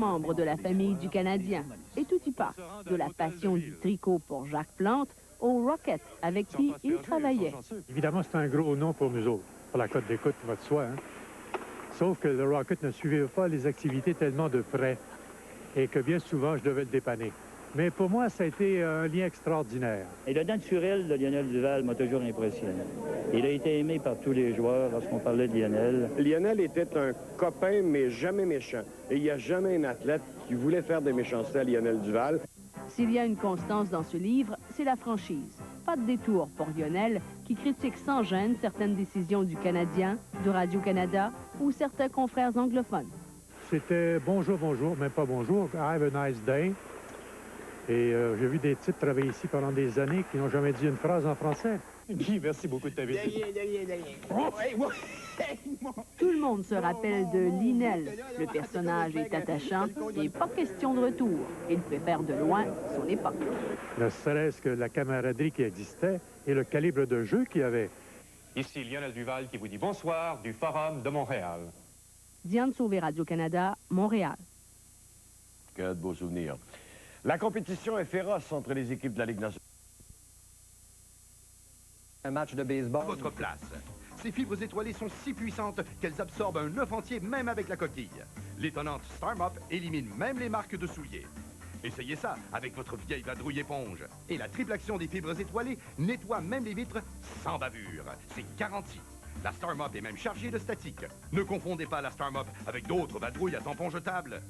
Membre de la famille du Canadien. Et tout y part, de la passion du tricot pour Jacques Plante au Rocket avec qui il travaillait. Évidemment, c'est un gros nom pour nous autres, pour la cote d'écoute, va de soi. Hein? Sauf que le Rocket ne suivait pas les activités tellement de près et que bien souvent, je devais le dépanner. Mais pour moi, ça a été un lien extraordinaire. Et le naturel de Lionel Duval m'a toujours impressionné. Il a été aimé par tous les joueurs lorsqu'on parlait de Lionel. Lionel était un copain, mais jamais méchant. Et il n'y a jamais un athlète qui voulait faire des méchancetés à Lionel Duval. S'il y a une constance dans ce livre, c'est la franchise. Pas de détour pour Lionel, qui critique sans gêne certaines décisions du Canadien, de Radio-Canada ou certains confrères anglophones. C'était bonjour, bonjour, même pas bonjour, have a nice day. Et j'ai vu des types travailler ici pendant des années qui n'ont jamais dit une phrase en français. Guy, merci beaucoup de ta visite. Tout le monde se rappelle de Linel. Le personnage est attachant et pas question de retour. Il préfère de loin son époque. Ne serait-ce que la camaraderie qui existait et le calibre de jeu qu'il y avait. Ici Lionel Duval qui vous dit bonsoir du Forum de Montréal. Diane Sauvé, Radio-Canada, Montréal. Que de beaux souvenirs. La compétition est féroce entre les équipes de la Ligue nationale. Un match de baseball. À votre place. Ces fibres étoilées sont si puissantes qu'elles absorbent un œuf entier même avec la coquille. L'étonnante Star Mop élimine même les marques de souliers. Essayez ça avec votre vieille vadrouille éponge. Et la triple action des fibres étoilées nettoie même les vitres sans bavure. C'est garanti. La Star Mop est même chargée de statique. Ne confondez pas la Star Mop avec d'autres vadrouilles à tampons jetables.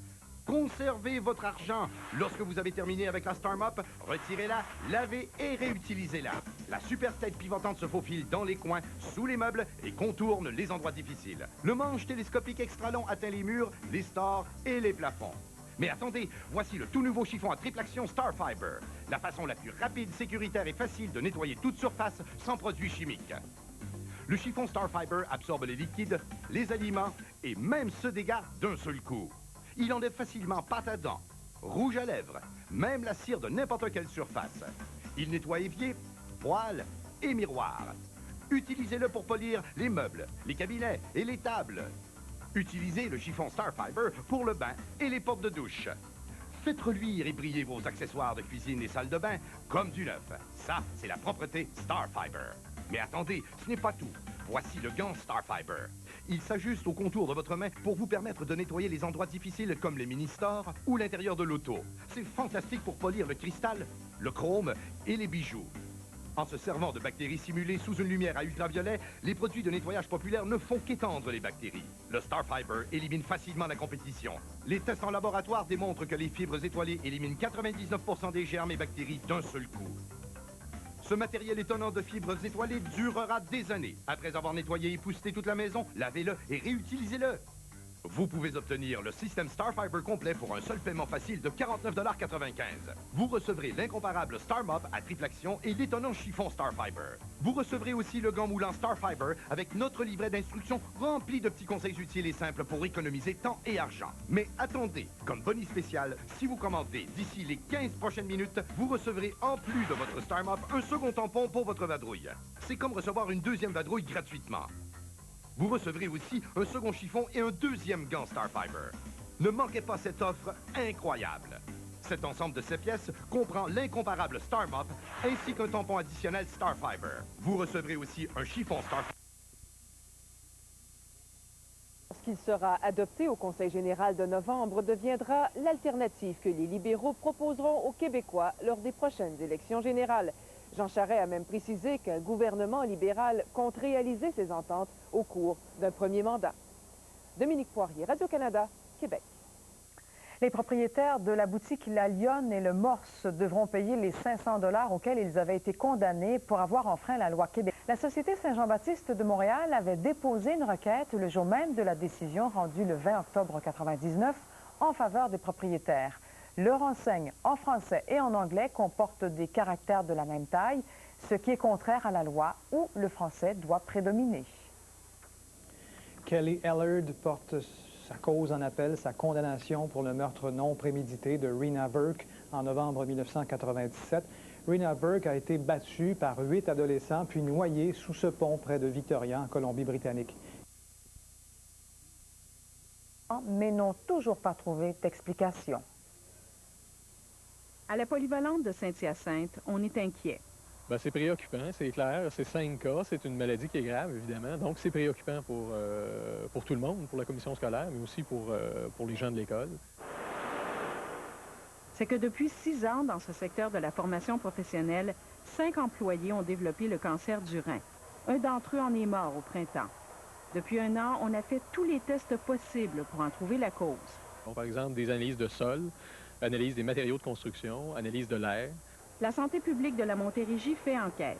Conservez votre argent. Lorsque vous avez terminé avec la Star Mop, retirez-la, lavez et réutilisez-la. La super tête pivotante se faufile dans les coins, sous les meubles et contourne les endroits difficiles. Le manche télescopique extra long atteint les murs, les stores et les plafonds. Mais attendez, voici le tout nouveau chiffon à triple action Star Fiber. La façon la plus rapide, sécuritaire et facile de nettoyer toute surface sans produits chimiques. Le chiffon Star Fiber absorbe les liquides, les aliments et même se dégâts d'un seul coup. Il enlève facilement pâte à dents, rouge à lèvres, même la cire de n'importe quelle surface. Il nettoie évier, poêle et miroir. Utilisez-le pour polir les meubles, les cabinets et les tables. Utilisez le chiffon Star Fiber pour le bain et les portes de douche. Faites reluire et briller vos accessoires de cuisine et salle de bain comme du neuf. Ça, c'est la propreté Star Fiber. Mais attendez, ce n'est pas tout. Voici le gant Star Fiber. Il s'ajuste au contour de votre main pour vous permettre de nettoyer les endroits difficiles comme les mini-stores ou l'intérieur de l'auto. C'est fantastique pour polir le cristal, le chrome et les bijoux. En se servant de bactéries simulées sous une lumière à ultraviolet, les produits de nettoyage populaires ne font qu'étendre les bactéries. Le Star Fiber élimine facilement la compétition. Les tests en laboratoire démontrent que les fibres étoilées éliminent 99% des germes et bactéries d'un seul coup. Ce matériel étonnant de fibres étoilées durera des années. Après avoir nettoyé et épousseté toute la maison, lavez-le et réutilisez-le. Vous pouvez obtenir le système Star Fiber complet pour un seul paiement facile de 49,95 $. Vous recevrez l'incomparable Star Mop à triple action et l'étonnant chiffon Star Fiber. Vous recevrez aussi le gant moulant Star Fiber avec notre livret d'instructions rempli de petits conseils utiles et simples pour économiser temps et argent. Mais attendez, comme bonus spécial, si vous commandez d'ici les 15 prochaines minutes, vous recevrez en plus de votre Star Mop un second tampon pour votre vadrouille. C'est comme recevoir une deuxième vadrouille gratuitement. Vous recevrez aussi un second chiffon et un deuxième gant Star Fiber. Ne manquez pas cette offre incroyable. Cet ensemble de 7 pièces comprend l'incomparable Star Mop ainsi qu'un tampon additionnel Star Fiber. Vous recevrez aussi un chiffon Star Fiber. Lorsqu'il sera adopté au Conseil général de novembre, deviendra l'alternative que les libéraux proposeront aux Québécois lors des prochaines élections générales. Jean Charest a même précisé qu'un gouvernement libéral compte réaliser ces ententes au cours d'un premier mandat. Dominique Poirier, Radio-Canada, Québec. Les propriétaires de la boutique La Lionne et le Morse devront payer les 500 $ auxquels ils avaient été condamnés pour avoir enfreint la loi Québec. La Société Saint-Jean-Baptiste de Montréal avait déposé une requête le jour même de la décision rendue le 20 octobre 1999 en faveur des propriétaires. Leur enseigne en français et en anglais comporte des caractères de la même taille, ce qui est contraire à la loi où le français doit prédominer. Kelly Ellard porte sa cause en appel, sa condamnation pour le meurtre non prémédité de Rena Burke en novembre 1997. Rena Burke a été battue par 8 adolescents puis noyée sous ce pont près de Victoria, en Colombie-Britannique. mais n'ont toujours pas trouvé d'explication. À la polyvalente de Saint-Hyacinthe, on est inquiet. Bien, c'est préoccupant, c'est clair. C'est 5 cas, c'est une maladie qui est grave, évidemment. Donc, c'est préoccupant pour tout le monde, pour la commission scolaire, mais aussi pour les gens de l'école. C'est que depuis 6 ans, dans ce secteur de la formation professionnelle, 5 employés ont développé le cancer du rein. Un d'entre eux en est mort au printemps. Depuis 1 an, on a fait tous les tests possibles pour en trouver la cause. Donc, par exemple, des analyses de sol, analyse des matériaux de construction, analyse de l'air. La santé publique de la Montérégie fait enquête.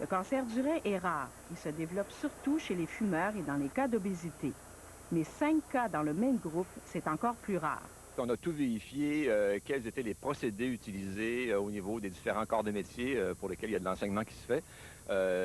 Le cancer du rein est rare. Il se développe surtout chez les fumeurs et dans les cas d'obésité. Mais 5 cas dans le même groupe, c'est encore plus rare. On a tout vérifié, quels étaient les procédés utilisés au niveau des différents corps de métier pour lesquels il y a de l'enseignement qui se fait,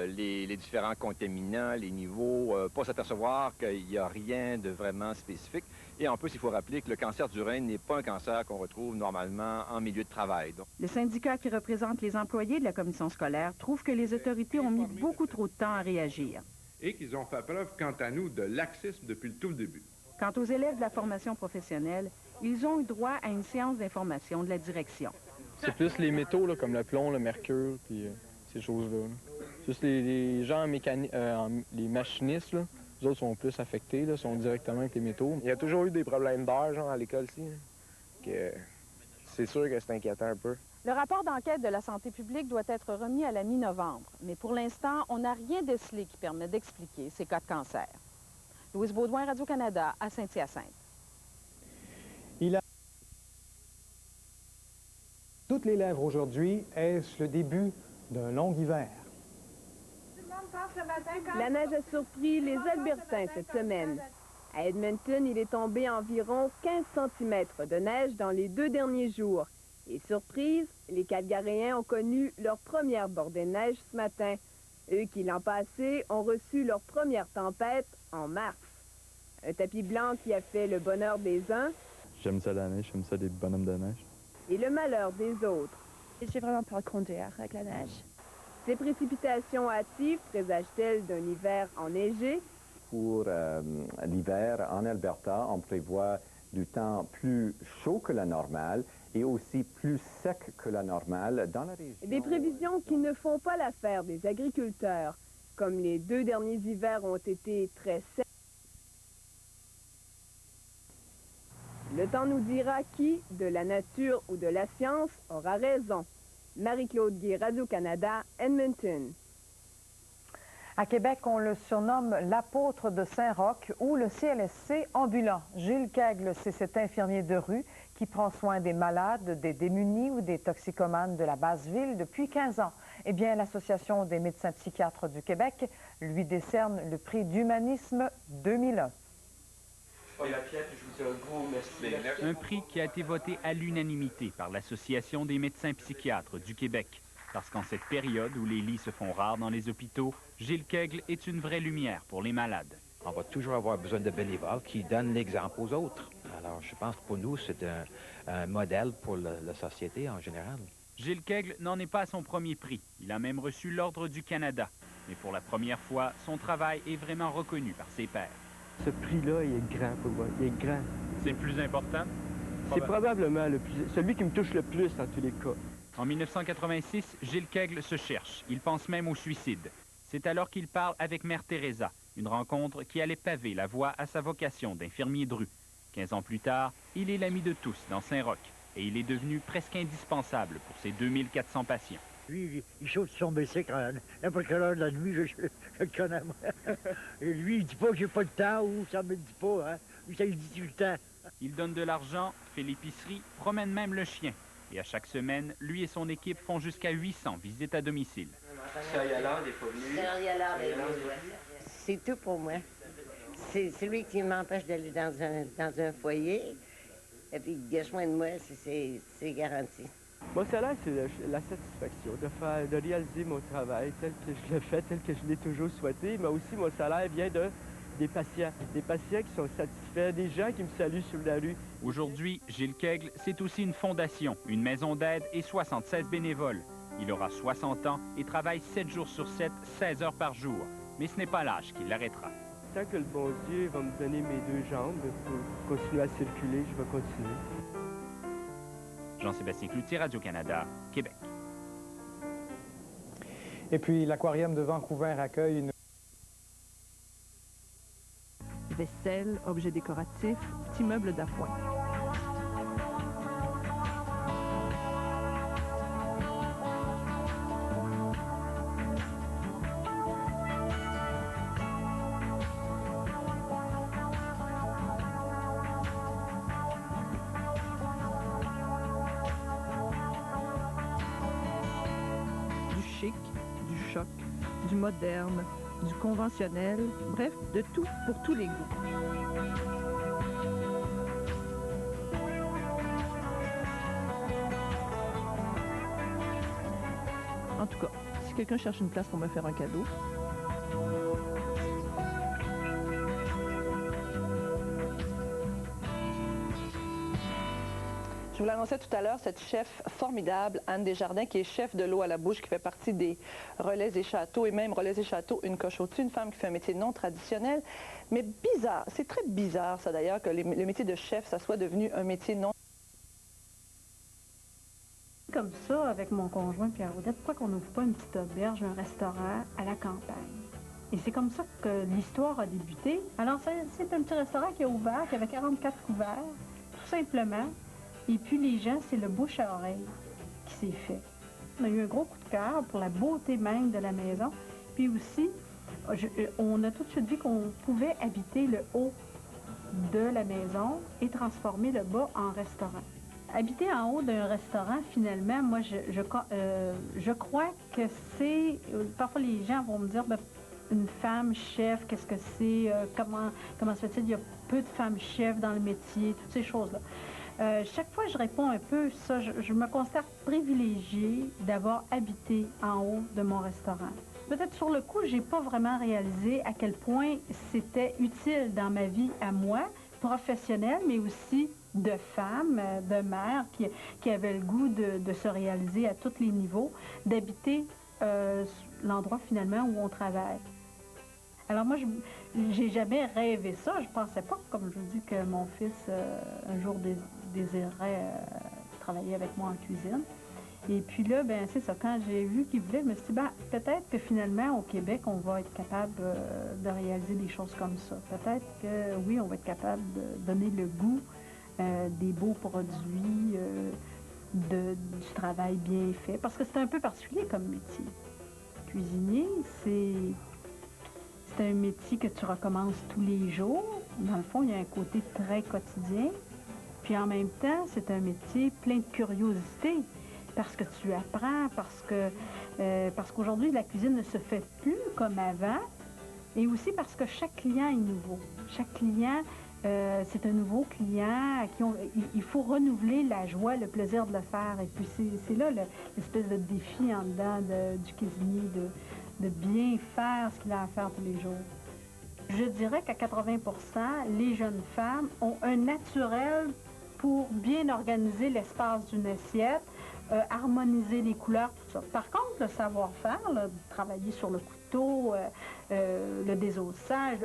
les différents contaminants, les niveaux, pas s'apercevoir qu'il n'y a rien de vraiment spécifique. Et en plus, il faut rappeler que le cancer du rein n'est pas un cancer qu'on retrouve normalement en milieu de travail. Donc... Le syndicat qui représente les employés de la commission scolaire trouve que les autorités ont mis beaucoup trop de temps à réagir. Et qu'ils ont fait preuve, quant à nous, de laxisme depuis le tout début. Quant aux élèves de la formation professionnelle, ils ont eu droit à une séance d'information de la direction. C'est plus les métaux, là, comme le plomb, le mercure, puis ces choses-là. Juste les gens les machinistes, là, les autres sont plus affectés, là, sont directement avec les métaux. Il y a toujours eu des problèmes d'air, genre, à l'école-ci. C'est sûr que c'est inquiétant un peu. Le rapport d'enquête de la santé publique doit être remis à la mi-novembre. Mais pour l'instant, on n'a rien décelé qui permet d'expliquer ces cas de cancer. Louise Baudouin, Radio-Canada, à Saint-Hyacinthe. Toutes les lèvres aujourd'hui, est-ce le début d'un long hiver? La neige a surpris les Albertains cette semaine. À Edmonton, il est tombé environ 15 cm de neige dans les 2 derniers jours. Et surprise, les Calgaréens ont connu leur première bordée de neige ce matin. Eux qui, l'an passé, ont reçu leur première tempête en mars. Un tapis blanc qui a fait le bonheur des uns. J'aime ça la neige, j'aime ça des bonhommes de neige. Et le malheur des autres. J'ai vraiment peur de conduire avec la neige. Ces précipitations hâtives présagent-elles d'un hiver enneigé? Pour l'hiver en Alberta, on prévoit du temps plus chaud que la normale et aussi plus sec que la normale dans la région. Des prévisions qui ne font pas l'affaire des agriculteurs. Comme les 2 derniers hivers ont été très secs. Le temps nous dira qui, de la nature ou de la science, aura raison. Marie-Claude Guy, Radio-Canada, Edmonton. À Québec, on le surnomme l'apôtre de Saint-Roch ou le CLSC ambulant. Gilles Kegel, c'est cet infirmier de rue qui prend soin des malades, des démunis ou des toxicomanes de la basse-ville depuis 15 ans. Eh bien, l'Association des médecins psychiatres du Québec lui décerne le prix d'humanisme 2001. Un prix qui a été voté à l'unanimité par l'Association des médecins psychiatres du Québec. Parce qu'en cette période où les lits se font rares dans les hôpitaux, Gilles Kegel est une vraie lumière pour les malades. On va toujours avoir besoin de bénévoles qui donnent l'exemple aux autres. Alors, je pense que pour nous, c'est un modèle pour la société en général. Gilles Kegel n'en est pas à son premier prix. Il a même reçu l'Ordre du Canada. Mais pour la première fois, son travail est vraiment reconnu par ses pairs. Ce prix-là, il est grand pour moi. Il est grand. C'est le plus important? C'est probablement celui qui me touche le plus dans tous les cas. En 1986, Gilles Kegel se cherche. Il pense même au suicide. C'est alors qu'il parle avec Mère Teresa, une rencontre qui allait paver la voie à sa vocation d'infirmier de rue. 15 ans plus tard, il est l'ami de tous dans Saint-Roch et il est devenu presque indispensable pour ses 2400 patients. Lui, il saute sur son bicycle à n'importe quelle heure de la nuit, je le connais, moi. Et lui, il dit pas que j'ai pas le temps ou ça me le dit pas, hein. Lui, ça, il dit tout le temps. Il donne de l'argent, fait l'épicerie, promène même le chien. Et à chaque semaine, lui et son équipe font jusqu'à 800 visites à domicile. C'est tout pour moi. C'est lui qui m'empêche d'aller dans un foyer. Et puis, il a soin de moi, c'est garanti. Mon salaire, c'est la satisfaction de réaliser mon travail tel que je le fais, tel que je l'ai toujours souhaité. Mais aussi, mon salaire vient des patients qui sont satisfaits, des gens qui me saluent sur la rue. Aujourd'hui, Gilles Kegel, c'est aussi une fondation, une maison d'aide et 76 bénévoles. Il aura 60 ans et travaille 7 jours sur 7, 16 heures par jour. Mais ce n'est pas l'âge qui l'arrêtera. tant que le bon Dieu va me donner mes deux jambes pour continuer à circuler, je vais continuer. Jean-Sébastien Cloutier, Radio-Canada, Québec. Et puis, l'Aquarium de Vancouver accueille une... Vaisselle, objets décoratifs, petits meubles d'appoint. Du chic, du choc, du moderne, du conventionnel, bref, de tout pour tous les goûts. En tout cas, si quelqu'un cherche une place pour me faire un cadeau, je vous l'annonçais tout à l'heure, cette chef formidable, Anne Desjardins, qui est chef de l'eau à la bouche, qui fait partie des Relais et Châteaux, et même Relais et Châteaux, une coche au-dessus, une femme qui fait un métier non traditionnel, mais bizarre. C'est très bizarre, ça d'ailleurs, que le métier de chef, ça soit devenu un métier non... Comme ça, avec mon conjoint Pierre-Audette, pourquoi qu'on n'ouvre pas une petite auberge, un restaurant à la campagne? Et c'est comme ça que l'histoire a débuté. Alors, c'est un petit restaurant qui a ouvert, qui avait 44 couverts, tout simplement. Et puis les gens, c'est le bouche à oreille qui s'est fait. On a eu un gros coup de cœur pour la beauté même de la maison. Puis aussi, on a tout de suite vu qu'on pouvait habiter le haut de la maison et transformer le bas en restaurant. Habiter en haut d'un restaurant, finalement, moi, je crois que c'est... Parfois, les gens vont me dire, ben, une femme chef, qu'est-ce que c'est? Comment se fait-il? Il y a peu de femmes chefs dans le métier, toutes ces choses-là. Chaque fois, je réponds un peu ça. Je me considère privilégiée d'avoir habité en haut de mon restaurant. Peut-être sur le coup, je n'ai pas vraiment réalisé à quel point c'était utile dans ma vie à moi, professionnelle, mais aussi de femme, de mère qui avait le goût de se réaliser à tous les niveaux, d'habiter l'endroit finalement où on travaille. Alors moi, j'ai jamais rêvé ça. Je pensais pas, comme je vous dis, que mon fils un jour désirerait travailler avec moi en cuisine. Et puis là, ben c'est ça, quand j'ai vu qu'il voulait, je me suis dit, ben, peut-être que finalement, au Québec, on va être capable de réaliser des choses comme ça. Peut-être que, oui, on va être capable de donner le goût des beaux produits, du travail bien fait. Parce que c'est un peu particulier comme métier. Cuisinier, c'est un métier que tu recommences tous les jours. Dans le fond, il y a un côté très quotidien. Puis en même temps, c'est un métier plein de curiosité. Parce que tu apprends, parce qu'aujourd'hui, la cuisine ne se fait plus comme avant. Et aussi parce que chaque client est nouveau. Chaque client, c'est un nouveau client à qui il faut renouveler la joie, le plaisir de le faire. Et puis c'est là l'espèce de défi en dedans du cuisinier, de bien faire ce qu'il a à faire tous les jours. Je dirais qu'à 80 %, les jeunes femmes ont un naturel pour bien organiser l'espace d'une assiette, harmoniser les couleurs, tout ça. Par contre, le savoir-faire, travailler sur le couteau, le désossage,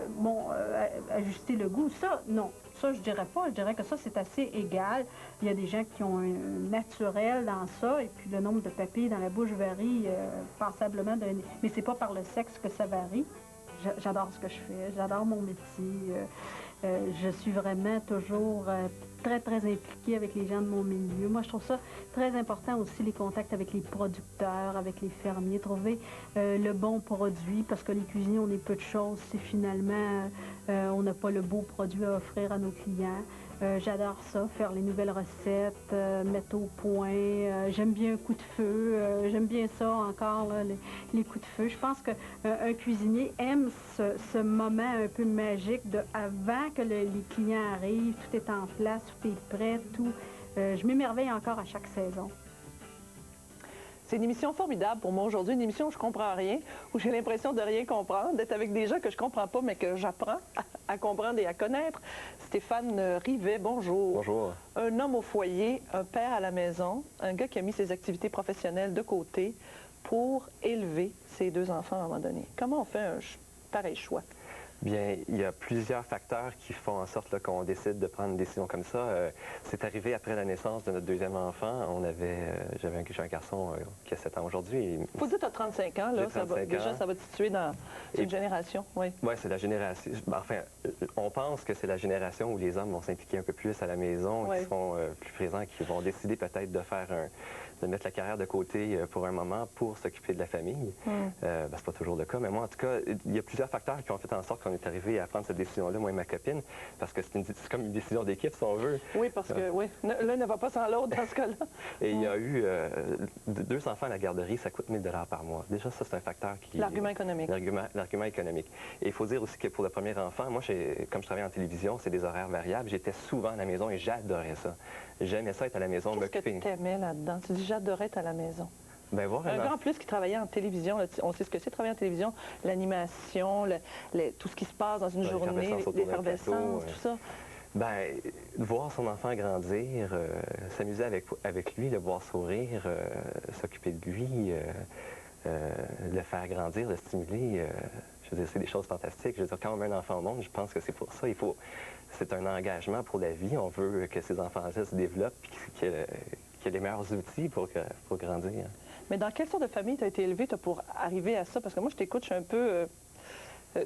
ajuster le goût, ça, non. Ça, je dirais pas. Je dirais que ça, c'est assez égal. Il y a des gens qui ont un naturel dans ça, et puis le nombre de papilles dans la bouche varie passablement. Mais c'est pas par le sexe que ça varie. J'adore ce que je fais, j'adore mon métier. Je suis vraiment toujours très, très impliquée avec les gens de mon milieu. Moi, je trouve ça très important aussi, les contacts avec les producteurs, avec les fermiers, trouver le bon produit, parce que les cuisiniers, on est peu de choses si finalement on n'a pas le beau produit à offrir à nos clients. J'adore ça, faire les nouvelles recettes, mettre au point. J'aime bien un coup de feu. J'aime bien ça encore, là, les coups de feu. Je pense qu'un cuisinier aime ce moment un peu magique de avant que les clients arrivent, tout est en place, tout est prêt, tout. Je m'émerveille encore à chaque saison. C'est une émission formidable pour moi aujourd'hui, une émission où je comprends rien, où j'ai l'impression de rien comprendre, d'être avec des gens que je comprends pas, mais que j'apprends à comprendre et à connaître. Stéphane Rivet, bonjour. Bonjour. Un homme au foyer, un père à la maison, un gars qui a mis ses activités professionnelles de côté pour élever ses deux enfants à un moment donné. Comment on fait un pareil choix? Bien, il y a plusieurs facteurs qui font en sorte qu'on décide de prendre une décision comme ça. C'est arrivé après la naissance de notre deuxième enfant. J'ai un garçon qui a 7 ans aujourd'hui. Il faut dire que tu as 35 ans, là. Déjà, ça va te situer dans une génération, oui. Oui, c'est la génération. Enfin, on pense que c'est la génération où les hommes vont s'impliquer un peu plus à la maison, qui seront plus présents, qui vont décider peut-être de mettre la carrière de côté pour un moment pour s'occuper de la famille. C'est pas toujours le cas, mais moi, en tout cas, il y a plusieurs facteurs qui ont fait en sorte qu'on est arrivé à prendre cette décision-là, moi et ma copine, parce que c'est comme une décision d'équipe, si on veut. Oui, parce que, l'un ne va pas sans l'autre dans ce cas-là. Et il y a eu 2 enfants à la garderie, ça coûte 1 000 $ par mois. Déjà, ça, c'est un facteur qui... L'argument économique. L'argument économique. Et il faut dire aussi que pour le premier enfant, moi, comme je travaille en télévision, c'est des horaires variables, j'étais souvent à la maison et j'adorais ça. J'aimais ça être à la maison, m'occuper. Qu'est-ce que tu aimais là-dedans? Tu dis, j'adorais être à la maison. Ben, voir un gars en plus qui travaillait en télévision, là, on sait ce que c'est travailler en télévision, l'animation, tout ce qui se passe dans une journée, l'effervescence, tout ça. Bien, voir son enfant grandir, s'amuser avec lui, le voir sourire, s'occuper de lui, le faire grandir, le stimuler, je veux dire, c'est des choses fantastiques. Je veux dire, quand on met un enfant au monde, je pense que c'est pour ça. C'est un engagement pour la vie. On veut que ces enfants-là se développent et qu'il y ait les meilleurs outils pour grandir. Mais dans quelle sorte de famille tu as été élevé pour arriver à ça? Parce que moi, je t'écoute, je suis un peu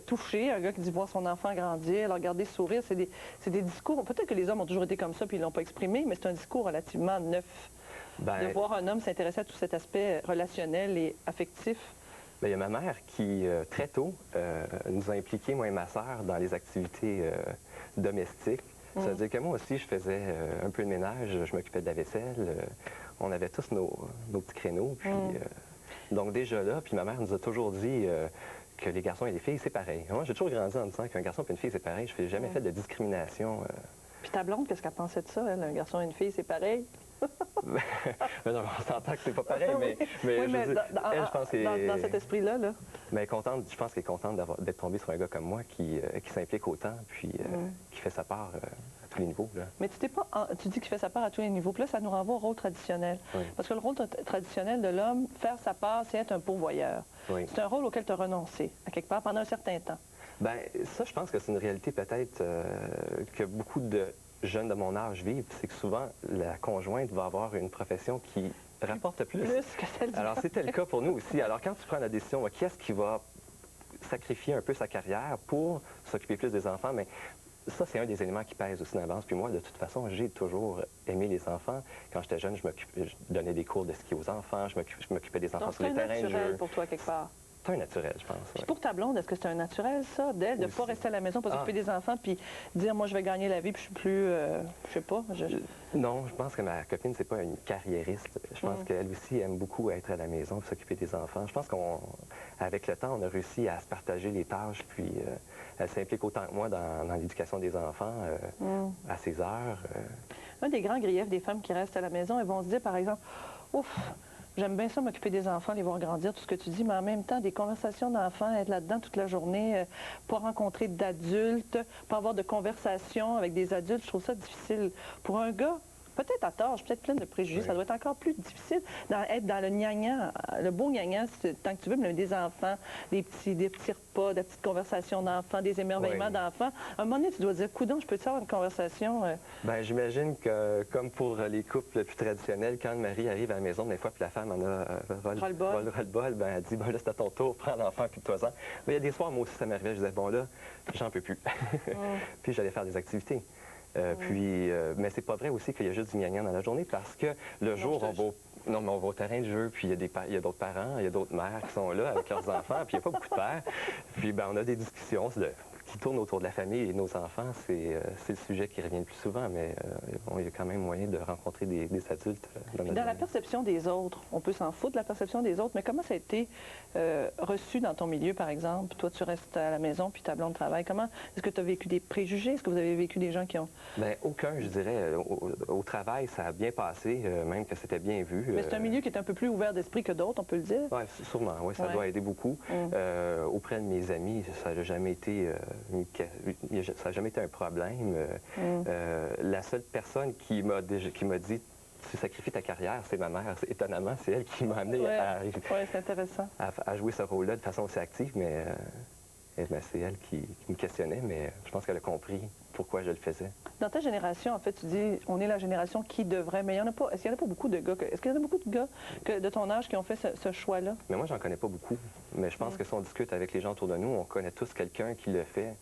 touchée. Un gars qui dit voir son enfant grandir, le regarder sourire, c'est des discours. Peut-être que les hommes ont toujours été comme ça puis ils ne l'ont pas exprimé, mais c'est un discours relativement neuf. De voir un homme s'intéresser à tout cet aspect relationnel et affectif. Bien, il y a ma mère qui, très tôt, nous a impliqués, moi et ma sœur, dans les activités domestiques. Ça veut dire que moi aussi, je faisais un peu de ménage, je m'occupais de la vaisselle. On avait tous nos petits créneaux. Puis, donc déjà là, puis ma mère nous a toujours dit que les garçons et les filles, c'est pareil. Moi, j'ai toujours grandi en disant qu'un garçon et une fille, c'est pareil. Je n'ai jamais fait de discrimination. Puis ta blonde, qu'est-ce qu'elle pensait de ça, elle? Un garçon et une fille, c'est pareil? Non, on s'entend que c'est pas pareil, mais je pense que... Dans cet esprit-là, là. Mais je pense qu'elle est contente d'être tombée sur un gars comme moi qui s'implique autant, puis qui fait sa part à tous les niveaux. Là. Mais tu dis qu'il fait sa part à tous les niveaux. Puis là, ça nous renvoie au rôle traditionnel. Oui. Parce que le rôle traditionnel de l'homme, faire sa part, c'est être un pourvoyeur. Oui. C'est un rôle auquel tu as renoncé, à quelque part, pendant un certain temps. Bien, ça, je pense que c'est une réalité peut-être que beaucoup de jeunes de mon âge vivent, c'est que souvent, la conjointe va avoir une profession qui rapporte plus. Plus que celle du Alors, c'était le cas pour nous aussi. Alors, quand tu prends la décision, qui est-ce qui va sacrifier un peu sa carrière pour s'occuper plus des enfants? Mais ça, c'est un des éléments qui pèse aussi dans la balance. Puis moi, de toute façon, j'ai toujours aimé les enfants. Quand j'étais jeune, je donnais des cours de ski aux enfants, je m'occupais des enfants sur les terrains de jeu. C'est naturel pour toi, quelque part. C'est un naturel, je pense. Puis pour ta blonde, est-ce que c'est un naturel, ça, d'elle, de ne pas rester à la maison, pas s'occuper des enfants, puis dire, moi, je vais gagner la vie, puis je suis plus, je sais pas. Non, je pense que ma copine, c'est pas une carriériste. Je pense qu'elle aussi aime beaucoup être à la maison, s'occuper des enfants. Je pense qu'avec le temps, on a réussi à se partager les tâches, puis elle s'implique autant que moi dans l'éducation des enfants, à ses heures. Un des grands griefs des femmes qui restent à la maison, elles vont se dire, par exemple, ouf, j'aime bien ça, m'occuper des enfants, les voir grandir, tout ce que tu dis, mais en même temps, des conversations d'enfants, être là-dedans toute la journée, pas rencontrer d'adultes, pas avoir de conversations avec des adultes, je trouve ça difficile. Pour un gars, peut-être à tort, je suis peut-être pleine de préjugés, ça doit être encore plus difficile d'être dans le gnagnan, le beau gnagnan, tant que tu veux, mais des enfants, des petits repas, des petites conversations d'enfants, des émerveillements d'enfants. À un moment donné, tu dois dire, coudonc, je peux-tu avoir une conversation? Bien, j'imagine que, comme pour les couples plus traditionnels, quand le mari arrive à la maison, des fois, puis la femme en a ras-le-bol, ben, elle dit, bon, là, c'est à ton tour, prends l'enfant, puis toi-en. Mais il y a des soirs, moi aussi, ça m'arrivait, je disais, bon, là, j'en peux plus. Puis j'allais faire des activités. Mais c'est pas vrai aussi qu'il y a juste du gnagnan dans la journée parce que le jour, on va au terrain de jeu, puis il y a d'autres parents, il y a d'autres mères qui sont là avec leurs enfants, puis il n'y a pas beaucoup de pères. Puis ben, on a des discussions qui tournent autour de la famille et de nos enfants. C'est le sujet qui revient le plus souvent, mais il y a quand même moyen de rencontrer des adultes. Dans la perception des autres, on peut s'en foutre de la perception des autres, mais comment ça a été reçu dans ton milieu, par exemple? Toi, tu restes à la maison, puis ta blonde travaille. Comment? Est-ce que tu as vécu des préjugés? Est-ce que vous avez vécu des gens qui ont... Bien, aucun, je dirais. Au travail, ça a bien passé, même que c'était bien vu. Mais c'est un milieu qui est un peu plus ouvert d'esprit que d'autres, on peut le dire? Oui, sûrement. Oui, ça doit aider beaucoup. Auprès de mes amis, ça n'a jamais été... ça n'a jamais été un problème. La seule personne qui m'a dit tu sacrifies ta carrière, c'est ma mère. Étonnamment, c'est elle qui m'a amené c'est intéressant. à jouer ce rôle-là de façon aussi active, mais c'est elle qui me questionnait, mais je pense qu'elle a compris pourquoi je le faisais. Dans ta génération, en fait, tu dis, on est la génération qui devrait, mais il y en a pas, est-ce qu'il n'y en a pas beaucoup de gars, est-ce qu'il y en a beaucoup de gars de ton âge qui ont fait ce choix-là? Mais moi, j'en connais pas beaucoup. Mais je pense que si on discute avec les gens autour de nous, on connaît tous quelqu'un qui le fait.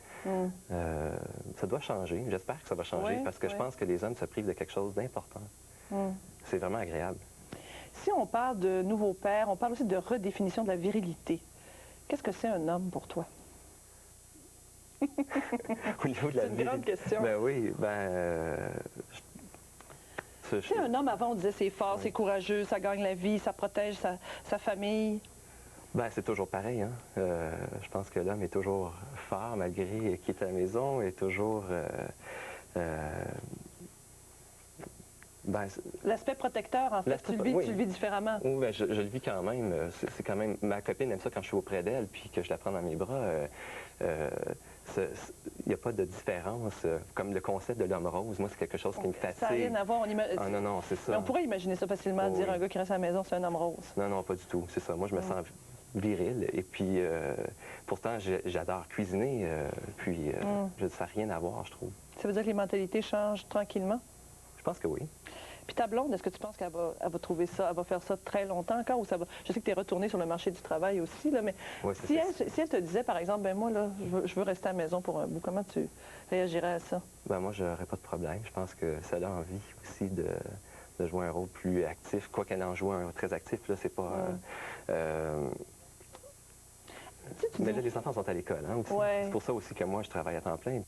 Ça doit changer. J'espère que ça va changer parce que je pense que les hommes se privent de quelque chose d'important. C'est vraiment agréable. Si on parle de nouveau père, on parle aussi de redéfinition de la virilité. Qu'est-ce que c'est un homme pour toi? Au niveau de la c'est une grande question. Ben oui, tu sais, un homme, avant, on disait c'est fort, c'est courageux, ça gagne la vie, ça protège sa famille. Ben, c'est toujours pareil, hein. Je pense que l'homme est toujours fort, malgré qu'il est à la maison, est toujours... l'aspect protecteur, en fait, tu le vis différemment. Oui, ben, je le vis quand même. C'est quand même... Ma copine aime ça quand je suis auprès d'elle, puis que je la prends dans mes bras. Il n'y a pas de différence. Comme le concept de l'homme rose, moi, c'est quelque chose qui me fascine. Ça n'a rien à voir. Ah non, non, c'est ça. Mais on pourrait imaginer ça facilement, dire un gars qui reste à la maison, c'est un homme rose. Non, non, pas du tout. C'est ça. Moi, je me sens viril. Et puis, pourtant, j'adore cuisiner. Puis, ça n'a rien à voir, je trouve. Ça veut dire que les mentalités changent tranquillement? Je pense que oui. Puis ta blonde, est-ce que tu penses qu'elle va trouver ça, elle va faire ça très longtemps encore? Ou ça va... Je sais que tu es retournée sur le marché du travail aussi, là, mais si elle te disait, par exemple, ben moi, là, je veux rester à la maison pour un bout, comment tu réagirais à ça? Ben moi, je n'aurais pas de problème. Je pense que ça a envie aussi de jouer un rôle plus actif. Quoi qu'elle en joue un très actif, là, c'est pas... Mais là, les enfants sont à l'école, hein, aussi. C'est pour ça aussi que moi, je travaille à temps plein.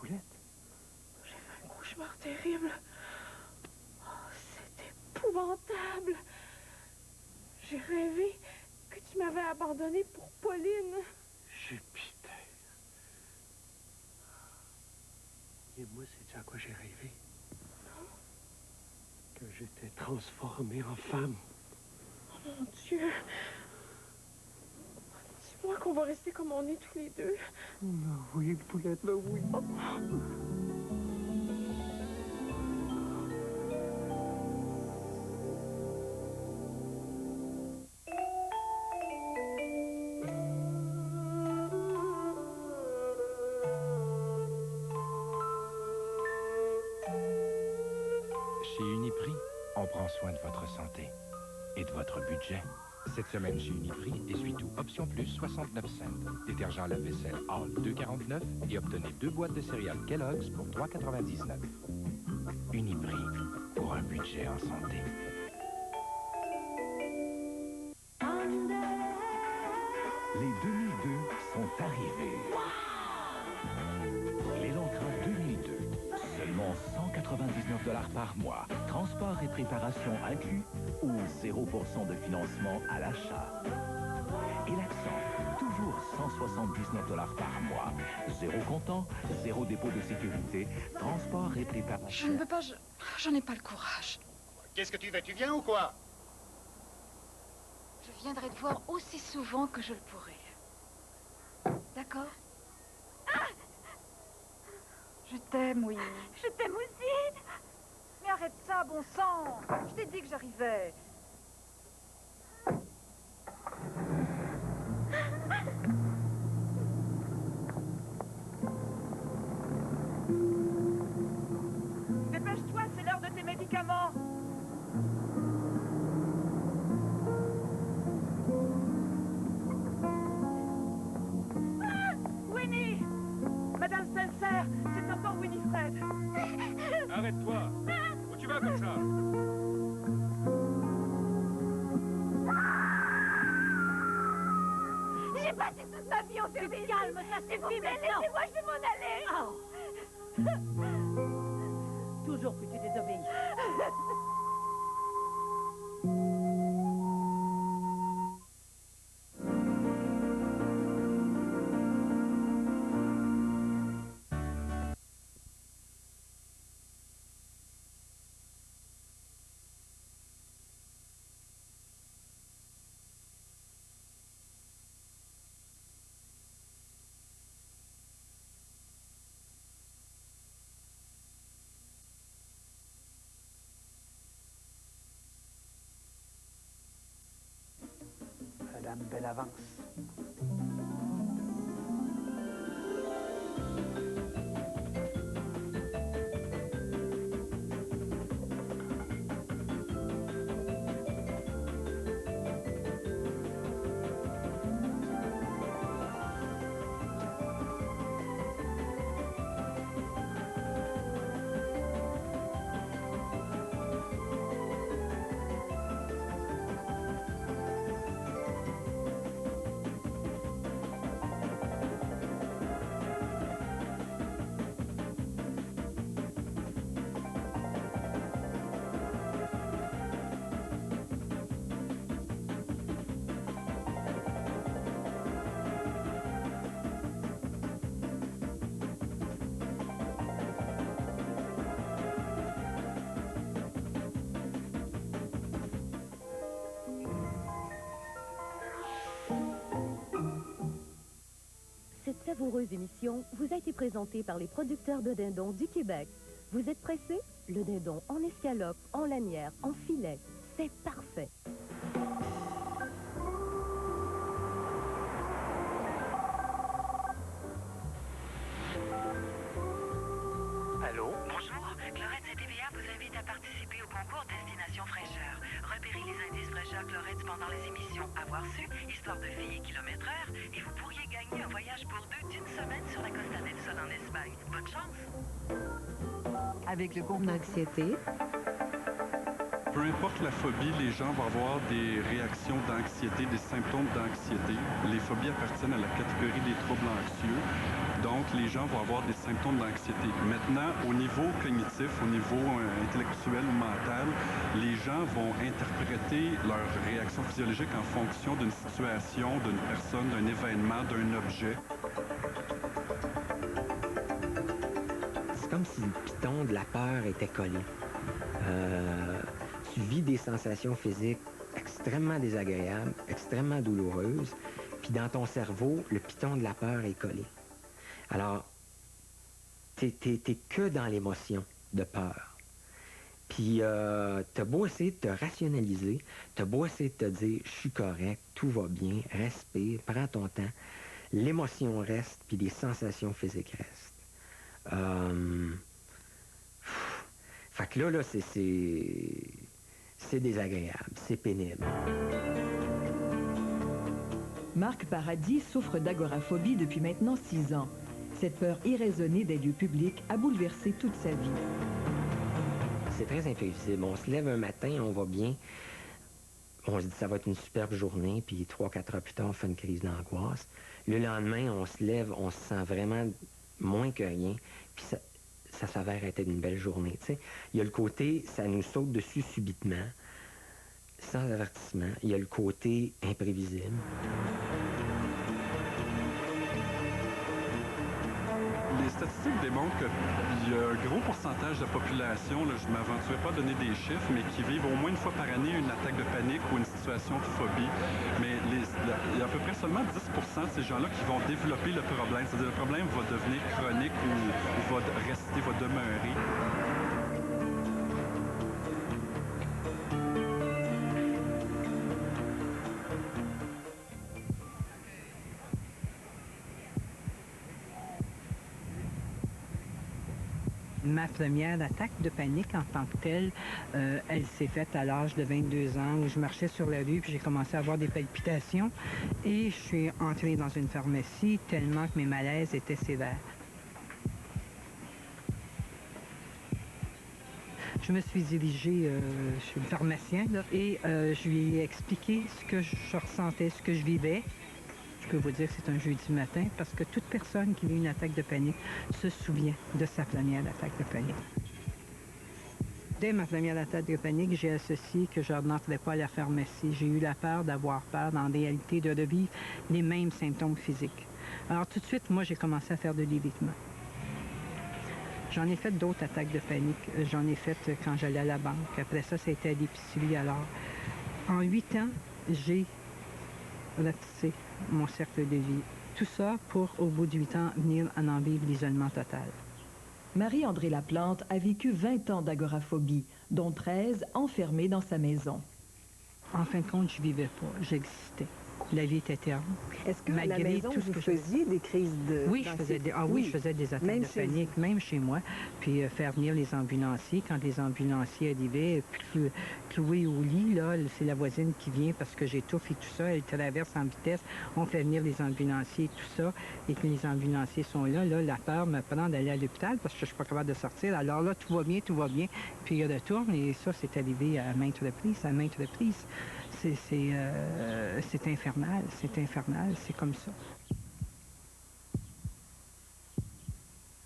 Paulette? J'ai fait un cauchemar terrible. Oh, c'est épouvantable. J'ai rêvé que tu m'avais abandonné pour Pauline. Jupiter. Et moi, sais-tu à quoi j'ai rêvé? Non. Que j'étais transformé en femme. Oh mon Dieu. Dis-moi qu'on va rester comme on est tous les deux. Oui, Paulette, là, oui. Oh. Chez Uniprix, on prend soin de votre santé et de votre budget. Cette semaine chez Uniprix, essuie-tout Option Plus 69 cents. Détergent lave-vaisselle Hall 2,49 et obtenez 2 boîtes de céréales Kellogg's pour 3,99. Uniprix, pour un budget en santé. Les 2002 sont arrivés. Les Lontra 2002. Seulement 199 $ par mois. Transport et préparation inclus ou 0% de financement à l'achat. Et l'accent, toujours 179 $ par mois. 0 comptant, 0 dépôt de sécurité, transport et préparation. Je ne peux pas, j'en ai pas le courage. Qu'est-ce que tu veux? Tu viens ou quoi? Je viendrai te voir aussi souvent que je le pourrai. D'accord? Ah! Je t'aime, oui. Je t'aime aussi. Mais arrête ça, bon sang. Je t'ai dit que j'arrivais. Dépêche-toi, c'est l'heure de tes médicaments. Ah! Winnie! Madame Spencer, c'est encore Winifred. Arrête-toi! Où tu vas comme ça? J'ai passé toute ma vie au service. Calme, ça suffit maintenant. Laissez-moi, je vais m'en aller. Toujours que tu désobéis. madame, belle avance. Cette savoureuse émission vous a été présentée par les producteurs de dindons du Québec. Vous êtes pressés? Le dindon en escalope, en lanière, en filet, c'est parfait. Allô? Bonjour, Chlorette CTVA vous invite à participer au concours Destination Fraîcheur. Repérez les indices fraîcheur Chlorette pendant les émissions Avoir su, Histoire de filles et kilomètre-heure, et vous pourriez gagner un voyage pour deux d'une semaine sur la Costa del Sol en Espagne. Bonne chance! Avec le concours d'anxiété. Peu importe la phobie, les gens vont avoir des réactions d'anxiété, des symptômes d'anxiété. Les phobies appartiennent à la catégorie des troubles anxieux. Donc, les gens vont avoir des symptômes d'anxiété. Maintenant, au niveau cognitif, au niveau intellectuel ou mental, les gens vont interpréter leurs réactions physiologiques en fonction d'une situation, d'une personne, d'un événement, d'un objet. C'est comme si le piton de la peur était collé. Tu vis des sensations physiques extrêmement désagréables, extrêmement douloureuses, puis dans ton cerveau, le piton de la peur est collé. Alors, t'es que dans l'émotion de peur. Puis, t'as beau essayer de te rationaliser, t'as beau essayer de te dire « je suis correct, tout va bien, respire, prends ton temps », l'émotion reste, puis les sensations physiques restent. Fait que là c'est désagréable, c'est pénible. Marc Paradis souffre d'agoraphobie depuis maintenant 6 ans. Cette peur irraisonnée des lieux publics a bouleversé toute sa vie. C'est très imprévisible. On se lève un matin, on va bien, on se dit ça va être une superbe journée, puis 3-4 heures plus tard, on fait une crise d'angoisse. Le lendemain, on se lève, on se sent vraiment moins que rien, puis ça s'avère être une belle journée. T'sais. Il y a le côté, ça nous saute dessus subitement, sans avertissement. Il y a le côté imprévisible. Les statistiques démontrent qu'il y a un gros pourcentage de la population, là, je ne m'aventurerai pas à donner des chiffres, mais qui vivent au moins une fois par année une attaque de panique ou une situation de phobie. Mais il y a à peu près seulement 10% de ces gens-là qui vont développer le problème. C'est-à-dire le problème va devenir chronique ou va rester, va demeurer. Ma première attaque de panique en tant que telle, elle s'est faite à l'âge de 22 ans où je marchais sur la rue puis j'ai commencé à avoir des palpitations et je suis entrée dans une pharmacie tellement que mes malaises étaient sévères. Je me suis dirigée chez le pharmacien là, et je lui ai expliqué ce que je ressentais, ce que je vivais. Je peux vous dire que c'est un jeudi matin parce que toute personne qui vit une attaque de panique se souvient de sa première attaque de panique. Dès ma première attaque de panique, j'ai associé que je n'entrais pas à la pharmacie. J'ai eu la peur d'avoir peur, en réalité, de revivre les mêmes symptômes physiques. Alors tout de suite, moi, j'ai commencé à faire de l'évitement. J'en ai fait d'autres attaques de panique. J'en ai fait quand j'allais à la banque. Après ça a été à l'épicerie. Alors, en 8 ans, j'ai ratissé mon cercle de vie. Tout ça pour, au bout de 8 ans, venir en vivre l'isolement total. Marie-André Laplante a vécu 20 ans d'agoraphobie, dont 13 enfermée dans sa maison. En fin de compte, je vivais pas, j'existais. La vie était terne. Est-ce que à la maison, vous faisiez des crises de... Oui, je faisais je faisais des attaques de panique, même chez moi. Puis faire venir les ambulanciers. Quand les ambulanciers arrivaient, puis cloués au lit, là, c'est la voisine qui vient parce que j'étouffe et tout ça. Elle traverse en vitesse. On fait venir les ambulanciers et tout ça. Et que les ambulanciers sont là, la peur me prend d'aller à l'hôpital parce que je suis pas capable de sortir. Alors là, tout va bien. Puis il retourne et ça, c'est arrivé à maintes reprises, C'est infernal, c'est comme ça.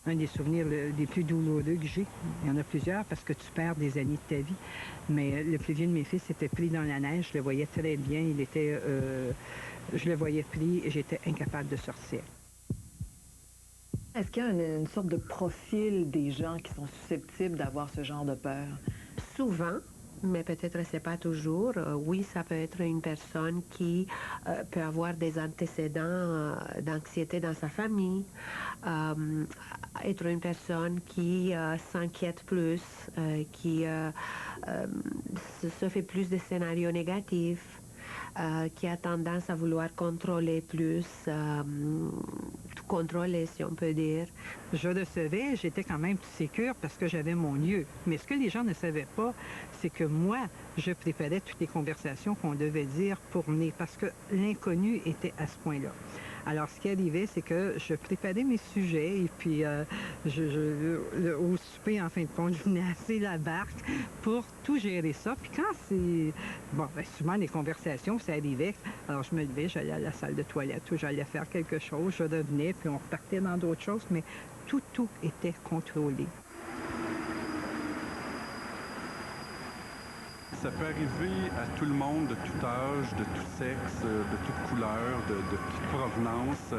Un des souvenirs les plus douloureux que j'ai, il y en a plusieurs parce que tu perds des années de ta vie, mais le plus vieux de mes fils était pris dans la neige, je le voyais très bien, je le voyais pris et j'étais incapable de sortir. Est-ce qu'il y a une sorte de profil des gens qui sont susceptibles d'avoir ce genre de peur? Souvent, mais peut-être c'est pas toujours. Oui, ça peut être une personne qui peut avoir des antécédents d'anxiété dans sa famille, être une personne qui s'inquiète plus, qui se fait plus de scénarios négatifs, qui a tendance à vouloir contrôler plus, tout contrôler si on peut dire. Je recevais, j'étais quand même sécure parce que j'avais mon lieu. Mais ce que les gens ne savaient pas, c'est que moi, je préparais toutes les conversations qu'on devait dire pour venir parce que l'inconnu était à ce point-là. Alors, ce qui arrivait, c'est que je préparais mes sujets et puis au souper, en fin de compte, je venais assis la barque pour tout gérer ça. Puis quand c'est... Bon, ben, souvent, les conversations, ça arrivait. Alors, je me levais, j'allais à la salle de toilette ou j'allais faire quelque chose, je revenais, puis on repartait dans d'autres choses, mais tout était contrôlé. Ça peut arriver à tout le monde, de tout âge, de tout sexe, de toute couleur, de toute provenance.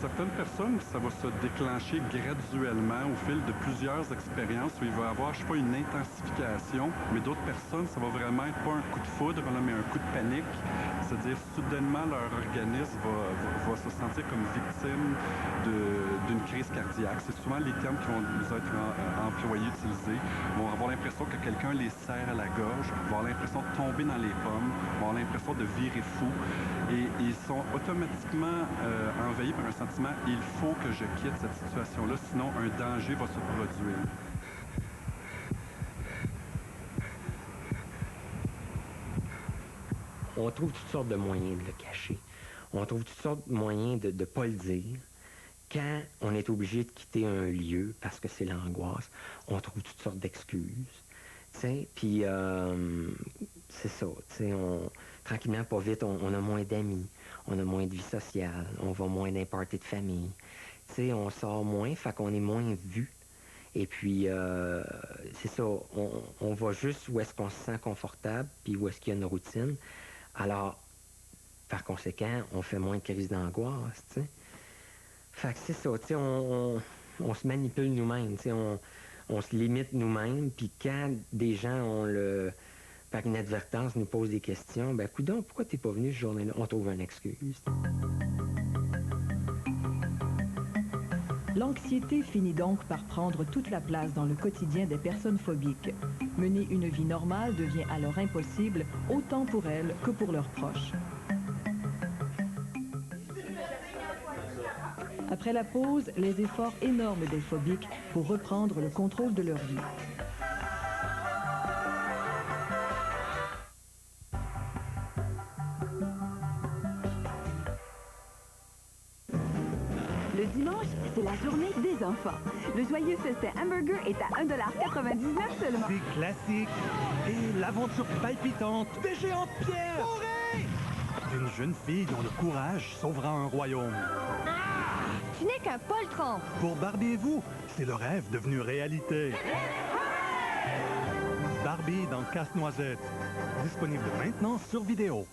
Certaines personnes, ça va se déclencher graduellement au fil de plusieurs expériences où il va y avoir, je sais pas, une intensification, mais d'autres personnes, ça va vraiment être pas un coup de foudre, là, mais un coup de panique. C'est-à-dire, soudainement, leur organisme va se sentir comme victime d'une crise cardiaque. C'est souvent les termes qui vont nous être employés, utilisés. Ils vont avoir l'impression que quelqu'un les serre à la gorge, vont avoir l'impression de tomber dans les pommes, vont avoir l'impression de virer fou. Et ils sont automatiquement envahis par un sentiment « il faut que je quitte cette situation-là, sinon un danger va se produire ». On trouve toutes sortes de moyens de le cacher. On trouve toutes sortes de moyens de ne pas le dire. Quand on est obligé de quitter un lieu parce que c'est l'angoisse, on trouve toutes sortes d'excuses. Puis c'est ça, tranquillement, pas vite, on a moins d'amis, on a moins de vie sociale, on va moins d'un party de famille. On sort moins, fait qu'on est moins vu. Et puis, c'est ça, on va juste où est-ce qu'on se sent confortable, puis où est-ce qu'il y a une routine. Alors, par conséquent, on fait moins de crises d'angoisse, tu sais. Fait que c'est ça, tu sais, on se manipule nous-mêmes, tu sais, on se limite nous-mêmes, puis quand des gens, par inadvertance, nous posent des questions, ben, coudonc, pourquoi t'es pas venu ce journée-là? On trouve une excuse. L'anxiété finit donc par prendre toute la place dans le quotidien des personnes phobiques. Mener une vie normale devient alors impossible, autant pour elles que pour leurs proches. Après la pause, les efforts énormes des phobiques pour reprendre le contrôle de leur vie. Le dimanche, c'est la journée des enfants. Le joyeux festin hamburger est à 1,99 $ seulement. C'est classique. Et l'aventure palpitante des géants de pierre. D'une jeune fille dont le courage sauvera un royaume. Tu n'es qu'un poltron. Pour Barbie et vous, c'est le rêve devenu réalité. Barbie dans Casse-Noisette. Disponible maintenant sur vidéo.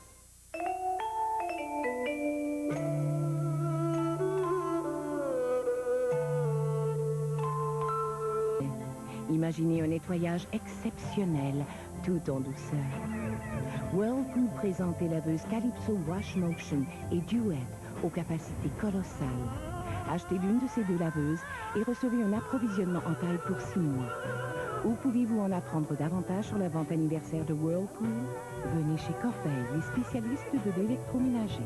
Imaginez un nettoyage exceptionnel, tout en douceur. Whirlpool présente les laveuses Calypso Wash Motion et Duet aux capacités colossales. Achetez l'une de ces deux laveuses et recevez un approvisionnement en taille pour 6 mois. Où pouvez-vous en apprendre davantage sur la vente anniversaire de Whirlpool? Venez chez Corbeil, les spécialistes de l'électroménager.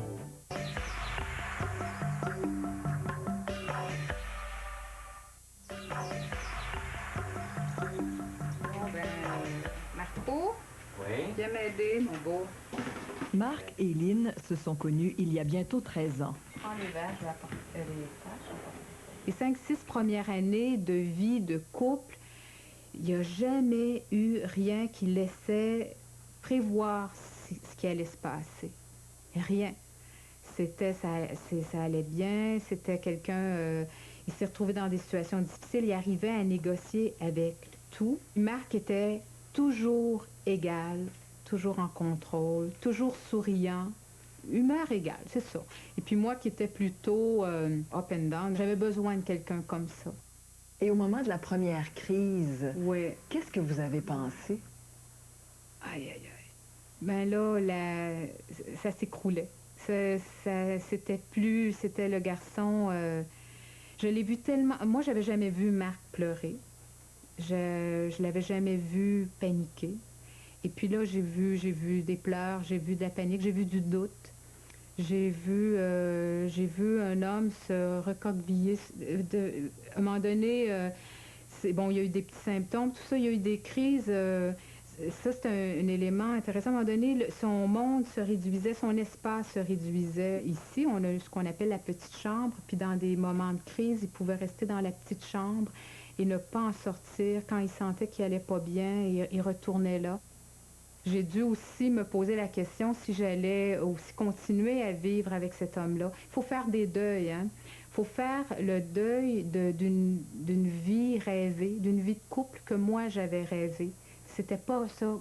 Marco? Oui? Viens m'aider, mon beau. Marc et Lynn se sont connus il y a bientôt 13 ans. Prends les verres, je vais apporter les tâches. Les 5-6 premières années de vie de couple, il n'y a jamais eu rien qui laissait prévoir ce qui allait se passer. Rien. Ça allait bien, c'était quelqu'un... il s'est retrouvé dans des situations difficiles, il arrivait à négocier avec tout. Marc était toujours égal, toujours en contrôle, toujours souriant. Humeur égale, c'est ça. Et puis moi qui étais plutôt up and down, j'avais besoin de quelqu'un comme ça. Et au moment de la première crise, oui. Qu'est-ce que vous avez pensé? Aïe, aïe, aïe. Ben là, ça s'écroulait. C'était le garçon... je l'ai vu tellement... Moi, j'avais jamais vu Marc pleurer. Je l'avais jamais vu paniquer. Et puis là, j'ai vu des pleurs, j'ai vu de la panique, j'ai vu du doute. J'ai vu un homme se recroqueviller. À un moment donné, il y a eu des petits symptômes, tout ça, il y a eu des crises. Ça, c'est un élément intéressant. À un moment donné, son monde se réduisait, son espace se réduisait. Ici, on a ce qu'on appelle la petite chambre. Puis dans des moments de crise, il pouvait rester dans la petite chambre et ne pas en sortir. Quand il sentait qu'il n'allait pas bien, il retournait là. J'ai dû aussi me poser la question si j'allais aussi continuer à vivre avec cet homme-là. Il faut faire des deuils, hein? Il faut faire le deuil d'une vie rêvée, d'une vie de couple que moi j'avais rêvée. C'était pas ça.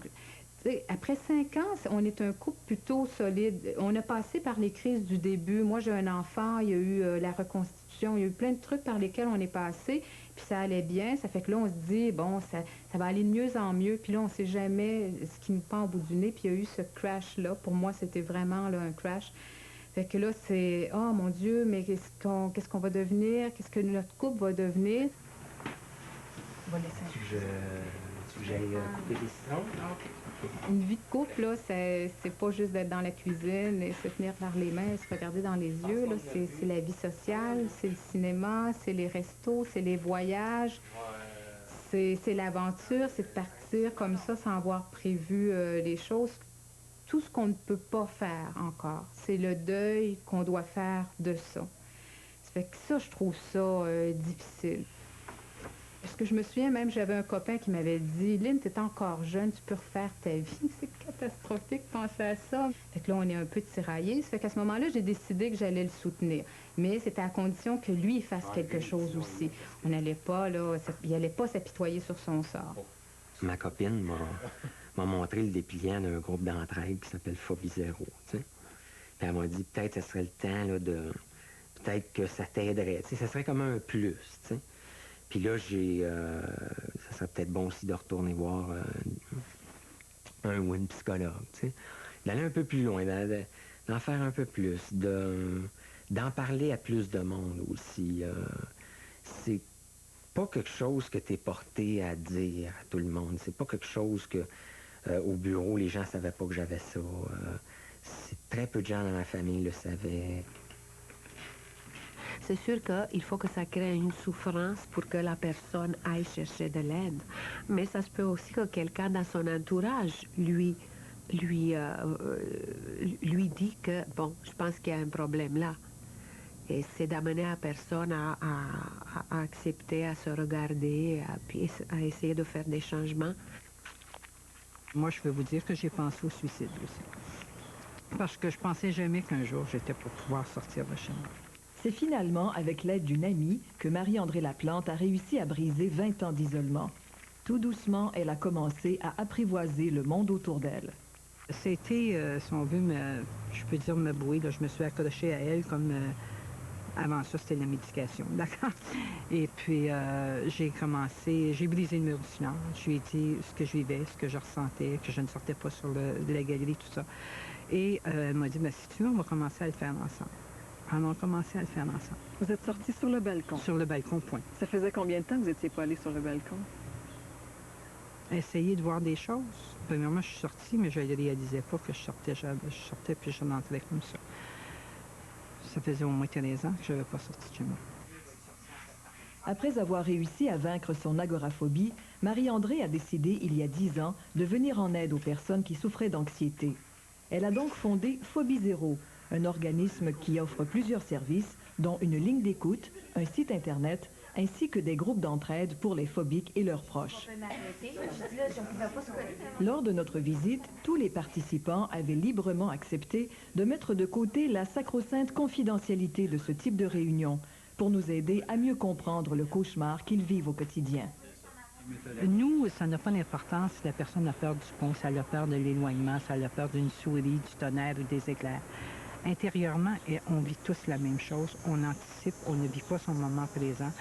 T'sais, après 5 ans, on est un couple plutôt solide. On a passé par les crises du début. Moi, j'ai un enfant, il y a eu la reconstitution, il y a eu plein de trucs par lesquels on est passé, puis ça allait bien. Ça fait que là, on se dit, bon, ça va aller de mieux en mieux. Puis là, on ne sait jamais ce qui nous pend au bout du nez. Puis il y a eu ce crash-là. Pour moi, c'était vraiment là, un crash. Fait que là, c'est, oh mon Dieu, mais qu'est-ce qu'on va devenir? Qu'est-ce que notre couple va devenir? On va laisser J'aille couper des citrons. Une vie de couple, là, c'est pas juste d'être dans la cuisine et se tenir par les mains et se regarder dans les yeux. Là, c'est la vie sociale, c'est le cinéma, c'est les restos, c'est les voyages, c'est l'aventure, c'est de partir comme ça sans avoir prévu les choses. Tout ce qu'on ne peut pas faire encore, c'est le deuil qu'on doit faire de ça. Ça fait que ça, je trouve ça difficile. Parce que je me souviens même, j'avais un copain qui m'avait dit, Lynn, t'es encore jeune, tu peux refaire ta vie. C'est catastrophique de penser à ça. Fait que là, on est un peu tiraillés. Ça fait qu'à ce moment-là, j'ai décidé que j'allais le soutenir. Mais c'était à condition que lui, il fasse quelque chose aussi. On n'allait pas, là, il n'allait pas s'apitoyer sur son sort. Ma copine m'a montré le dépliant d'un groupe d'entraide qui s'appelle Phobie Zéro, tu sais. Puis elle m'a dit, peut-être ce serait le temps, là, peut-être que ça t'aiderait, tu sais, ça serait comme un plus, tu sais. Puis là, ça serait peut-être bon aussi de retourner voir un ou une psychologue, tu sais. D'aller un peu plus loin, d'en faire un peu plus, d'en parler à plus de monde aussi. C'est pas quelque chose que tu es porté à dire à tout le monde. C'est pas quelque chose que, au bureau, les gens savaient pas que j'avais ça. C'est très peu de gens dans ma famille le savaient. C'est sûr qu'il faut que ça crée une souffrance pour que la personne aille chercher de l'aide. Mais ça se peut aussi que quelqu'un dans son entourage lui dit que, bon, je pense qu'il y a un problème là. Et c'est d'amener la personne à accepter, à se regarder, à essayer de faire des changements. Moi, je peux vous dire que j'ai pensé au suicide aussi. Parce que je pensais jamais qu'un jour, j'étais pour pouvoir sortir de chez moi. C'est finalement avec l'aide d'une amie que Marie-André Laplante a réussi à briser 20 ans d'isolement. Tout doucement, elle a commencé à apprivoiser le monde autour d'elle. C'était, si on veut, je peux dire me brouiller, là, je me suis accrochée à elle comme... avant ça, c'était la médication, d'accord? Et puis, j'ai brisé le mur du silence. Je lui ai dit ce que je vivais, ce que je ressentais, que je ne sortais pas sur la galerie, tout ça. Et elle m'a dit, si tu veux, on va commencer à le faire ensemble. Alors, on a commencé à le faire ensemble. Vous êtes sortis sur le balcon? Sur le balcon, point. Ça faisait combien de temps que vous n'étiez pas allé sur le balcon? essayer de voir des choses. Premièrement, je suis sortie, mais je ne réalisais pas que je sortais puis je rentrais comme ça. Ça faisait au moins 13 ans que je n'avais pas sorti de chez moi. Après avoir réussi à vaincre son agoraphobie, Marie-André a décidé, il y a 10 ans, de venir en aide aux personnes qui souffraient d'anxiété. Elle a donc fondé Phobie Zéro, un organisme qui offre plusieurs services, dont une ligne d'écoute, un site Internet, ainsi que des groupes d'entraide pour les phobiques et leurs proches. Lors de notre visite, tous les participants avaient librement accepté de mettre de côté la sacro-sainte confidentialité de ce type de réunion pour nous aider à mieux comprendre le cauchemar qu'ils vivent au quotidien. Nous, ça n'a pas d'importance si la personne a peur du pont, si elle a peur de l'éloignement, si elle a peur d'une souris, du tonnerre ou des éclairs. Intérieurement, on vit tous la même chose. On anticipe, on ne vit pas son moment présent.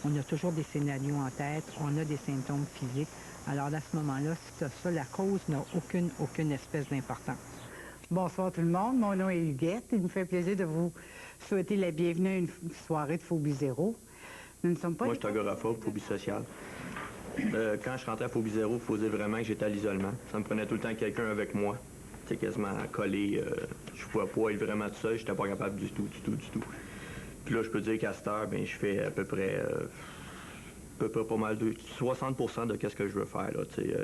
On a toujours des scénarios en tête, on a des symptômes physiques. Alors à ce moment-là, si tu as ça, la cause n'a aucune espèce d'importance. Bonsoir tout le monde, mon nom est Huguette. Il me fait plaisir de vous souhaiter la bienvenue à une soirée de Phobie Zéro. Nous ne sommes pas... Moi, je suis agoraphobe, phobie sociale. Quand je rentrais à Phobie Zéro, il faut dire vraiment que j'étais à l'isolement. Ça me prenait tout le temps quelqu'un avec moi. C'est quasiment collé. Je ne pouvais pas être vraiment tout seul. J'étais pas capable du tout. Puis là, je peux dire qu'à cette heure, ben, je fais à peu près pas mal de 60% de ce que je veux faire.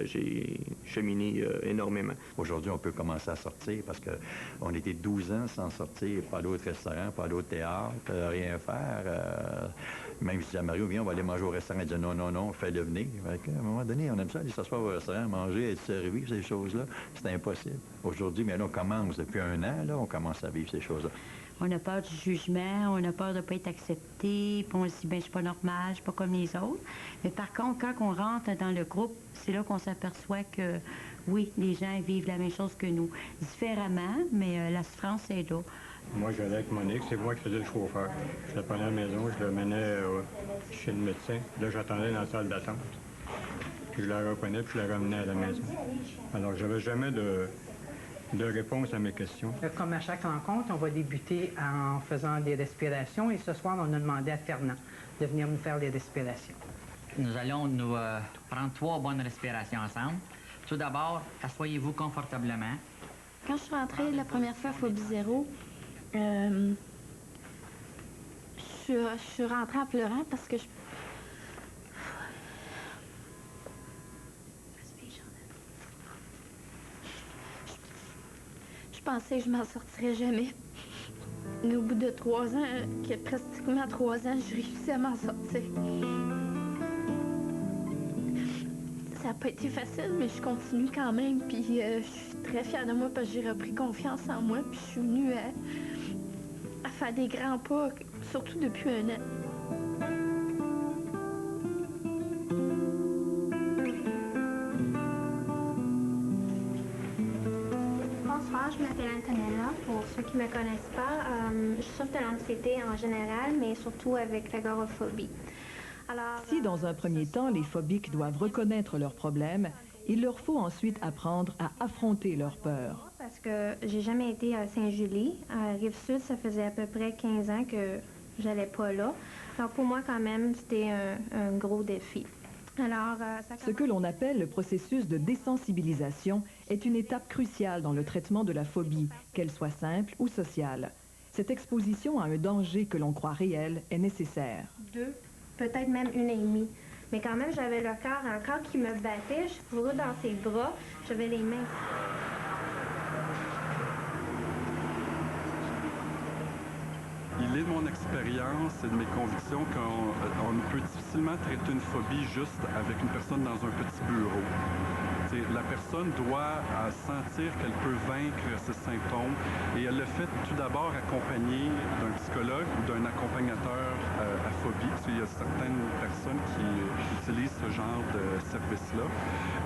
J'ai cheminé énormément. Aujourd'hui, on peut commencer à sortir parce qu'on était 12 ans sans sortir, pas aller au restaurant, pas aller au théâtre, rien faire. Même si je dis à Mario, viens, on va aller manger au restaurant. Il dit non, fais-le venir. À un moment donné, on aime ça, aller s'asseoir au restaurant, manger, être servi, ces choses-là. C'est impossible. Aujourd'hui, mais là, on commence depuis 1 an, là, on commence à vivre ces choses-là. On a peur du jugement, on a peur de ne pas être accepté, puis on se dit, bien, je suis pas normal, je suis pas comme les autres. Mais par contre, quand on rentre dans le groupe, c'est là qu'on s'aperçoit que, oui, les gens vivent la même chose que nous. Différemment, mais la souffrance est là. Moi, j'allais avec Monique, c'est moi qui faisais le chauffeur. Je le prenais à la maison, je le menais chez le médecin. Là, j'attendais dans la salle d'attente. Puis je la reprenais, puis je la ramenais à la maison. Alors, j'avais jamais de réponse à mes questions. Comme à chaque rencontre, on va débuter en faisant des respirations et ce soir, on a demandé à Fernand de venir nous faire les respirations. Nous allons nous prendre 3 bonnes respirations ensemble. Tout d'abord, asseyez-vous confortablement. Quand je suis rentrée la première fois à Phobie Zéro, je suis rentrée en pleurant parce que je pensais que je m'en sortirais jamais. Mais au bout de 3 ans, que pratiquement 3 ans, je réussis à m'en sortir. Ça n'a pas été facile, mais je continue quand même. Puis je suis très fière de moi parce que j'ai repris confiance en moi. Puis je suis venue à faire des grands pas, surtout depuis 1 an. Bonsoir, je m'appelle Antonella. Pour ceux qui ne me connaissent pas, je souffre de l'anxiété en général, mais surtout avec l'agoraphobie. Si dans un premier temps, les phobiques doivent reconnaître leurs problèmes, il leur faut ensuite apprendre à affronter leurs peurs. Parce que j'ai jamais été à Saint-Julie. À Rive-Sud, ça faisait à peu près 15 ans que j'allais pas là. Donc pour moi, quand même, c'était un gros défi. Alors, Ce que l'on appelle le processus de désensibilisation est une étape cruciale dans le traitement de la phobie, qu'elle soit simple ou sociale. Cette exposition à un danger que l'on croit réel est nécessaire. 2, peut-être même 1,5. Mais quand même, j'avais un corps qui me battait. Je courais dans ses bras. J'avais les mains. Il est de mon expérience et de mes convictions qu'on peut difficilement traiter une phobie juste avec une personne dans un petit bureau. La personne doit sentir qu'elle peut vaincre ses symptômes et elle le fait tout d'abord accompagnée d'un psychologue ou d'un accompagnateur à phobie, parce qu'il y a certaines personnes qui utilisent ce genre de service-là.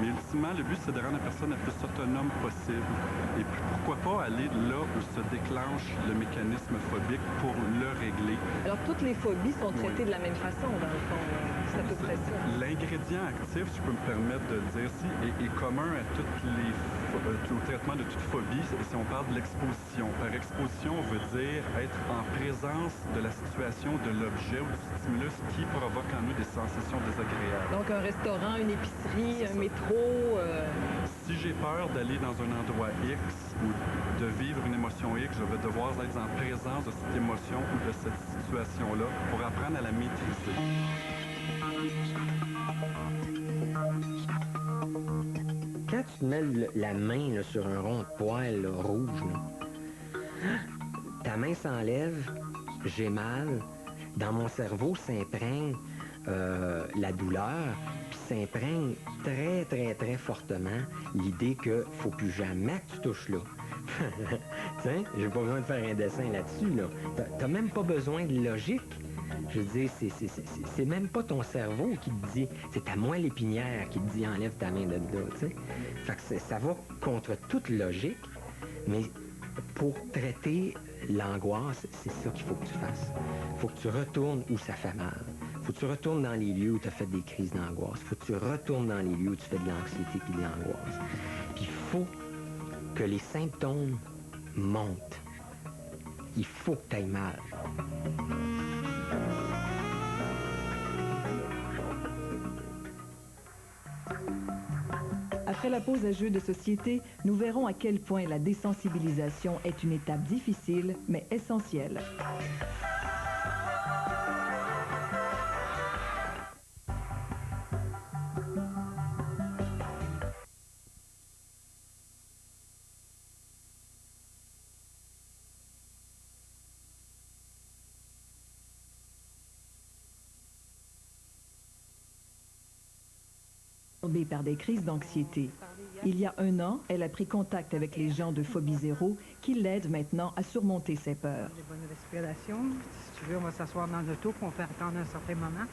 Mais ultimement, le but, c'est de rendre la personne la plus autonome possible. Et puis, pourquoi pas aller là où se déclenche le mécanisme phobique pour le régler. Alors, toutes les phobies sont traitées de la même façon, dans le fond. C'est à peu près ça. L'ingrédient actif, si je peux me permettre de le dire ici, est commun à au traitement de toute phobie, si on parle de l'exposition. Par exposition, on veut dire être en présence de la situation, de l'objet ou du stimulus qui provoque en nous des sensations désagréables. Donc un restaurant, une épicerie, un métro... Si j'ai peur d'aller dans un endroit X ou de vivre une émotion X, je vais devoir être en présence de cette émotion ou de cette situation-là pour apprendre à la maîtriser. Quand tu mets la main là, sur un rond de poil là, rouge, là, ta main s'enlève, j'ai mal, dans mon cerveau s'imprègne la douleur, puis s'imprègne très, très, très fortement l'idée qu'il ne faut plus jamais que tu touches là. Tiens, j'ai pas besoin de faire un dessin là-dessus, là. T'as même pas besoin de logique. Je veux dire, c'est même pas ton cerveau qui te dit, c'est ta moelle épinière qui te dit enlève ta main de là, tu sais. Fait que ça va contre toute logique, mais pour traiter l'angoisse, c'est ça qu'il faut que tu fasses. Il faut que tu retournes où ça fait mal. Il faut que tu retournes dans les lieux où tu as fait des crises d'angoisse. Il faut que tu retournes dans les lieux où tu fais de l'anxiété puis de l'angoisse. Puis il faut que les symptômes montent. Il faut que tu ailles mal. Après la pause à jeux de société, nous verrons à quel point la désensibilisation est une étape difficile, mais essentielle. Par des crises d'anxiété. Il y a 1 an, elle a pris contact avec les gens de Phobie Zéro qui l'aident maintenant à surmonter ses peurs. Des bonnes respirations. Si tu veux, on va s'asseoir dans l'auto pour faire attendre un certain moment.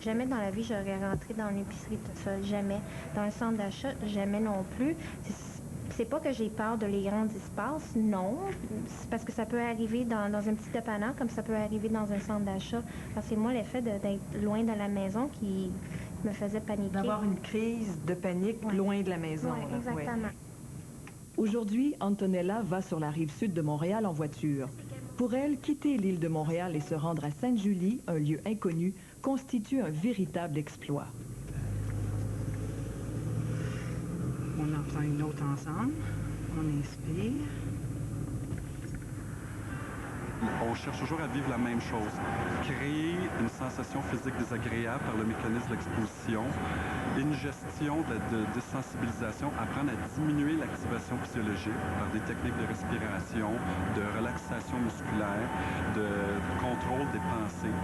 Jamais dans la vie, j'aurais rentré dans l'épicerie toute seule. Jamais. Dans un centre d'achat, jamais non plus. C'est pas que j'ai peur de les grands espaces, non. C'est parce que ça peut arriver dans un petit dépanneur, comme ça peut arriver dans un centre d'achat. C'est moi l'effet d'être loin de la maison qui me faisait paniquer. D'avoir une crise de panique loin de la maison. Oui, exactement. Ouais. Aujourd'hui, Antonella va sur la rive sud de Montréal en voiture. Pour elle, quitter l'île de Montréal et se rendre à Sainte-Julie, un lieu inconnu, constitue un véritable exploit. On en prend une autre ensemble. On inspire. On cherche toujours à vivre la même chose. Créer une sensation physique désagréable par le mécanisme de l'exposition, une gestion de désensibilisation, apprendre à diminuer l'activation physiologique par des techniques de respiration, de relaxation musculaire, de contrôle des pensées.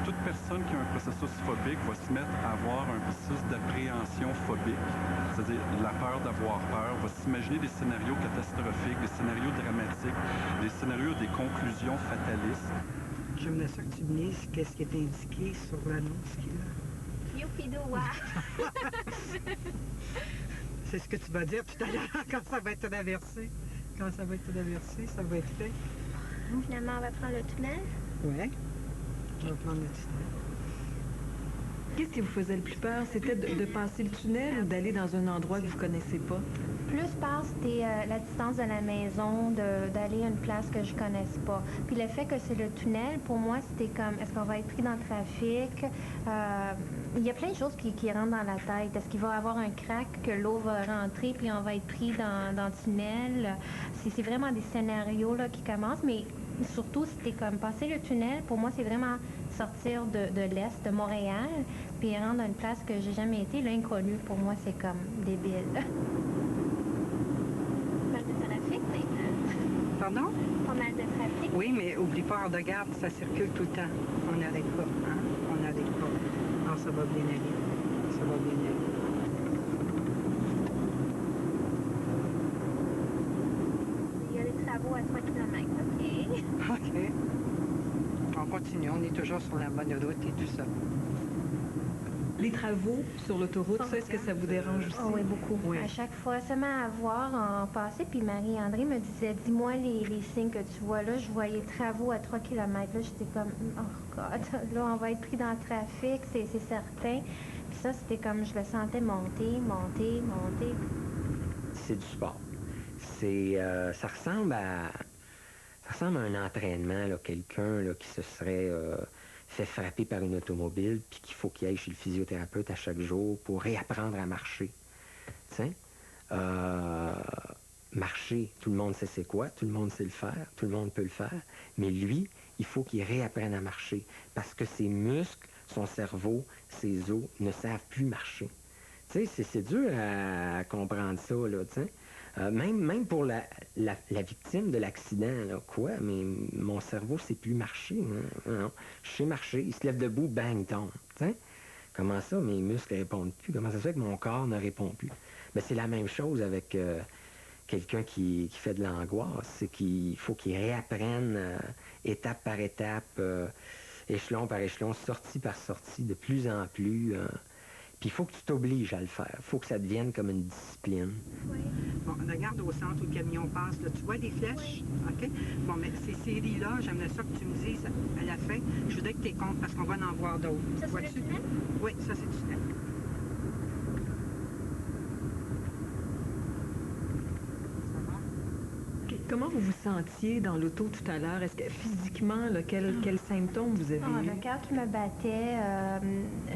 Toute personne qui a un processus phobique va se mettre à avoir un processus d'appréhension phobique, c'est-à-dire la peur d'avoir peur, va s'imaginer des scénarios catastrophiques, des scénarios dramatiques, des scénarios des conclusions fatalistes. J'aimerais ça que tu me dises qu'est-ce qui est indiqué sur l'annonce qu'il a. Youpidoua! C'est ce que tu vas dire tout à l'heure quand ça va être traversé. Quand ça va être traversé, ça va être fait. Finalement, on va prendre le tunnel? Oui. On va prendre le tunnel. Qu'est-ce qui vous faisait le plus peur? C'était de passer le tunnel ou d'aller dans un endroit que vous ne connaissez pas? Plus peur, c'était la distance de la maison, d'aller à une place que je connaisse pas. Puis le fait que c'est le tunnel, pour moi, c'était comme, est-ce qu'on va être pris dans le trafic? Il y a plein de choses qui rentrent dans la tête. Est-ce qu'il va y avoir un crack, que l'eau va rentrer, puis on va être pris dans le tunnel? C'est vraiment des scénarios là, qui commencent, mais surtout, c'était comme passer le tunnel. Pour moi, c'est vraiment sortir de l'Est, de Montréal, puis rendre dans une place que j'ai jamais été. L'inconnu, pour moi, c'est comme débile. Pas de trafic, maintenant. Pardon? Pas mal de trafic. Oui, mais oublie pas, hors de garde, ça circule tout le temps. On n'arrête pas, hein? On n'arrête pas. Alors, ça va bien aller. Ça va bien aller. Il y a des travaux à 3 km, OK? OK. On continue, on est toujours sur la bonne route et tout ça. Les travaux sur l'autoroute, ça, est-ce que ça vous dérange aussi? Oh, oui, beaucoup. Oui. À chaque fois, seulement à voir en passé, puis Marie-André me disait, dis-moi les signes que tu vois là. Je voyais travaux à 3 km. Là, j'étais comme, oh God, là, on va être pris dans le trafic, c'est certain. Puis ça, c'était comme, je le sentais monter, monter, monter. C'est du sport. Ça ressemble à un entraînement, là, quelqu'un là, qui se serait fait frapper par une automobile, puis qu'il faut qu'il aille chez le physiothérapeute à chaque jour pour réapprendre à marcher. Tu sais? Marcher, tout le monde sait c'est quoi, tout le monde sait le faire, tout le monde peut le faire, mais lui, il faut qu'il réapprenne à marcher, parce que ses muscles, son cerveau, ses os ne savent plus marcher. Tu sais, c'est dur à comprendre ça, là, tu sais. Même pour la victime de l'accident, là, quoi, mais mon cerveau sait plus marcher. Hein? Non, je sais marcher, il se lève debout, bang, il tombe. Tu sais? Comment ça, mes muscles ne répondent plus? Comment ça se fait que mon corps ne répond plus? Ben, c'est la même chose avec quelqu'un qui fait de l'angoisse. C'est qu'il faut qu'il réapprenne étape par étape, échelon par échelon, sortie par sortie, de plus en plus. Puis il faut que tu t'obliges à le faire. Il faut que ça devienne comme une discipline. Oui. Bon, regarde au centre où le camion passe, là, tu vois des flèches? Oui. OK? Bon, mais ces séries-là, j'aimerais ça que tu me dises à la fin. Je voudrais que tu les comptes parce qu'on va en voir d'autres. Ça, c'est le tunnel? Oui, ça, c'est le tunnel. Comment vous vous sentiez dans l'auto tout à l'heure? Est-ce que physiquement, là, quels symptômes vous avez eu? Le cœur qui me battait,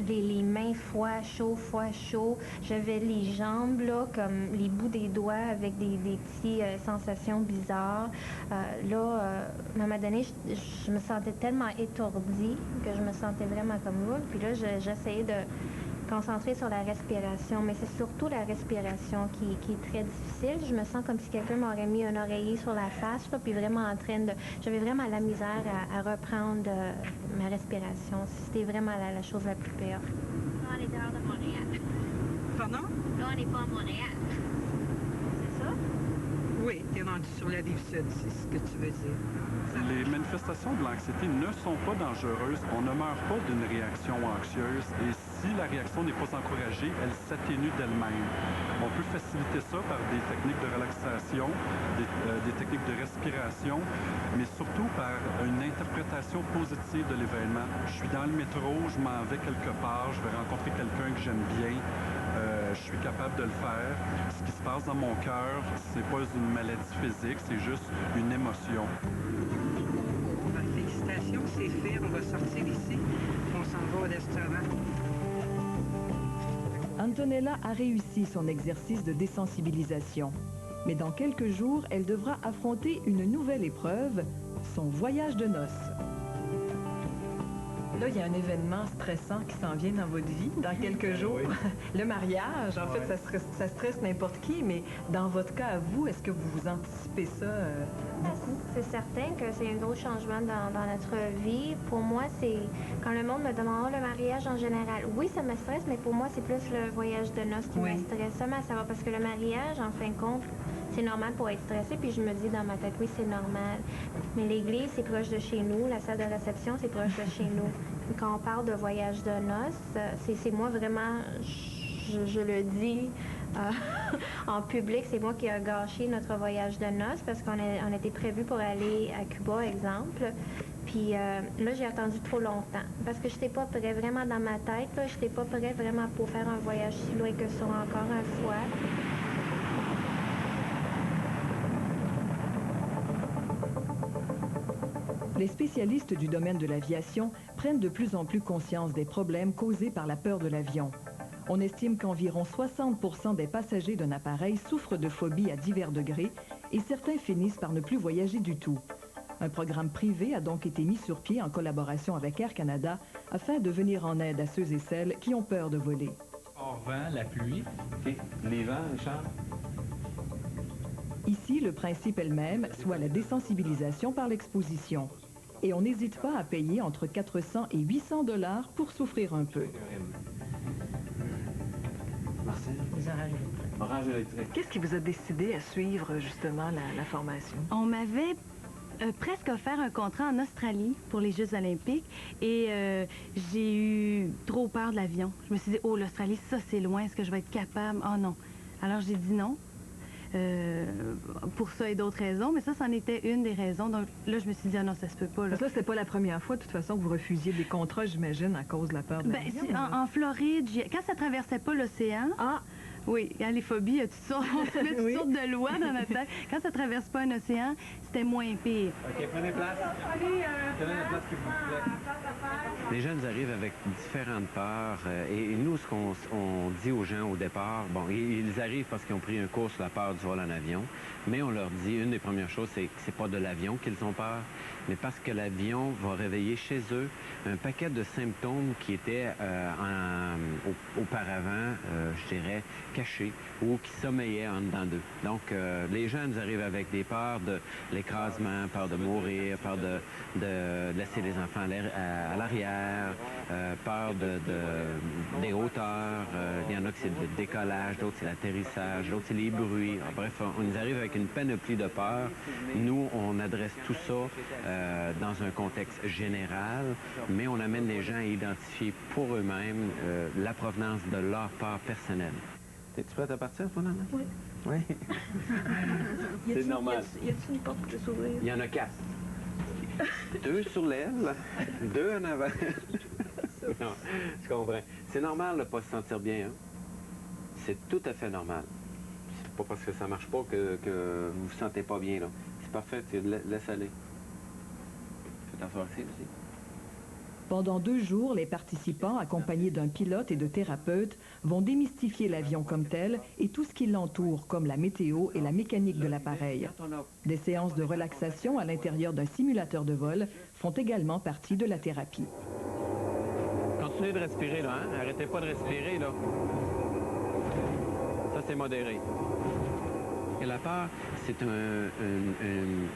les mains foie chaud. J'avais les jambes, là, comme les bouts des doigts avec des petites sensations bizarres. À un moment donné, je me sentais tellement étourdie que je me sentais vraiment comme lourde. Puis là, j'essayais de concentrer sur la respiration, mais c'est surtout la respiration qui est très difficile. Je me sens comme si quelqu'un m'aurait mis un oreiller sur la face, là, puis vraiment en train de... J'avais vraiment la misère à reprendre ma respiration. C'était vraiment la chose la plus pire. Là, on est dehors de Montréal. Pardon? Là, on n'est pas à Montréal. C'est ça? Oui, tu es rendu sur la Rive-Sud, c'est ce que tu veux dire. Les manifestations de l'anxiété ne sont pas dangereuses. On ne meurt pas d'une réaction anxieuse et si la réaction n'est pas encouragée, elle s'atténue d'elle-même. On peut faciliter ça par des techniques de relaxation, des techniques de respiration, mais surtout par une interprétation positive de l'événement. Je suis dans le métro, je m'en vais quelque part, je vais rencontrer quelqu'un que j'aime bien. Je suis capable de le faire. Ce qui se passe dans mon cœur, c'est pas une maladie physique, c'est juste une émotion. Félicitations, c'est fait. On va sortir ici. On s'en va au restaurant. Antonella a réussi son exercice de désensibilisation. Mais dans quelques jours, elle devra affronter une nouvelle épreuve, son voyage de noces. Là, il y a un événement stressant qui s'en vient dans votre vie, dans quelques jours. Oui. Le mariage, en fait, ça stresse n'importe qui, mais dans votre cas, à vous, est-ce que vous anticipez ça beaucoup? C'est certain que c'est un gros changement dans notre vie. Pour moi, c'est quand le monde me demande le mariage en général. Oui, ça me stresse, mais pour moi, c'est plus le voyage de noces qui me stresse. Ça va parce que le mariage, en fin de compte, c'est normal pour être stressé, puis je me dis dans ma tête, oui, c'est normal. Mais l'église, c'est proche de chez nous, la salle de réception, c'est proche de chez nous. Puis quand on parle de voyage de noces, c'est moi vraiment, je le dis en public, c'est moi qui ai gâché notre voyage de noces parce qu'on était prévu pour aller à Cuba, exemple. Puis là, j'ai attendu trop longtemps parce que je n'étais pas prêt, vraiment dans ma tête, je n'étais pas prêt vraiment pour faire un voyage si loin que ça encore une fois. Les spécialistes du domaine de l'aviation prennent de plus en plus conscience des problèmes causés par la peur de l'avion. On estime qu'environ 60% des passagers d'un appareil souffrent de phobie à divers degrés et certains finissent par ne plus voyager du tout. Un programme privé a donc été mis sur pied en collaboration avec Air Canada afin de venir en aide à ceux et celles qui ont peur de voler. Hors vent, la pluie. OK. Les vents, Richard? Ici, le principe est le même, soit la désensibilisation par l'exposition. Et on n'hésite pas à payer entre 400 et 800 $ pour souffrir un peu. Marcel? Orange électrique. Qu'est-ce qui vous a décidé à suivre justement la formation? On m'avait presque offert un contrat en Australie pour les Jeux olympiques et j'ai eu trop peur de l'avion. Je me suis dit, oh, l'Australie, ça c'est loin, est-ce que je vais être capable? Oh non. Alors j'ai dit non. pour ça et d'autres raisons, mais ça, c'en était une des raisons. Donc là, je me suis dit, ah non, ça se peut pas. Là. Parce que là, c'était pas la première fois, de toute façon, que vous refusiez des contrats, j'imagine, à cause de la peur de l'avion. En Floride, quand ça traversait pas l'océan, oui, quand les phobies, on se met toutes sortes de lois dans notre tête. Quand ça traverse pas un océan, c'était moins pire. OK, prenez place. Prenez la place, s'il vous plaît. Les jeunes arrivent avec différentes peurs et nous, ce qu'on dit aux gens au départ, bon, ils arrivent parce qu'ils ont pris un cours sur la peur du vol en avion, mais on leur dit, une des premières choses, c'est que c'est pas de l'avion qu'ils ont peur, mais parce que l'avion va réveiller chez eux un paquet de symptômes qui étaient auparavant, je dirais, cachés ou qui sommeillaient en dedans d'eux. Donc, les jeunes arrivent avec des peurs de l'écrasement, peur de mourir, peur de laisser les enfants à l'arrière, peur des hauteurs. Il y en a que c'est le décollage, d'autres c'est l'atterrissage, d'autres c'est les bruits. Bref, on arrive avec une panoplie de peurs. Nous, on adresse tout ça dans un contexte général, mais on amène les gens à identifier pour eux-mêmes la provenance de leur peur personnelle. Es-tu prête à partir, toi, Nana? Oui. Oui? C'est normal. Y a-t-il une porte qui peut s'ouvrir? Il y en a 4. 2 sur l'aile, 2 en avant. Non, je comprends. C'est normal de ne pas se sentir bien. Hein? C'est tout à fait normal. C'est pas parce que ça marche pas que vous vous sentez pas bien. C'est parfait, laisse aller. Tu peux t'asseoir ici aussi. Pendant 2 jours, les participants, accompagnés d'un pilote et de thérapeutes, vont démystifier l'avion comme tel et tout ce qui l'entoure, comme la météo et la mécanique de l'appareil. Des séances de relaxation à l'intérieur d'un simulateur de vol font également partie de la thérapie. Continuez de respirer, là, hein? Arrêtez pas de respirer, là. Ça, c'est modéré. Et la peur, c'est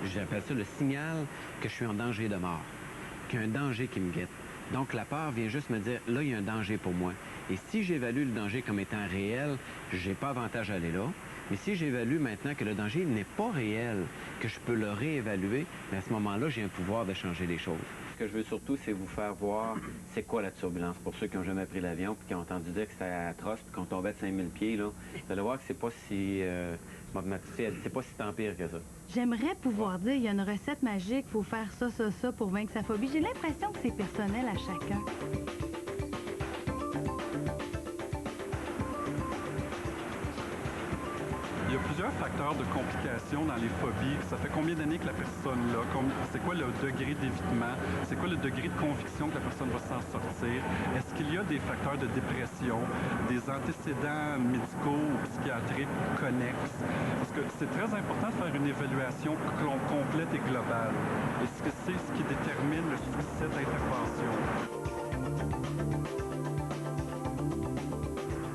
j'appelle ça le signal que je suis en danger de mort, qu'il y a un danger qui me guette. Donc, la peur vient juste me dire, là, il y a un danger pour moi. Et si j'évalue le danger comme étant réel, j'ai pas avantage à aller là. Mais si j'évalue maintenant que le danger n'est pas réel, que je peux le réévaluer, à ce moment-là, j'ai un pouvoir de changer les choses. Ce que je veux surtout, c'est vous faire voir c'est quoi la turbulence. Pour ceux qui n'ont jamais pris l'avion puis qui ont entendu dire que c'était atroce puis qu'on tombait de 5000 pieds, là, vous allez voir que c'est pas si... ma petite fille, elle dit, c'est pas si tant pire que ça. J'aimerais pouvoir dire, il y a une recette magique, il faut faire ça, ça, ça pour vaincre sa phobie. J'ai l'impression que c'est personnel à chacun. Il y a plusieurs facteurs de complications dans les phobies. Ça fait combien d'années que la personne l'a? C'est quoi le degré d'évitement? C'est quoi le degré de conviction que la personne va s'en sortir? Est-ce qu'il y a des facteurs de dépression, des antécédents médicaux ou psychiatriques connexes? Parce que c'est très important de faire une évaluation complète et globale. Est-ce que c'est ce qui détermine le succès de l'intervention?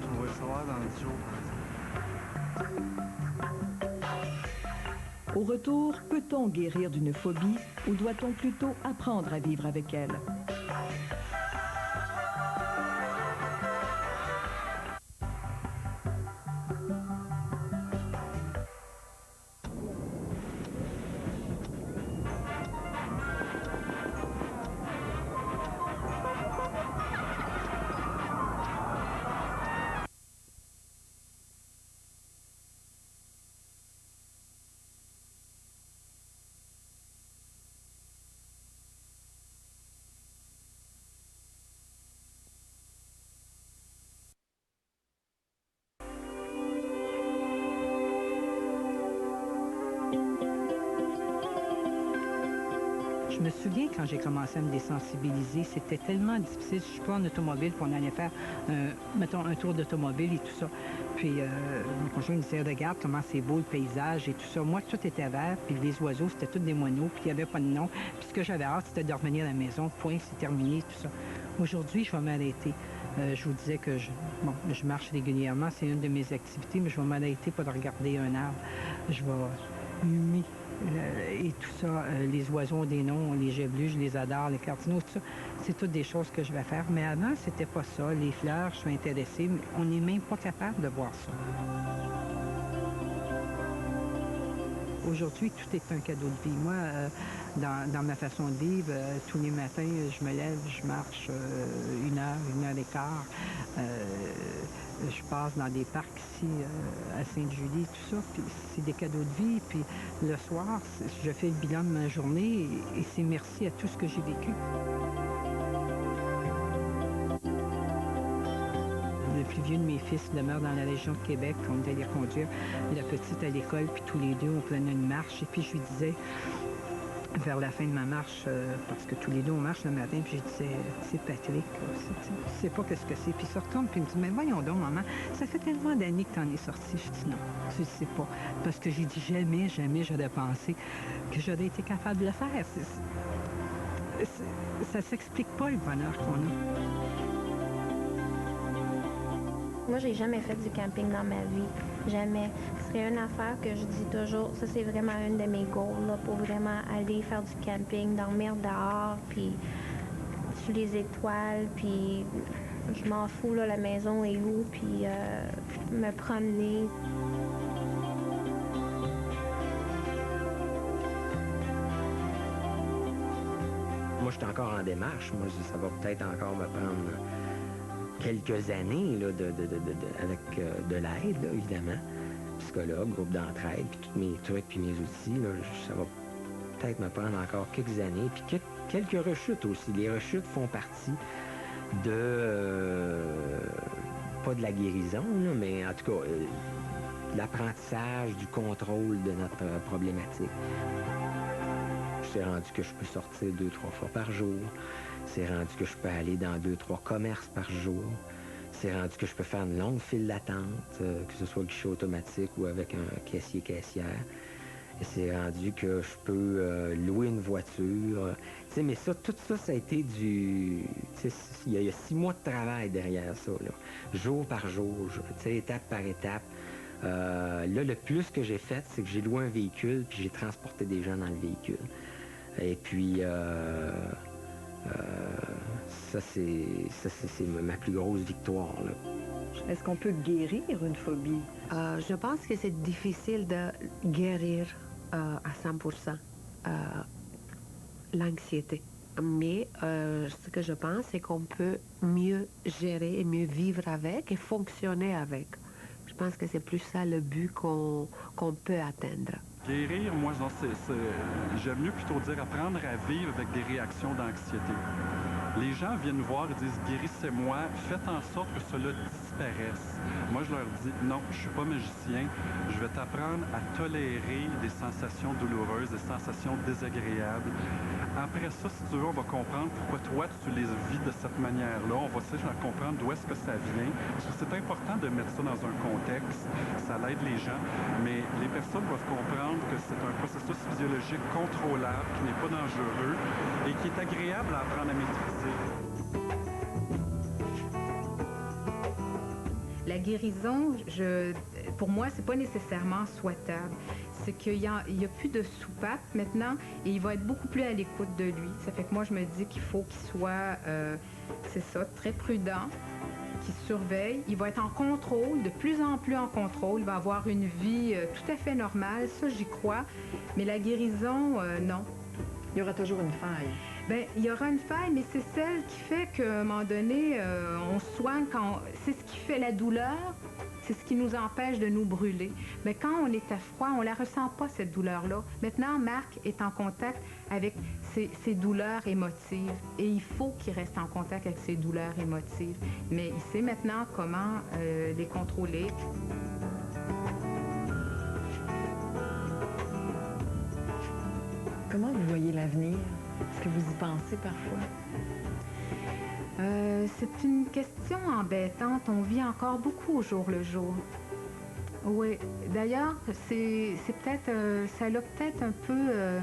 On va le savoir dans 10 jours. Au retour, peut-on guérir d'une phobie ou doit-on plutôt apprendre à vivre avec elle? Je me souviens quand j'ai commencé à me désensibiliser, c'était tellement difficile. Je suis pas en automobile, puis on allait faire, mettons, un tour d'automobile et tout ça. Puis mon conjoint me disait, regarde comment c'est beau le paysage et tout ça. Moi, tout était vert, puis les oiseaux, c'était tous des moineaux, puis il n'y avait pas de nom. Puis ce que j'avais hâte, c'était de revenir à la maison. Point, c'est terminé, tout ça. Aujourd'hui, je vais m'arrêter. Je vous disais que je marche régulièrement, c'est une de mes activités, mais je vais m'arrêter pour regarder un arbre. Je vais humer et tout ça. Les oiseaux ont des noms, les géblus, je les adore, les cardinaux, tout ça. C'est toutes des choses que je vais faire. Mais avant, c'était pas ça. Les fleurs, je suis intéressée, mais on n'est même pas capable de voir ça. Aujourd'hui, tout est un cadeau de vie. Moi, dans ma façon de vivre, tous les matins, je me lève, je marche 1 heure et quart. Je passe dans des parcs ici, à Sainte-Julie, tout ça, puis c'est des cadeaux de vie. Puis le soir, je fais le bilan de ma journée et c'est merci à tout ce que j'ai vécu. Le plus vieux de mes fils demeure dans la région de Québec. On est allé conduire la petite à l'école, puis tous les deux, on prenait une marche. Et puis je lui disais, vers la fin de ma marche, parce que tous les deux, on marche le matin, puis je disais, c'est Patrick, tu sais pas qu'est-ce que c'est. Puis il se retourne, puis il me dit, mais voyons donc, maman, ça fait tellement d'années que t'en es sortie. Je dis, non, tu le sais pas. Parce que j'ai dit, jamais j'aurais pensé que j'aurais été capable de le faire. Ça s'explique pas, le bonheur qu'on a. Moi, j'ai jamais fait du camping dans ma vie. Jamais. Ce serait une affaire que je dis toujours. Ça, c'est vraiment une de mes goals, là, pour vraiment aller faire du camping, dormir dehors, puis sous les étoiles, puis je m'en fous, là, la maison est où, puis me promener. Moi, je suis encore en démarche. Moi, ça va peut-être encore me prendre quelques années là, avec de l'aide, là, évidemment. Psychologue, groupe d'entraide, puis tous mes trucs, puis mes outils, là, ça va peut-être me prendre encore quelques années. Puis quelques rechutes aussi. Les rechutes font partie de... pas de la guérison, là, mais en tout cas, l'apprentissage du contrôle de notre problématique. C'est rendu que je peux sortir 2-3 fois par jour. C'est rendu que je peux aller dans 2-3 commerces par jour. C'est rendu que je peux faire une longue file d'attente, que ce soit guichet automatique ou avec un caissier-caissière. Et c'est rendu que je peux louer une voiture. Tu sais, mais ça, tout ça, ça a été du... Tu sais, il y a 6 mois de travail derrière ça, là. Jour par jour, tu sais, étape par étape. Là, le plus que j'ai fait, c'est que j'ai loué un véhicule puis j'ai transporté des gens dans le véhicule. Et puis, ça, c'est ma plus grosse victoire, là. Est-ce qu'on peut guérir une phobie? Je pense que c'est difficile de guérir à 100% l'anxiété. Mais ce que je pense, c'est qu'on peut mieux gérer et mieux vivre avec et fonctionner avec. Je pense que c'est plus ça le but qu'on peut atteindre. Guérir, moi, j'aime mieux plutôt dire apprendre à vivre avec des réactions d'anxiété. Les gens viennent nous voir et disent « guérissez-moi, faites en sorte que cela disparaisse ». Moi, je leur dis « non, je ne suis pas magicien, je vais t'apprendre à tolérer des sensations douloureuses, des sensations désagréables. Après ça, si tu veux, on va comprendre pourquoi toi, tu les vis de cette manière-là. On va essayer de comprendre d'où est-ce que ça vient. Parce que c'est important de mettre ça dans un contexte, ça l'aide les gens, mais les personnes doivent comprendre que c'est un processus physiologique contrôlable, qui n'est pas dangereux et qui est agréable à apprendre à maîtriser. La guérison, pour moi, c'est pas nécessairement souhaitable. C'est qu'il y a plus de soupape maintenant et il va être beaucoup plus à l'écoute de lui. Ça fait que moi, je me dis qu'il faut qu'il soit, c'est ça, très prudent, qu'il surveille. Il va être en contrôle, de plus en plus en contrôle. Il va avoir une vie tout à fait normale. Ça, j'y crois. Mais la guérison, non. Il y aura toujours une faille. Bien, il y aura une faille, mais c'est celle qui fait qu'à un moment donné, on soigne quand... C'est ce qui fait la douleur, c'est ce qui nous empêche de nous brûler. Mais quand on est à froid, on ne la ressent pas, cette douleur-là. Maintenant, Marc est en contact avec ses douleurs émotives. Et il faut qu'il reste en contact avec ses douleurs émotives. Mais il sait maintenant comment les contrôler. Comment vous voyez l'avenir? Est-ce que vous y pensez parfois? C'est une question embêtante. On vit encore beaucoup au jour le jour. Oui. D'ailleurs, c'est peut-être, ça a peut-être un peu...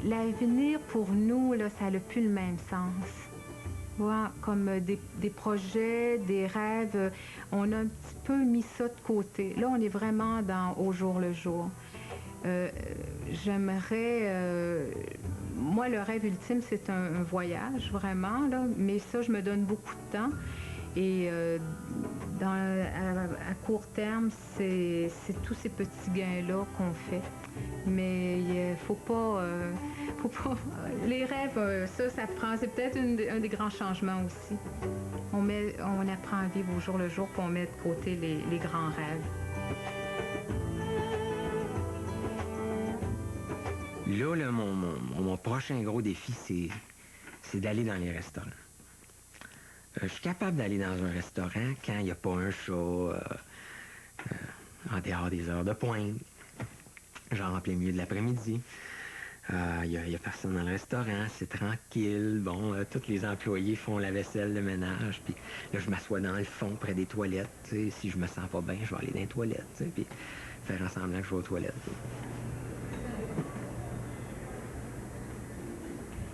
l'avenir pour nous, là, ça n'a plus le même sens. Ouais, comme des projets, des rêves, on a un petit peu mis ça de côté. Là, on est vraiment au jour le jour. J'aimerais... moi, le rêve ultime, c'est un voyage, vraiment, là, mais ça, je me donne beaucoup de temps. Et à court terme, c'est tous ces petits gains-là qu'on fait. Mais il faut pas... les rêves, ça prend... C'est peut-être un des grands changements aussi. On apprend à vivre au jour le jour, puis on met de côté les grands rêves. Là, mon prochain gros défi, c'est d'aller dans les restaurants. Je suis capable d'aller dans un restaurant quand il n'y a pas un chat en dehors des heures de pointe, genre en plein milieu de l'après-midi. Il n'y a personne dans le restaurant, c'est tranquille. Bon, tous les employés font la vaisselle, le ménage, puis là, je m'assois dans le fond, près des toilettes. T'sais, si je me sens pas bien, je vais aller dans les toilettes, puis faire en semblant que je vais aux toilettes.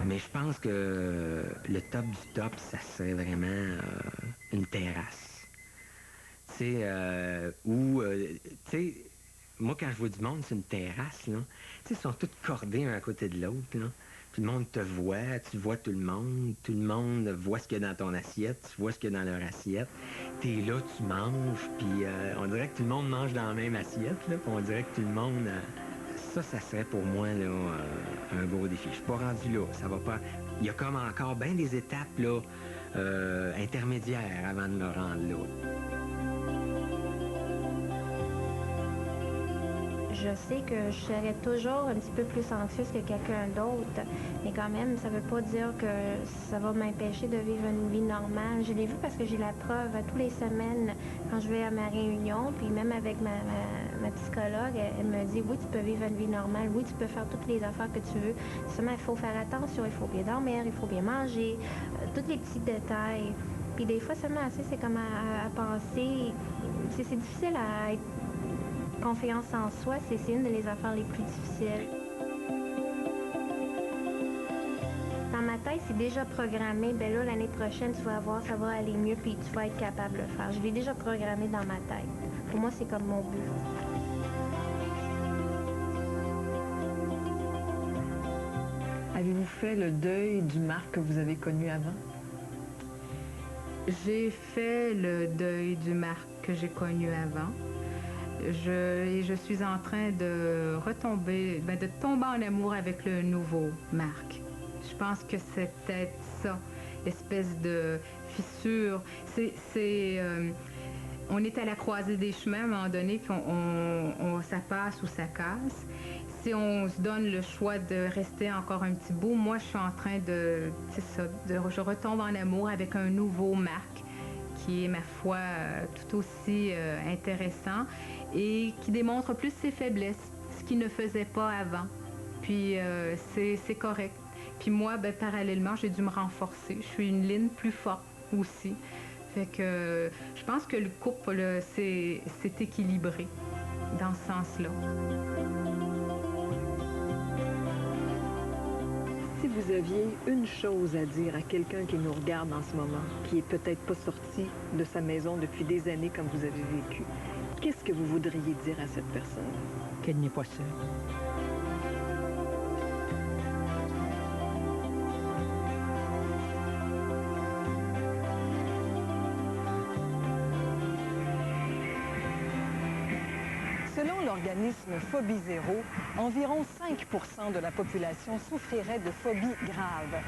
Mais je pense que le top du top, ça serait vraiment une terrasse. Tu sais, moi, quand je vois du monde, c'est une terrasse, là. Tu sais, ils sont tous cordés un à côté de l'autre, là. Tout le monde te voit, tu vois tout le monde voit ce qu'il y a dans ton assiette, tu vois ce qu'il y a dans leur assiette. T'es là, tu manges, puis on dirait que tout le monde mange dans la même assiette, là, puis on dirait que tout le monde... Ça serait pour moi là, un gros défi. Je suis pas rendu là. Ça va pas. Il y a comme encore bien des étapes là, intermédiaires avant de me rendre là. Je sais que je serais toujours un petit peu plus anxieuse que quelqu'un d'autre, mais quand même, ça ne veut pas dire que ça va m'empêcher de vivre une vie normale. Je l'ai vu parce que j'ai la preuve tous les semaines quand je vais à ma réunion, puis même avec ma psychologue, elle me dit, oui, tu peux vivre une vie normale, oui, tu peux faire toutes les affaires que tu veux. Seulement, il faut faire attention, il faut bien dormir, il faut bien manger, tous les petits détails. Puis des fois, seulement assez, c'est comme à penser. C'est difficile à être confiance en soi, c'est une des affaires les plus difficiles. Dans ma tête, c'est déjà programmé. Ben là, l'année prochaine, tu vas voir, ça va aller mieux, puis tu vas être capable de le faire. Je l'ai déjà programmé dans ma tête. Pour moi, c'est comme mon but. Avez-vous fait le deuil du Marc que vous avez connu avant? J'ai fait le deuil du Marc que j'ai connu avant. Je suis en train de retomber, de tomber en amour avec le nouveau Marc. Je pense que c'est peut-être ça, l'espèce de fissure. On est à la croisée des chemins à un moment donné, puis ça passe ou ça casse. Si on se donne le choix de rester encore un petit bout, moi je suis en train de, je retombe en amour avec un nouveau Marc, qui est, ma foi, tout aussi intéressant et qui démontre plus ses faiblesses, ce qu'il ne faisait pas avant. Puis c'est correct. Puis moi, parallèlement, j'ai dû me renforcer. Je suis une Lynn plus forte aussi. Fait que je pense que le couple, c'est équilibré dans ce sens-là. Si vous aviez une chose à dire à quelqu'un qui nous regarde en ce moment, qui est peut-être pas sorti de sa maison depuis des années comme vous avez vécu, qu'est-ce que vous voudriez dire à cette personne? Qu'elle n'est pas seule. Selon l'organisme Phobie Zéro, environ 5% de la population souffrirait de phobie grave.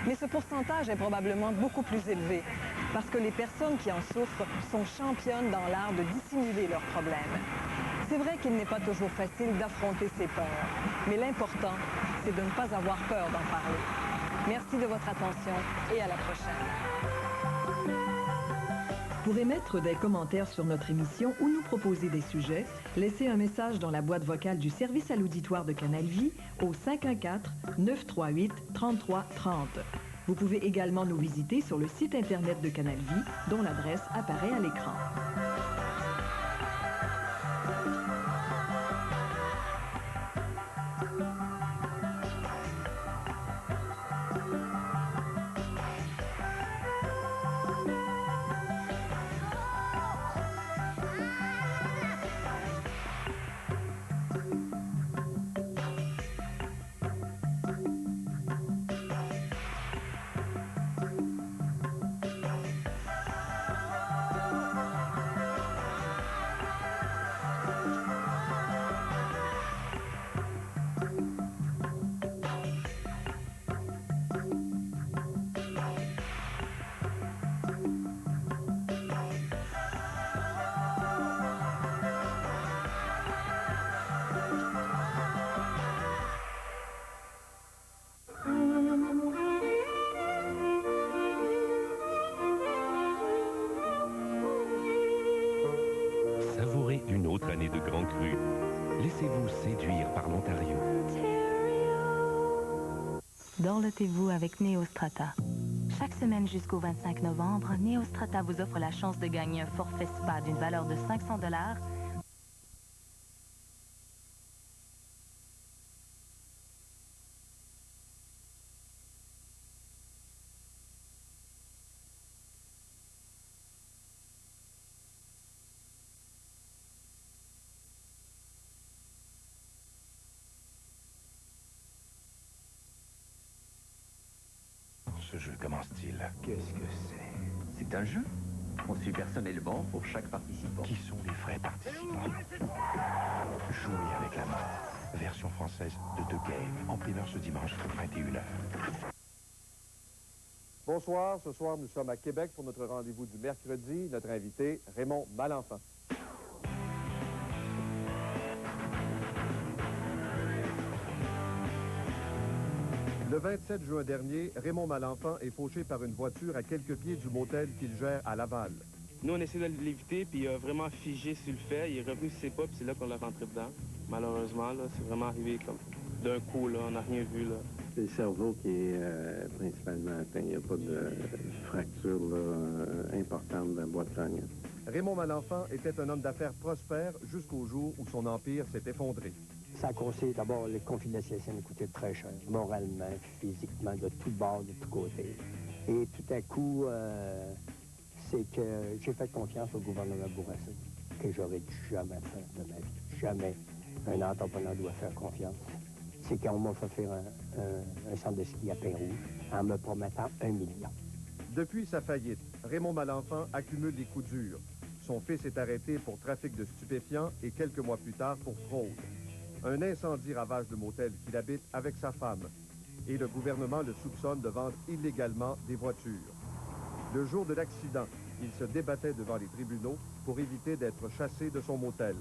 Mais ce pourcentage est probablement beaucoup plus élevé, parce que les personnes qui en souffrent sont championnes dans l'art de dissimuler leurs problèmes. C'est vrai qu'il n'est pas toujours facile d'affronter ses peurs, mais l'important, c'est de ne pas avoir peur d'en parler. Merci de votre attention et à la prochaine. Pour émettre des commentaires sur notre émission ou nous proposer des sujets, laissez un message dans la boîte vocale du service à l'auditoire de Canal Vie au 514-938-3330. Vous pouvez également nous visiter sur le site Internet de Canal Vie, dont l'adresse apparaît à l'écran. Dorlotez-vous avec Néostrata. Chaque semaine jusqu'au 25 novembre, Néostrata vous offre la chance de gagner un forfait spa d'une valeur de 500 $. Ce jeu commence-t-il? Qu'est-ce que c'est? C'est un jeu. On suit personnellement pour chaque participant. Qui sont les vrais participants? Jouer avec la mort. Version française de The Game. En primeur ce dimanche, 21h. Bonsoir. Ce soir, nous sommes à Québec pour notre rendez-vous du mercredi. Notre invité, Raymond Malenfant. Le 27 juin dernier, Raymond Malenfant est fauché par une voiture à quelques pieds du motel qu'il gère à Laval. Nous, on essaie de l'éviter, puis il a vraiment figé sur le fait. Il est revenu sur ses pas, puis c'est là qu'on l'a rentré dedans. Malheureusement, là, c'est vraiment arrivé comme d'un coup, là, on n'a rien vu, là. C'est le cerveau qui est principalement atteint. Il n'y a pas de fracture là, importante de la boîte crânienne. Raymond Malenfant était un homme d'affaires prospère jusqu'au jour où son empire s'est effondré. Ça a causé d'abord les conflits de la CSN coûtaient très cher, moralement, physiquement, de tous bords, de tous côtés. Et tout à coup, c'est que j'ai fait confiance au gouvernement Bourassa, que j'aurais jamais fait de ma vie. Jamais un entrepreneur doit faire confiance. C'est qu'on m'a fait faire un centre de ski à Pont-Rouge en me promettant 1 million. Depuis sa faillite, Raymond Malenfant accumule des coups durs. Son fils est arrêté pour trafic de stupéfiants et quelques mois plus tard pour fraude. Un incendie ravage le motel qu'il habite avec sa femme. Et le gouvernement le soupçonne de vendre illégalement des voitures. Le jour de l'accident, il se débattait devant les tribunaux pour éviter d'être chassé de son motel.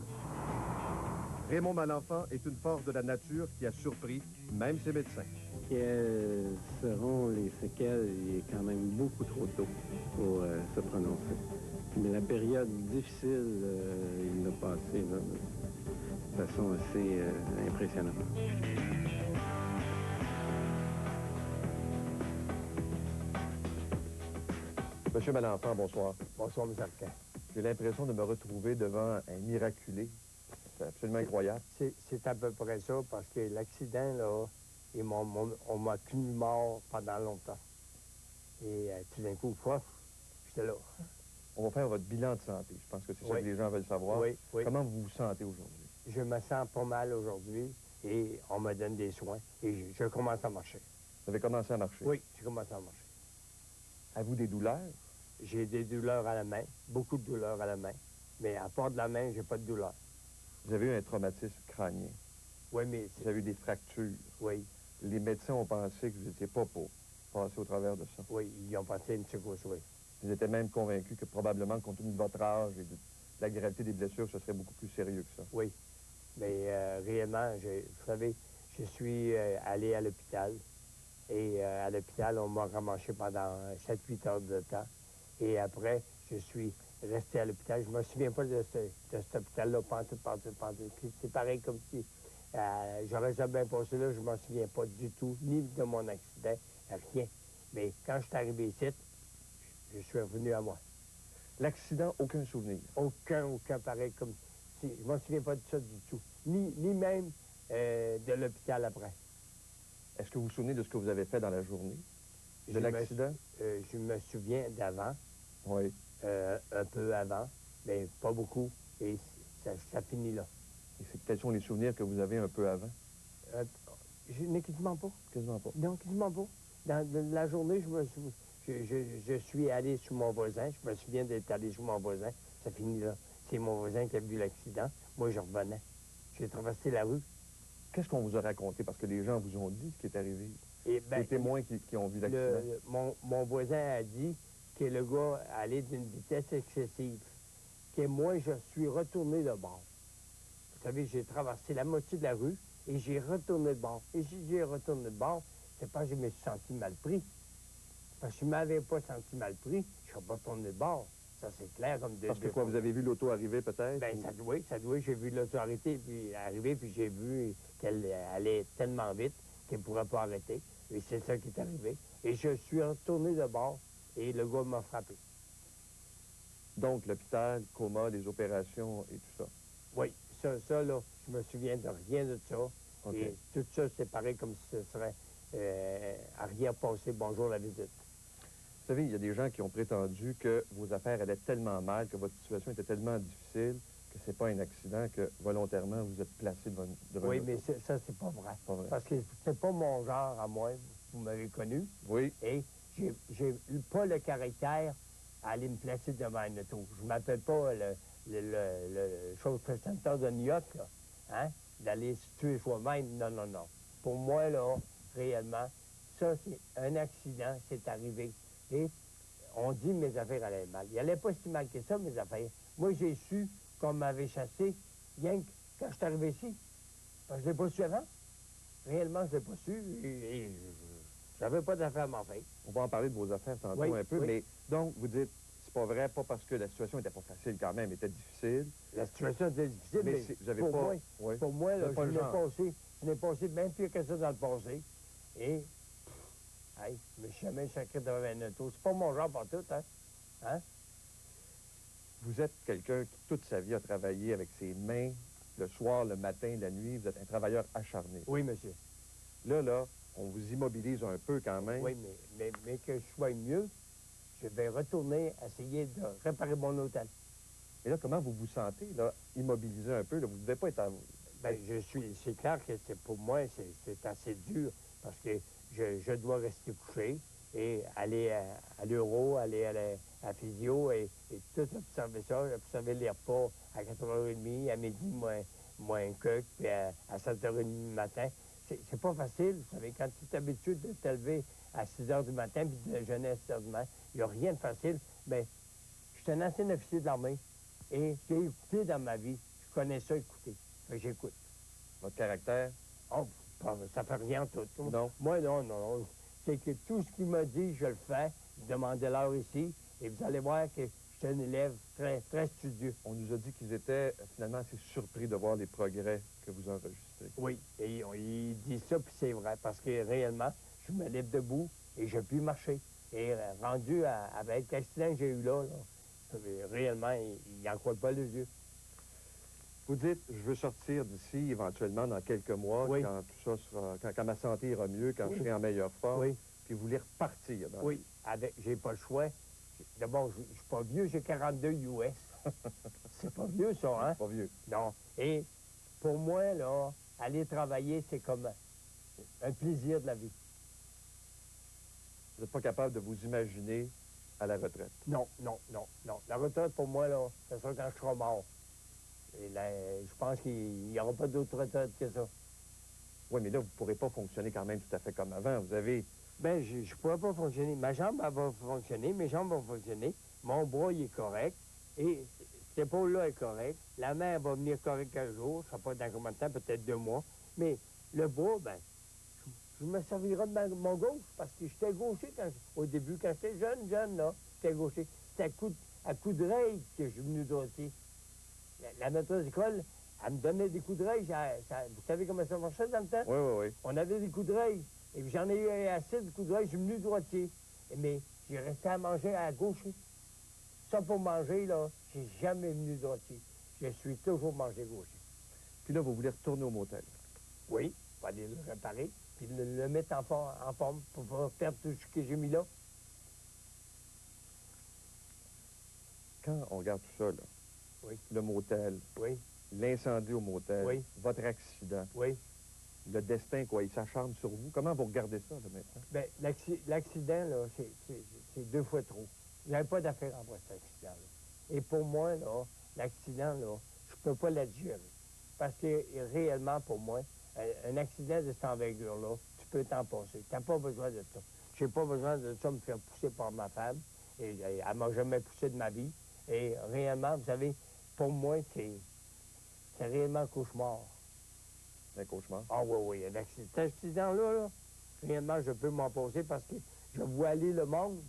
Raymond Malenfant est une force de la nature qui a surpris même ses médecins. Quelles seront les séquelles? Il est quand même beaucoup trop tôt pour se prononcer. Mais la période difficile, il l'a passée là, de façon assez impressionnante. Monsieur Malenfant, bonsoir. Bonsoir, M. Arcand. J'ai l'impression de me retrouver devant un miraculé. C'est absolument incroyable. C'est à peu près ça, parce que l'accident, là, on m'a tenu mort pendant longtemps. Et tout d'un coup, j'étais là. On va faire votre bilan de santé. Je pense que c'est ça que les gens veulent savoir. Oui. Comment vous vous sentez aujourd'hui? Je me sens pas mal aujourd'hui et on me donne des soins et je commence à marcher. Vous avez commencé à marcher? Oui, j'ai commencé à marcher. Avez-vous des douleurs? J'ai des douleurs à la main, beaucoup de douleurs à la main, mais à part de la main, j'ai pas de douleur. Vous avez eu un traumatisme crânien. Oui, mais... Vous avez eu des fractures. Oui. Les médecins ont pensé que vous n'étiez pas pour passer au travers de ça. Oui, ils ont pensé une secousse, oui. Ils étaient même convaincus que probablement, compte tenu de votre âge et de la gravité des blessures, ce serait beaucoup plus sérieux que ça. Oui, mais réellement, vous savez, je suis allé à l'hôpital et à l'hôpital, on m'a ramassé pendant 7-8 heures de temps. Et après, je suis resté à l'hôpital. Je me souviens pas de cet hôpital-là, pantoute. Puis c'est pareil comme si j'aurais jamais passé là, je m'en souviens pas du tout, ni de mon accident, rien. Mais quand je suis arrivé ici, je suis revenu à moi. L'accident, aucun souvenir? Aucun pareil comme si... Je m'en souviens pas de ça du tout. Ni même de l'hôpital après. Est-ce que vous vous souvenez de ce que vous avez fait dans la journée de l'accident? Je me souviens d'avant. Oui. Un peu avant, mais pas beaucoup. Et ça finit là. Et quels sont les souvenirs que vous avez un peu avant? Je n'ai quasiment pas. Quasiment pas? Non, quasiment pas. Dans la journée, je suis allé sous mon voisin. Je me souviens d'être allé sous mon voisin. Ça finit là. C'est mon voisin qui a vu l'accident. Moi, je revenais. J'ai traversé la rue. Qu'est-ce qu'on vous a raconté? Parce que les gens vous ont dit ce qui est arrivé. Et les témoins qui ont vu l'accident. Mon voisin a dit que le gars allait d'une vitesse excessive. Que moi, je suis retourné de bord. Vous savez, j'ai traversé la moitié de la rue et j'ai retourné de bord. Et si j'ai retourné de bord, c'est pas que je me suis senti mal pris. Parce que je ne m'avais pas senti mal pris, je ne serais pas retourné de bord. Ça, c'est clair comme de... Parce que quoi, vous avez vu l'auto arriver peut-être? Bien, ça doit. J'ai vu l'auto arriver, puis j'ai vu qu'elle allait tellement vite qu'il ne pourrait pas arrêter. Et c'est ça qui est arrivé. Et je suis retourné de bord et le gars m'a frappé. Donc, l'hôpital, coma, les opérations et tout ça. Oui, ça là, je me souviens de rien de ça. OK. Et tout ça, c'est pareil comme si ce serait à rien passé, bonjour la visite. Vous savez, il y a des gens qui ont prétendu que vos affaires allaient tellement mal, que votre situation était tellement difficile, que c'est pas un accident, que volontairement vous êtes placé devant Oui, une mais auto. ça, c'est pas vrai. Pas vrai. Parce que c'est pas mon genre à moi, vous m'avez connu. Oui. Et j'ai pas le caractère à aller me placer devant une auto. Je m'appelle pas le chose présentateur de New York, là, hein? D'aller se tuer soi-même. Non, non, non. Pour moi, là, réellement, ça, c'est un accident, c'est arrivé. Et on dit que mes affaires allaient mal. Il n'allait pas si mal que ça, mes affaires. Moi, j'ai su qu'on m'avait chassé, rien que quand je suis arrivé ici. Parce que je ne l'ai pas su avant. Réellement, je ne l'ai pas su. Et j'avais pas d'affaires à m'en faire. On va en parler de vos affaires tantôt Oui, un peu, oui. mais donc, vous dites, c'est pas vrai, pas parce que la situation était pas facile quand même, était difficile. La situation était difficile, mais vous avez pour, pas... moi, Oui. pour moi, là, Vous avez pas le genre. je n'ai passé bien pire que ça dans le passé. Et, hey, je me suis jamais sacré devant un auto. C'est pas mon genre pour tout, hein? Hein? Vous êtes quelqu'un qui, toute sa vie, a travaillé avec ses mains, le soir, le matin, la nuit. Vous êtes un travailleur acharné. Oui, monsieur. Là, on vous immobilise un peu quand même. Oui, mais que je sois mieux, je vais retourner essayer de réparer mon hôtel. Et là, comment vous vous sentez, là, immobilisé un peu? Là, vous ne devez pas être... Ben, c'est clair que pour moi, c'est assez dur parce que je dois rester couché et aller à l'euro, aller à la physio et tout observer ça, observer les repas à 4h30, à midi, moins un coq, puis à 7h30 du matin. C'est pas facile, vous savez, quand tu es habitué de te lever à 6h du matin puis de déjeuner à 6h du matin, il n'y a rien de facile. Bien, je suis un ancien officier de l'armée et j'ai écouté dans ma vie. Je connais ça, écouter. Fait que j'écoute. Votre caractère? Oh, ça fait rien tout. Non? Moi, non. C'est que tout ce qu'il m'a dit, je le fais. Demandez-leur ici et vous allez voir que je suis un élève très, très studieux. On nous a dit qu'ils étaient finalement assez surpris de voir les progrès que vous enregistrez. Oui, et ils disent ça, puis c'est vrai, parce que réellement, je me lève debout et je puis marcher. Et rendu avec l'accident que j'ai eu là, réellement, il n'en croit pas les yeux. Vous dites, je veux sortir d'ici éventuellement dans quelques mois, Oui. quand tout ça sera, quand ma santé ira mieux, quand Oui. je serai en meilleure forme, Oui. puis vous voulez repartir. Oui, j'ai pas le choix. D'abord, je suis pas vieux, j'ai 42 US. C'est pas vieux, ça, hein? Pas vieux. Non. Et pour moi, là, aller travailler, c'est comme un plaisir de la vie. Vous n'êtes pas capable de vous imaginer à la retraite. Non. La retraite, pour moi, là, c'est ça quand je serai mort. Et là, je pense qu'il n'y aura pas d'autre retraite que ça. Oui, mais là, vous ne pourrez pas fonctionner quand même tout à fait comme avant. Vous avez... Bien, je ne pourrais pas fonctionner. Ma jambe, elle va fonctionner, mes jambes vont fonctionner. Mon bras, il est correct. Et cette épaule-là est correcte. La main, elle va venir correcte un jour. Ça ne sera pas dans combien de temps, peut-être 2 mois. Mais le bras, ben, je me servirai de mon gauche parce que j'étais gaucher au début. Quand j'étais jeune, là, j'étais gaucher. C'était à coup de rail que je suis venu droitier. La maîtresse d'école, elle me donnait des coups de rail. Vous savez comment ça marchait dans le temps? Oui. On avait des coups de rail. Et puis j'en ai eu assez de coups de rail. Je suis venu droitier. Mais j'ai resté à manger à gauche. Ça, pour manger, là, j'ai jamais venu droitier. Je suis toujours mangé gaucher. Puis là, vous voulez retourner au motel? Oui, pour aller le réparer, puis le mettre en forme pour pas perdre tout ce que j'ai mis là. Quand on regarde tout ça, là, Oui. le motel, Oui. l'incendie au motel, Oui. votre accident, Oui. le destin, quoi, il s'acharne sur vous. Comment vous regardez ça, là, maintenant? Bien, l'accident, là, c'est 2 fois trop. J'avais pas d'affaire après cet accident-là. Et pour moi, là, l'accident, là, je peux pas la digérer. Parce que réellement, pour moi, un accident de cette envergure-là, tu peux t'en passer. Tu n'as pas besoin de ça. J'ai pas besoin de ça me faire pousser par ma femme. Et elle m'a jamais poussé de ma vie. Et réellement, vous savez, pour moi, c'est réellement un cauchemar. Un cauchemar? Ah oui. Cet accident-là, là, réellement, je peux m'en passer parce que je vois aller le monde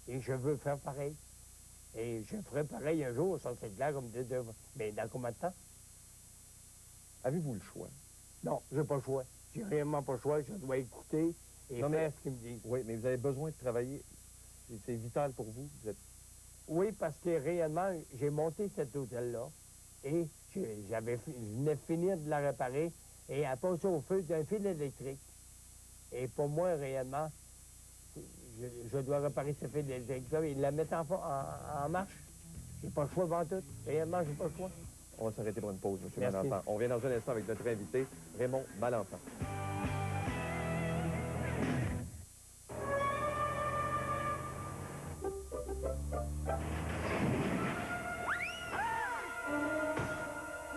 et je veux faire pareil. Et je ferai pareil un jour, ça c'est clair comme mais dans combien de temps? Avez-vous le choix? Non, j'ai pas le choix. j'ai réellement pas le choix, je dois écouter et faire ce qu'ils me disent. Oui, mais vous avez besoin de travailler. C'est vital pour vous. Oui, parce que réellement, j'ai monté cet hôtel-là et je venais de finir de la réparer et elle passe au feu d'un fil électrique. Et pour moi, réellement, je dois réparer ce fil électrique-là et la mettre en marche. J'ai pas le choix devant tout. Réellement, j'ai pas le choix. On va s'arrêter pour une pause, M. Merci. Malenfant. On vient dans un instant avec notre invité, Raymond Malenfant.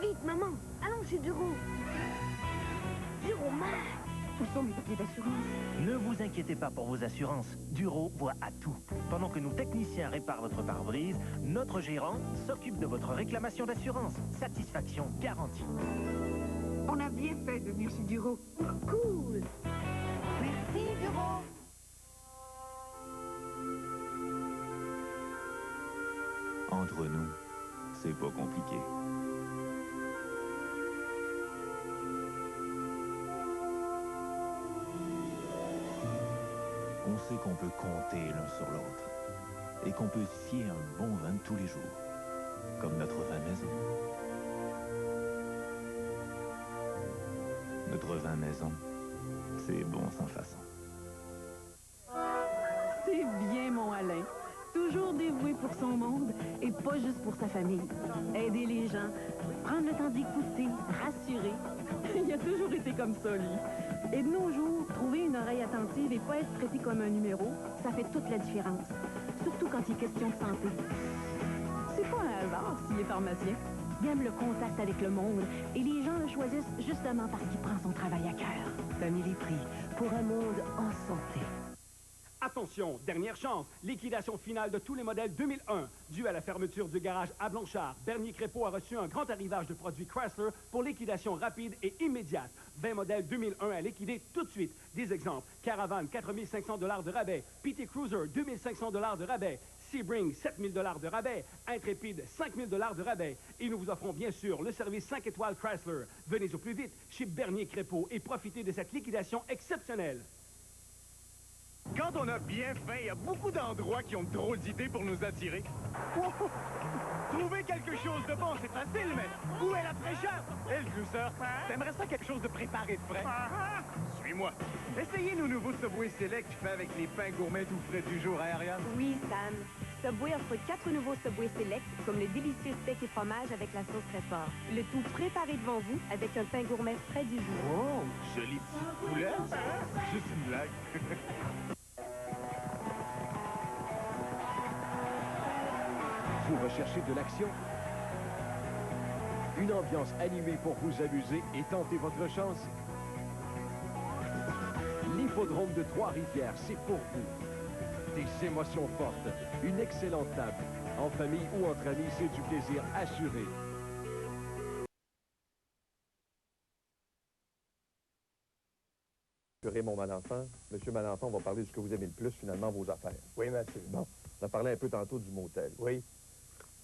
Vite, maman, allons chez Duro. Duro, Max. Où sont mes papiers d'assurance? Ne vous inquiétez pas pour vos assurances. Duro voit à tout. Pendant que nos techniciens réparent votre pare-brise, notre gérant s'occupe de votre réclamation d'assurance. Satisfaction garantie. On a bien fait de venir chez Duro. Cool. Merci, Duro. Entre nous, c'est pas compliqué. On sait qu'on peut compter l'un sur l'autre et qu'on peut se fier à un bon vin de tous les jours, comme notre vin maison. Notre vin maison, c'est bon sans façon. C'est bien, mon Alain. Toujours dévoué pour son monde et pas juste pour sa famille. Aider les gens, prendre le temps d'écouter, rassurer. Il a toujours été comme ça, lui. Et de nos jours, trouver une oreille attentive et pas être traité comme un numéro, ça fait toute la différence. Surtout quand il est question de santé. C'est pas un hasard s'il est pharmacien. Il aime le contact avec le monde et les gens le choisissent justement parce qu'il prend son travail à cœur. Family Prix, pour un monde en santé. Attention, dernière chance, liquidation finale de tous les modèles 2001. Dû à la fermeture du garage à Blanchard, Bernier Crépeau a reçu un grand arrivage de produits Chrysler pour liquidation rapide et immédiate. 20 modèles 2001 à liquider tout de suite. Des exemples, Caravane, 4 500 $ de rabais. PT Cruiser, 2 500 $ de rabais. Sebring, 7 000 $ de rabais. Intrépide, 5 000 $ de rabais. Et nous vous offrons bien sûr le service 5 étoiles Chrysler. Venez au plus vite chez Bernier Crépeau et profitez de cette liquidation exceptionnelle. Quand on a bien faim, il y a beaucoup d'endroits qui ont de drôles d'idées pour nous attirer. Trouver quelque chose de bon, c'est facile, mais où est la fraîcheur? Et le douceur? T'aimerais ça quelque chose de préparé de frais? Suis-moi. Essayez nos nouveaux Subway Select fait avec les pains gourmets tout frais du jour, hein, Ariane? Oui, Sam. Subway offre 4 nouveaux Subway Select, comme le délicieux steak et fromage avec la sauce très fort. Le tout préparé devant vous avec un pain gourmet frais du jour. Oh, joli petit poulet. Juste une blague. Vous recherchez de l'action? Une ambiance animée pour vous amuser et tenter votre chance? L'hippodrome de Trois-Rivières, c'est pour vous. Des émotions fortes, une excellente table. En famille ou entre amis, c'est du plaisir assuré. Raymond Malenfant. Monsieur Malenfant, on va parler de ce que vous aimez le plus, finalement, vos affaires. Oui, Mathieu. Bon, on a parlé un peu tantôt du motel. Oui.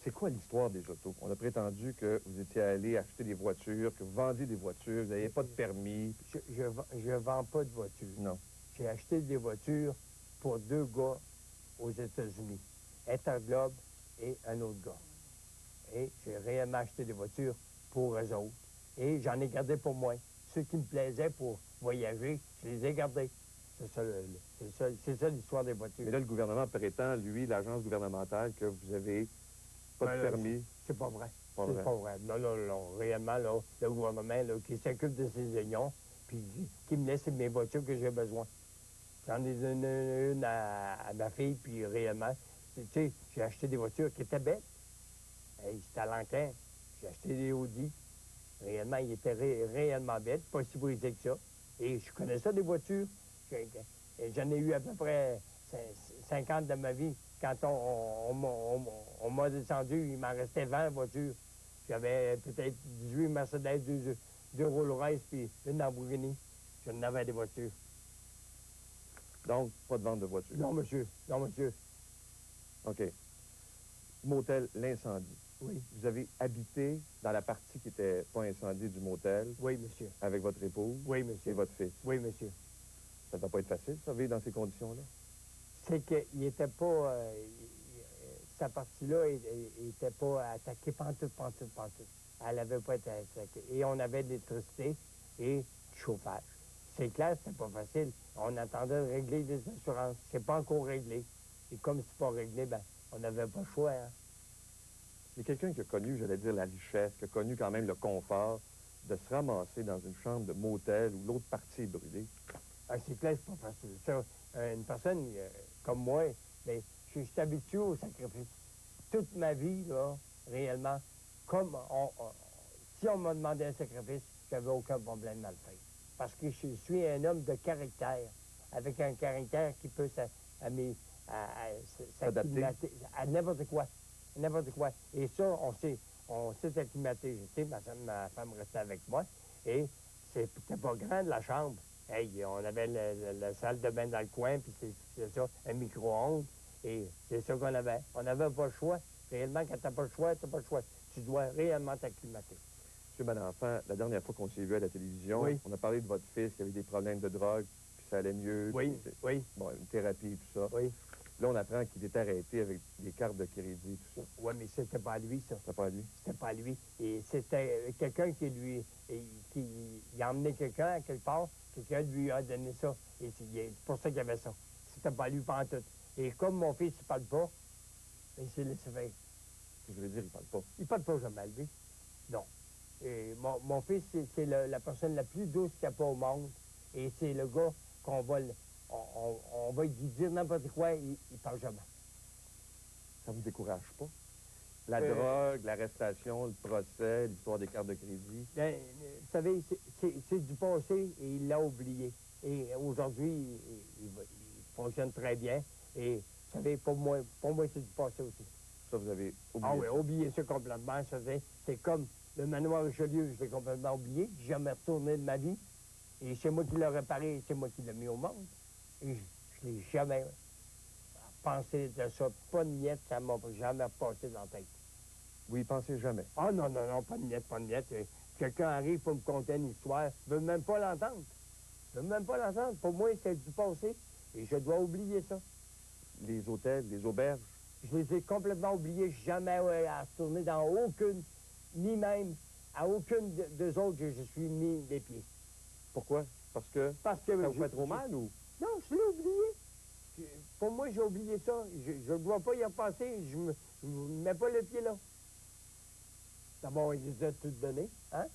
C'est quoi l'histoire des autos? On a prétendu que vous étiez allé acheter des voitures, que vous vendiez des voitures, vous n'aviez pas de permis. Je vends pas de voitures. Non. J'ai acheté des voitures pour 2 gars aux États-Unis. Un Globe et un autre gars. Et j'ai réellement acheté des voitures pour eux autres. Et j'en ai gardé pour moi. Ceux qui me plaisaient pour voyager, je les ai gardés. C'est ça l'histoire des voitures. Mais là, le gouvernement prétend, lui, l'agence gouvernementale, que vous avez pas de permis. C'est pas vrai. Pas C'est vrai. pas vrai. Non. Réellement, là, le gouvernement là, qui s'occupe de ces unions, puis qui me laisse mes voitures que j'ai besoin. J'en ai donné une à ma fille, puis réellement, tu sais, j'ai acheté des voitures qui étaient bêtes. Hey, c'était à l'encan. J'ai acheté des Audi. Réellement, ils étaient réellement bêtes, pas si brisés que ça. Et je connais ça, des voitures. J'en ai eu à peu près 50 de ma vie. Quand on m'a descendu, il m'en restait 20 voitures. J'avais peut-être 18 Mercedes, 2 Rolls-Royce, puis une Lamborghini. Je n'avais des voitures. Donc, pas de vente de voitures? Non, monsieur. Non, monsieur. OK. Motel L'Incendie. Oui. Vous avez habité dans la partie qui n'était pas incendiée du motel? Oui, monsieur. Avec votre épouse? Oui, monsieur. Et votre fils? Oui, monsieur. Ça ne va pas être facile, ça, vivre dans ces conditions-là? C'est qu'il n'était pas... sa partie-là n'était pas attaquée pantoute. Elle n'avait pas été attaquée. Et on avait de l'électricité et du chauffage. C'est clair, c'était pas facile. On attendait de régler des assurances. C'est pas encore réglé. Et comme c'est pas réglé, ben, on n'avait pas le choix. Hein. Il y a quelqu'un qui a connu, j'allais dire, la richesse, qui a connu quand même le confort de se ramasser dans une chambre de motel où l'autre partie est brûlée. Ah, c'est clair, c'est pas facile. Ça, une personne comme moi, ben, je suis habitué au sacrifice. Toute ma vie, là, réellement, comme si on m'a demandé un sacrifice, j'avais aucun problème à le faire. Parce que je suis un homme de caractère, avec un caractère qui peut s'acclimater à n'importe quoi. N'importe quoi. Et ça, on s'est acclimaté. Je sais, ma femme restait avec moi. Et c'était pas grand, la chambre. Hey, on avait la salle de bain dans le coin, puis c'est ça, un micro-ondes. Et c'est ça qu'on avait. On n'avait pas le choix. Réellement, quand t'as pas le choix, t'as pas le choix. Tu dois réellement t'acclimater. Monsieur Malenfant, la dernière fois qu'on s'est vu à la télévision, oui. On a parlé de votre fils qui avait des problèmes de drogue, puis ça allait mieux. Oui, oui. Bon, une thérapie et tout ça. Oui. Là, on apprend qu'il est arrêté avec des cartes de crédit, tout ça. Oui, mais c'était pas à lui, ça. C'était pas à lui? C'était pas à lui. Et c'était quelqu'un qui a emmené quelqu'un à quelque part, quelqu'un lui a donné ça. Et c'est pour ça qu'il y avait ça. C'était pas à lui pantoute. Et comme mon fils, il parle pas, il s'est laissé faire. Je veux dire, il parle pas. Il parle pas jamais, lui. Non. Et mon fils, c'est la personne la plus douce qu'il n'y a pas au monde. Et c'est le gars qu'on va... On va lui dire n'importe quoi, il parle jamais. Ça vous décourage pas? La drogue, l'arrestation, le procès, l'histoire des cartes de crédit? Ben, vous savez, c'est du passé et il l'a oublié. Et aujourd'hui, il fonctionne très bien. Et vous savez, pour moi c'est du passé aussi. Ça, vous avez oublié? Ah oui, oublié ça complètement. C'est comme le manoir Richelieu, je l'ai complètement oublié. J'ai jamais retourné de ma vie. Et c'est moi qui l'ai réparé, c'est moi qui l'ai mis au monde. Et je n'ai jamais pensé de ça. Pas de miette, ça ne m'a jamais passé dans la tête. Vous y pensez jamais? Ah non, pas de miette, pas de miette. Quelqu'un arrive pour me conter une histoire, je ne veux même pas l'entendre. Je ne veux même pas l'entendre. Pour moi, c'est du passé. Et je dois oublier ça. Les hôtels, les auberges? Je les ai complètement oubliés. Jamais à retourner dans aucune, ni même à aucune d'eux autres que je suis mis les pieds. Pourquoi? Parce que ça vous fait trop mal ou? Non, je l'ai oublié. Pour moi, j'ai oublié ça. Je ne dois pas y repasser. Je me mets pas le pied là. D'abord, on les a toutes données, hein?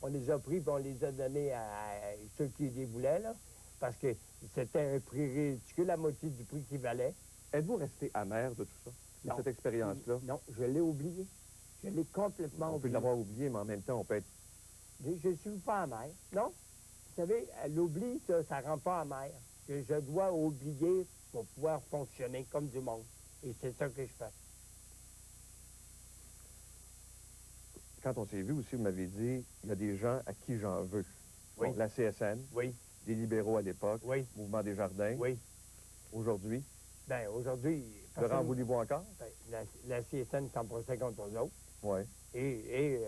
On les a pris et on les a donnés à ceux qui les voulaient, là. Parce que c'était un prix ridicule, la moitié du prix qu'il valait. Êtes-vous resté amer de tout ça? De cette expérience-là? Non, je l'ai oublié. Je l'ai complètement oublié. On peut l'avoir oublié, mais en même temps, on peut être... Je ne suis pas amer, non? Vous savez, l'oubli, ça ne rend pas amer. Je dois oublier pour pouvoir fonctionner comme du monde. Et c'est ça que je fais. Quand on s'est vu aussi, vous m'avez dit, il y a des gens à qui j'en veux. Oui. Bon, la CSN. Oui. Des libéraux à l'époque. Oui. Mouvement des Jardins. Oui. Aujourd'hui? Bien, aujourd'hui... Laurent, voulez-vous encore? Ben, la CSN est en procès contre eux autres. Oui. Et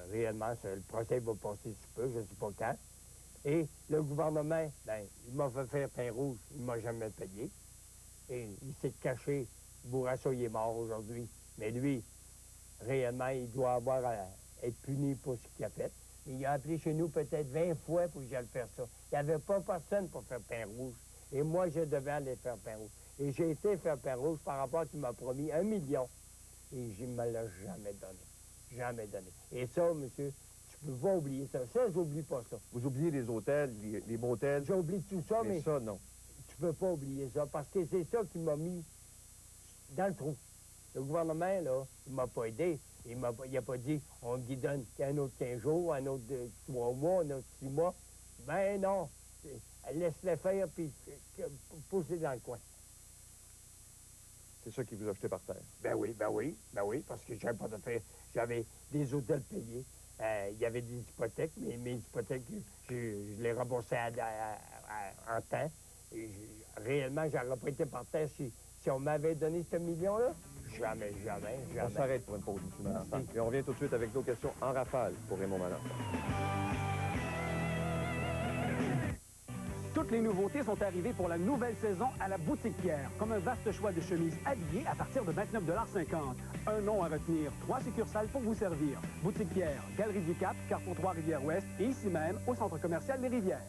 réellement, le procès va passer sous peu, je ne sais pas quand. Et le gouvernement, ben, il m'a fait faire pain rouge, il ne m'a jamais payé. Et il s'est caché. Bourassa, il est mort aujourd'hui. Mais lui, réellement, il doit être puni pour ce qu'il a fait. Il a appelé chez nous peut-être 20 fois pour que j'aille faire ça. Il n'y avait pas personne pour faire pain rouge. Et moi, je devais aller faire pain rouge. Et j'ai été faire pain rouge par rapport à ce qu'il m'a promis 1 million. Et je ne me l'ai jamais donné. Jamais donné. Et ça, monsieur, tu peux pas oublier ça. Ça, j'oublie pas ça. Vous oubliez les hôtels, les motels? J'oublie tout ça, mais ça, non. Tu peux pas oublier ça, parce que c'est ça qui m'a mis dans le trou. Le gouvernement, là, il m'a pas aidé. Il a pas dit, on lui donne un autre 15 jours, un autre 3 mois, un autre 6 mois. Ben non. Laisse-le faire, puis pousser dans le coin. C'est ça qui vous a jeté par terre? Ben oui, parce que j'avais pas de faire. J'avais des hôtels payés. Il y avait des hypothèques, mais mes hypothèques, je les remboursais en temps. Et réellement, j'aurais pas été par terre si on m'avait donné ce million-là. Jamais. On s'arrête pour une pause, M. Malenfant. Et on revient tout de suite avec nos questions en rafale pour Raymond Malenfant. Toutes les nouveautés sont arrivées pour la nouvelle saison à la Boutique Pierre, comme un vaste choix de chemises habillées à partir de 29,50 $. Un nom à retenir, 3 succursales pour vous servir. Boutique Pierre, Galerie du Cap, Carrefour 3 Rivière-Ouest et ici même au Centre commercial des Rivières.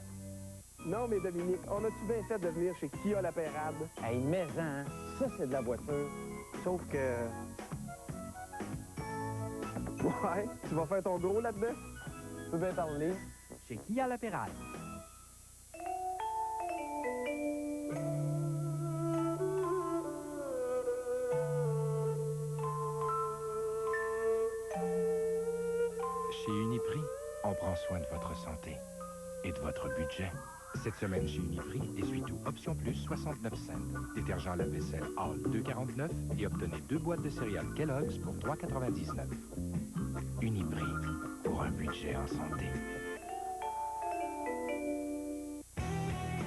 Non, mais Dominique, on a-tu bien fait de venir chez Kia La Pérade? Hey, mais hein, ça c'est de la voiture. Sauf que... Ouais, tu vas faire ton gros là-dedans? Tu peux bien parler. Chez Kia La Pérade. Chez Uniprix, on prend soin de votre santé et de votre budget. Cette semaine chez Uniprix, essuie-tout Option Plus 69 cents. Détergent lave-vaisselle Hall 2,49 et obtenez 2 boîtes de céréales Kellogg's pour 3,99. Uniprix, pour un budget en santé.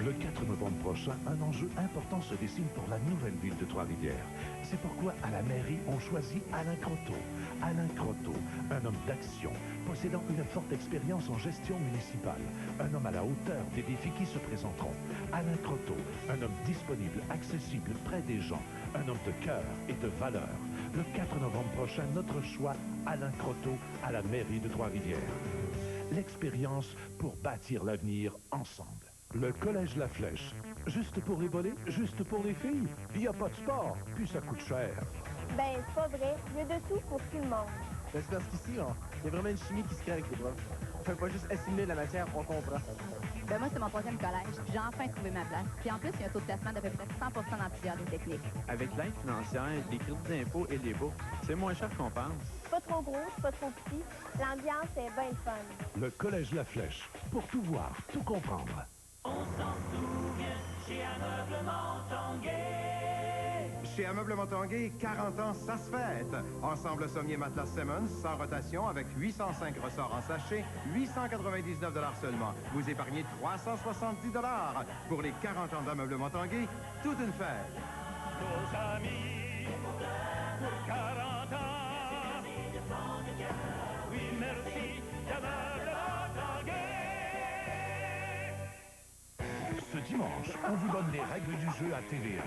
Le 4 novembre prochain, un enjeu important se dessine pour la nouvelle ville de Trois-Rivières. C'est pourquoi, à la mairie, on choisit Alain Croteau. Alain Croteau, un homme d'action, possédant une forte expérience en gestion municipale. Un homme à la hauteur des défis qui se présenteront. Alain Croteau, un homme disponible, accessible, près des gens. Un homme de cœur et de valeur. Le 4 novembre prochain, notre choix, Alain Croteau, à la mairie de Trois-Rivières. L'expérience pour bâtir l'avenir ensemble. Le Collège La Flèche. Juste pour les volets, juste pour les filles. Il n'y a pas de sport, puis ça coûte cher. Ben, c'est pas vrai. Il y a de tout pour tout le monde. Ben, c'est parce qu'ici, il y a vraiment une chimie qui se crée avec les profs. On fait pas juste assimiler de la matière, on comprend. Ben moi, c'est mon 3e collège. J'ai enfin trouvé ma place. Puis en plus, il y a un taux de placement d'à peu près 100 dans plusieurs des techniques. Avec l'aide financière, les crédits d'impôt et les bourses, c'est moins cher qu'on pense. C'est pas trop gros, c'est pas trop petit. L'ambiance est bien fun. Le Collège La Flèche. Pour tout voir, tout comprendre. On s'en souvient chez Ameublement Tanguay. Chez Ameublement Tanguay, 40 ans, ça se fête. Ensemble sommier matelas Simmons, sans rotation, avec 805 ressorts en sachet, 899 $ seulement. Vous épargnez 370 $. Pour les 40 ans d'Ameublement Tanguay, toute une fête. Nos amis, pour 40 ans. Oui, merci d'Ameublement Tanguay. Ce dimanche, on vous donne les règles du jeu à TVA.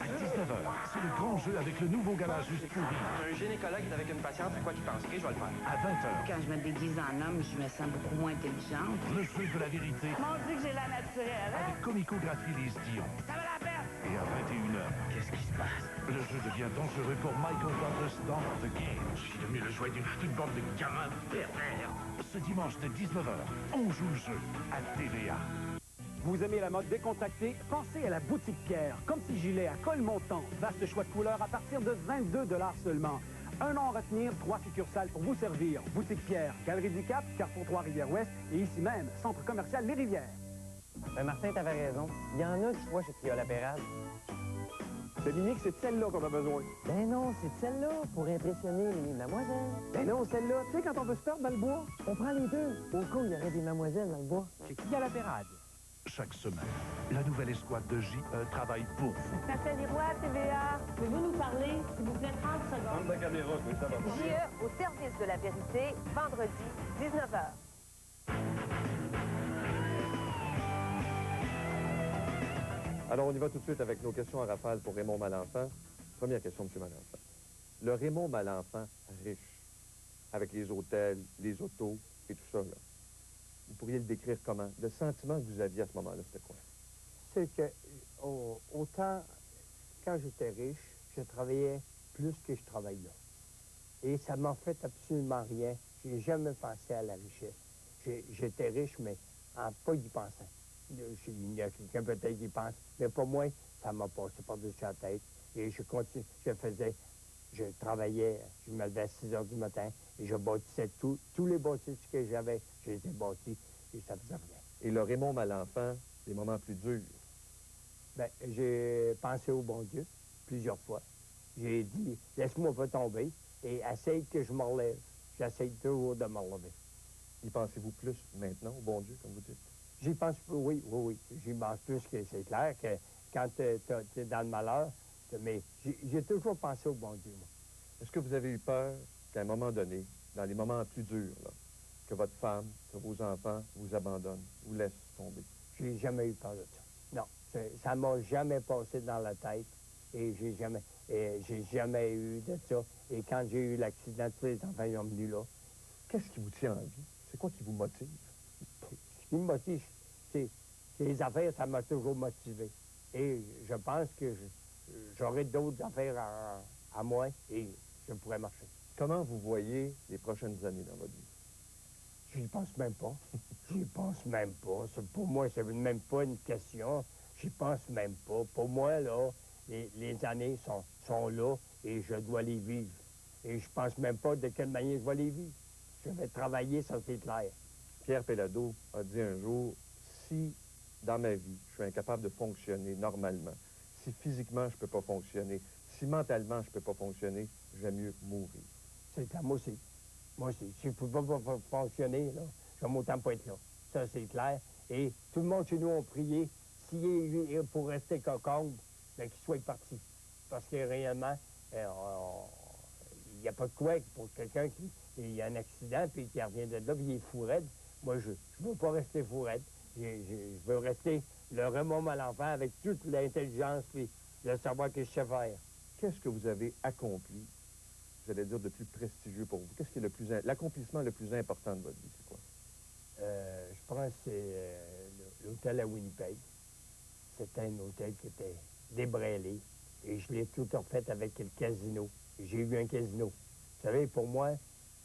À 19h, c'est le grand jeu avec le nouveau gala Juste pour rire. Un gynécologue est avec une patiente, quoi qu'il pense, je vais le faire. À 20h. Quand je me déguise en homme, je me sens beaucoup moins intelligente. Le jeu de la vérité. Mon Dieu que j'ai la naturelle, hein? Avec comico-graphie Lise Dion. Ça va la peine! Et à 21h. Qu'est-ce qui se passe? Le jeu devient dangereux pour Michael Douglas dans The Game. Je suis devenu le jouet d'une bande de gamins pervers. Ce dimanche dès 19h, on joue le jeu à TVA. Vous aimez la mode décontractée? Pensez à la Boutique Pierre. Comme si gilet à col montant. Vaste choix de couleurs à partir de 22 $ seulement. Un nom à retenir, 3 succursales pour vous servir. Boutique Pierre, Galerie du Cap, Carrefour 3 Rivière-Ouest et ici même, Centre commercial Les Rivières. Ben Martin, t'avais raison. Il y en a du choix chez Kia La Pérade. Dominique, c'est de celle-là qu'on a besoin. Ben non, c'est de celle-là pour impressionner les mademoiselles. Ben non, celle-là. Tu sais, quand on veut se perdre dans le bois, on prend les deux. Au cas où il y aurait des mademoiselles dans le bois. Chez Kia La Pérade. Chaque semaine, la nouvelle escouade de JE travaille pour vous. Marcel Leroy, TVA. Pouvez-vous nous parler, s'il vous plaît, 30 secondes? la caméra, oui, ça va. JE au service de la vérité, vendredi, 19h. Alors, on y va tout de suite avec nos questions à rafale pour Raymond Malenfant. Première question, M. Malenfant. Le Raymond Malenfant riche, avec les hôtels, les autos et tout ça, là, vous pourriez le décrire comment? Le sentiment que vous aviez à ce moment-là, c'était quoi? C'est que, autant, quand j'étais riche, je travaillais plus que je travaille là. Et ça m'a fait absolument rien. J'ai jamais pensé à la richesse. J'étais riche, mais en pas y pensant. Il y a quelqu'un peut-être qui pense, mais pour moi, ça m'a passé par-dessus la tête. Et je continue, je travaillais, je me levais à 6 heures du matin et je bâtissais tous les bâtisses que j'avais, je les ai bâtis et ça faisait rien. Et le Raymond Malenfant, les moments plus durs? Bien, j'ai pensé au bon Dieu plusieurs fois. J'ai dit, laisse-moi pas tomber et essaye que je me relève. J'essaye toujours de me relever. Y pensez-vous plus maintenant au bon Dieu, comme vous dites? J'y pense, oui. J'y pense plus que c'est clair que quand tu es dans le malheur, Mais j'ai toujours pensé au bon Dieu, moi. Est-ce que vous avez eu peur qu'à un moment donné, dans les moments plus durs, là, que votre femme, que vos enfants vous abandonnent, vous laissent tomber? J'ai jamais eu peur de ça. Non, ça m'a jamais passé dans la tête et j'ai jamais eu de ça. Et quand j'ai eu l'accident, tous les enfants sont venus là. Qu'est-ce qui vous tient en vie? C'est quoi qui vous motive? Ce qui me motive, c'est les affaires, ça m'a toujours motivé. Et je pense que j'aurai d'autres affaires à moi et je pourrais marcher. Comment vous voyez les prochaines années dans votre vie? J'y pense même pas. J'y pense même pas. Pour moi, c'est même pas une question. J'y pense même pas. Pour moi, là, les années sont là et je dois les vivre. Et je pense même pas de quelle manière je vais les vivre. Je vais travailler, ça c'est clair. Pierre Péladeau a dit un jour, si dans ma vie, je suis incapable de fonctionner normalement, si physiquement je ne peux pas fonctionner, si mentalement je ne peux pas fonctionner, j'aime mieux mourir. C'est à moi aussi. Moi aussi. Si je ne peux pas fonctionner, là, j'aime autant pas être là. Ça, c'est clair. Et tout le monde chez nous a prié, s'il est pour rester cocon, bien qu'il soit parti. Parce que réellement, il n'y a pas de quoi pour quelqu'un qui a un accident, puis qui revient de là, puis il est fou raide. Moi, je ne veux pas rester fou raide. Je veux rester le Raymond Malenfant avec toute l'intelligence, puis le savoir que je sais faire. Qu'est-ce que vous avez accompli, j'allais dire, de plus prestigieux pour vous? Qu'est-ce qui est l'accomplissement le plus important de votre vie, c'est quoi? Je pense que c'est l'hôtel à Winnipeg. C'était un hôtel qui était débrêlé. Et je l'ai tout refait avec le casino. J'ai eu un casino. Vous savez, pour moi,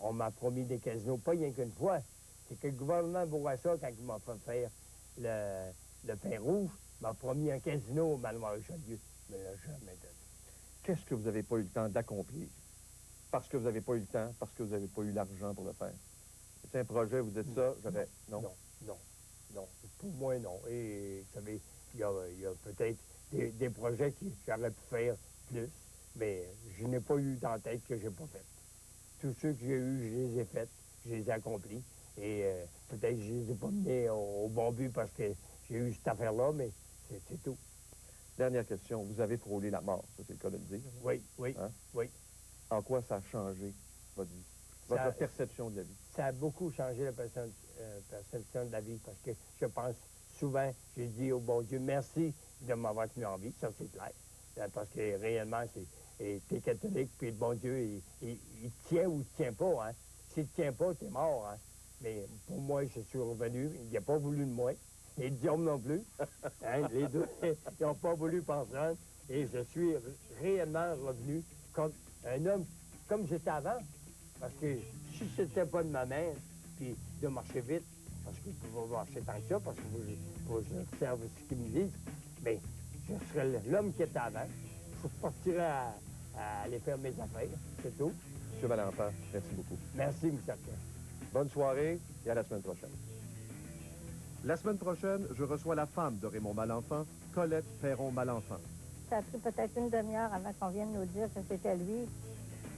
on m'a promis des casinos, pas rien qu'une fois. C'est que le gouvernement Bourassa, quand il m'a fait faire le pain rouge, m'a promis un casino au Manoir Richelieu. Mais il n'a jamais donné. Qu'est-ce que vous n'avez pas eu le temps d'accomplir? Parce que vous n'avez pas eu le temps, parce que vous n'avez pas eu l'argent pour le faire. C'est un projet, vous dites ça, j'avais... Non. Non. Pour moi, non. Et vous savez, il y a peut-être des projets que j'aurais pu faire plus, mais je n'ai pas eu dans la tête que j'ai pas fait. Tous ceux que j'ai eus, je les ai faits, je les ai accomplis. Et peut-être que je les ai pas menés au bon but parce que j'ai eu cette affaire-là, mais c'est tout. Dernière question. Vous avez frôlé la mort, ça c'est le cas de le dire. Oui. Oui. En quoi ça a changé votre vie? Votre perception de la vie? Ça a beaucoup changé la perception de la vie parce que je pense souvent, j'ai dit au bon Dieu, merci de m'avoir tenu en vie, ça c'est clair. Parce que réellement, t'es catholique, puis le bon Dieu, il tient ou il tient pas, hein. S'il te tient pas, t'es mort, hein. Mais pour moi, je suis revenu, il n'a pas voulu de moi, et Guillaume non plus. Hein, les deux, ils n'ont pas voulu personne, et je suis réellement revenu comme un homme, comme j'étais avant. Parce que si c'était pas de ma mère, puis de marcher vite, parce que je ne peux pas marcher tant que ça, parce que faut que je observe ce qu'ils me disent, mais je serais l'homme qui était avant. Je partirais à aller faire mes affaires, c'est tout. M. Valentin, merci beaucoup. Merci, M. Arquin. Bonne soirée et à la semaine prochaine. La semaine prochaine, je reçois la femme de Raymond Malenfant, Colette Perron-Malenfant. Ça a pris peut-être une demi-heure avant qu'on vienne nous dire que c'était lui.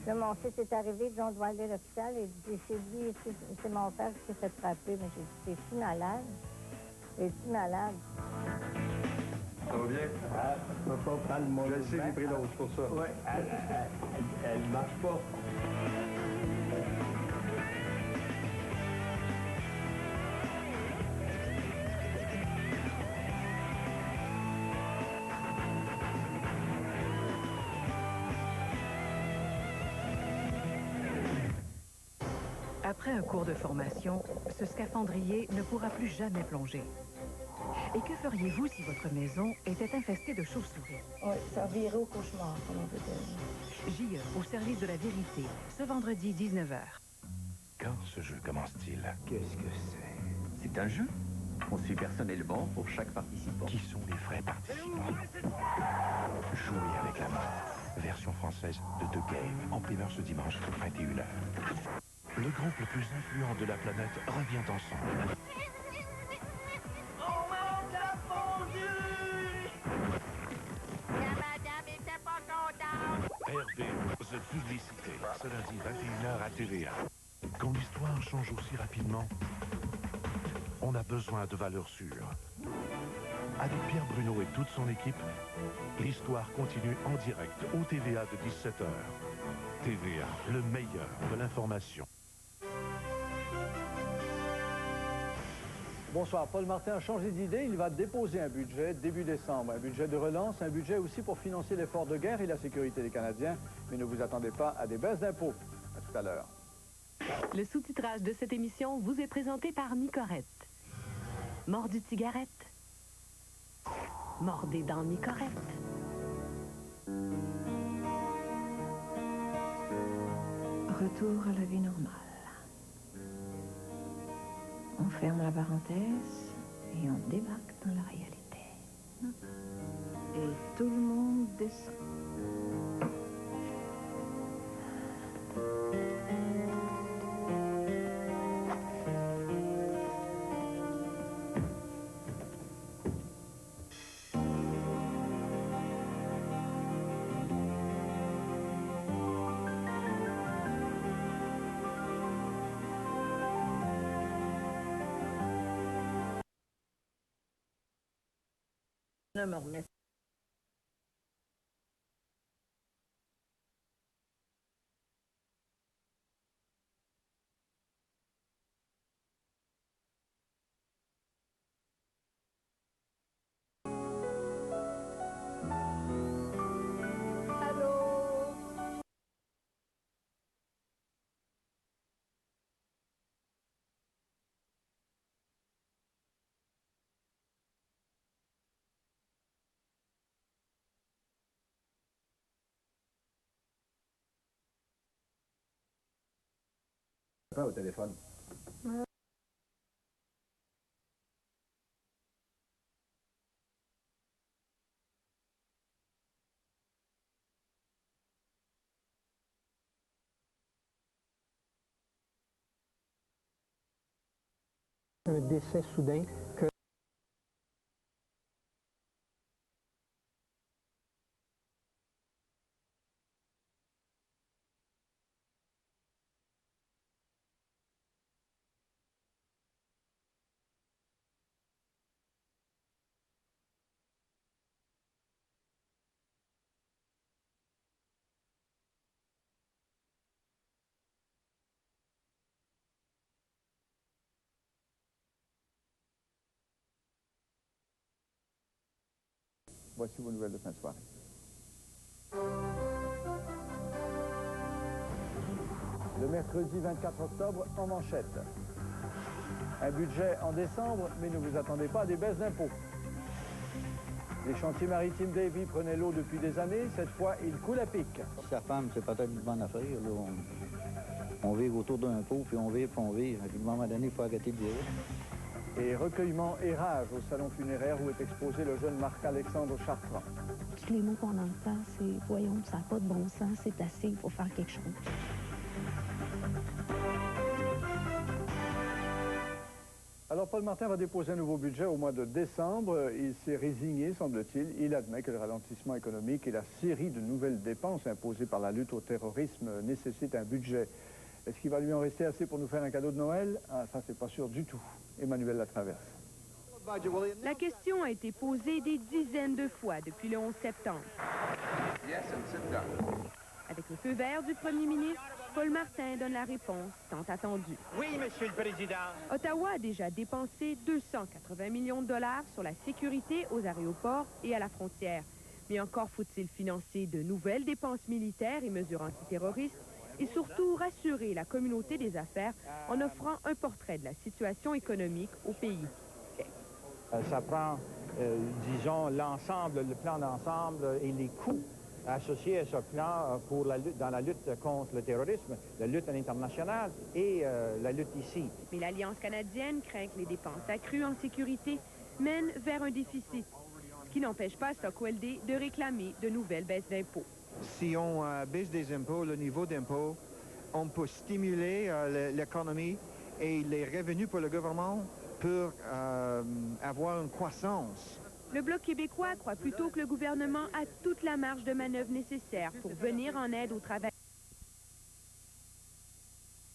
Là, mon fils est arrivé, dit on doit aller à l'hôpital. Et dit, c'est lui, c'est mon père qui s'est fait frapper. Mais j'ai dit, t'es-tu malade? Es-tu malade? Ça va bien? Je ne peux pas prendre mon mouvement. Je sais, j'ai pris l'autre pour ça. Oui, elle ne marche pas. Après un cours de formation, ce scaphandrier ne pourra plus jamais plonger. Et que feriez-vous si votre maison était infestée de chauves-souris? Oui, ça virait au cauchemar, comme on peut dire. JE, au service de la vérité, ce vendredi 19h. Quand ce jeu commence-t-il? Qu'est-ce que c'est? C'est un jeu. On suit personnellement pour chaque participant. Qui sont les vrais participants? Jouer avec la mort. Version française de The Game, en primeur ce dimanche à 21h. Le groupe le plus influent de la planète revient ensemble. Oh, mon Dieu, mon Dieu! La madame était pas contente! RB, The Publicité, ce lundi 21h à TVA. Quand l'histoire change aussi rapidement, on a besoin de valeurs sûres. Avec Pierre Bruno et toute son équipe, l'histoire continue en direct au TVA de 17h. TVA, le meilleur de l'information. Bonsoir. Paul Martin a changé d'idée. Il va déposer un budget début décembre. Un budget de relance, un budget aussi pour financer l'effort de guerre et la sécurité des Canadiens. Mais ne vous attendez pas à des baisses d'impôts. À tout à l'heure. Le sous-titrage de cette émission vous est présenté par Nicorette. Mordu de cigarette. Mordez dans Nicorette. Retour à la vie normale. On ferme la parenthèse et on débarque dans la réalité. Et tout le monde descend. Je me remets. Pas au téléphone. Un décès soudain que Voici vos nouvelles de fin de soirée. Le mercredi 24 octobre, en manchette. Un budget en décembre, mais ne vous attendez pas à des baisses d'impôts. Les chantiers maritimes Davy prenaient l'eau depuis des années. Cette fois, ils coulent à pic. Sa femme, c'est peut-être une bonne affaire. Là. On vive autour d'un pot, puis on vive, puis on vive. À un moment donné, il faut arrêter de vivre. Et recueillement et rage au salon funéraire où est exposé le jeune Marc-Alexandre Chartrand. Tous les mots qu'on entend, c'est « Voyons, ça n'a pas de bon sens, c'est assez, il faut faire quelque chose. » Alors, Paul Martin va déposer un nouveau budget au mois de décembre. Il s'est résigné, semble-t-il. Il admet que le ralentissement économique et la série de nouvelles dépenses imposées par la lutte au terrorisme nécessitent un budget. Est-ce qu'il va lui en rester assez pour nous faire un cadeau de Noël? Ah, ça, c'est pas sûr du tout. Emmanuel Latraverse. La question a été posée des dizaines de fois depuis le 11 septembre. Avec le feu vert du premier ministre, Paul Martin donne la réponse tant attendue. Oui, Monsieur le Président. Ottawa a déjà dépensé 280 millions de dollars sur la sécurité aux aéroports et à la frontière. Mais encore faut-il financer de nouvelles dépenses militaires et mesures antiterroristes et surtout rassurer la communauté des affaires en offrant un portrait de la situation économique au pays. ça prend, disons, l'ensemble, le plan d'ensemble et les coûts associés à ce plan pour dans la lutte contre le terrorisme, la lutte à l'international et la lutte ici. Mais l'Alliance canadienne craint que les dépenses accrues en sécurité mènent vers un déficit, ce qui n'empêche pas Stockwell Day de réclamer de nouvelles baisses d'impôts. Si on baisse des impôts, le niveau d'impôts, on peut stimuler l'économie et les revenus pour le gouvernement pour avoir une croissance. Le Bloc québécois croit plutôt que le gouvernement a toute la marge de manœuvre nécessaire pour venir en aide aux travailleurs.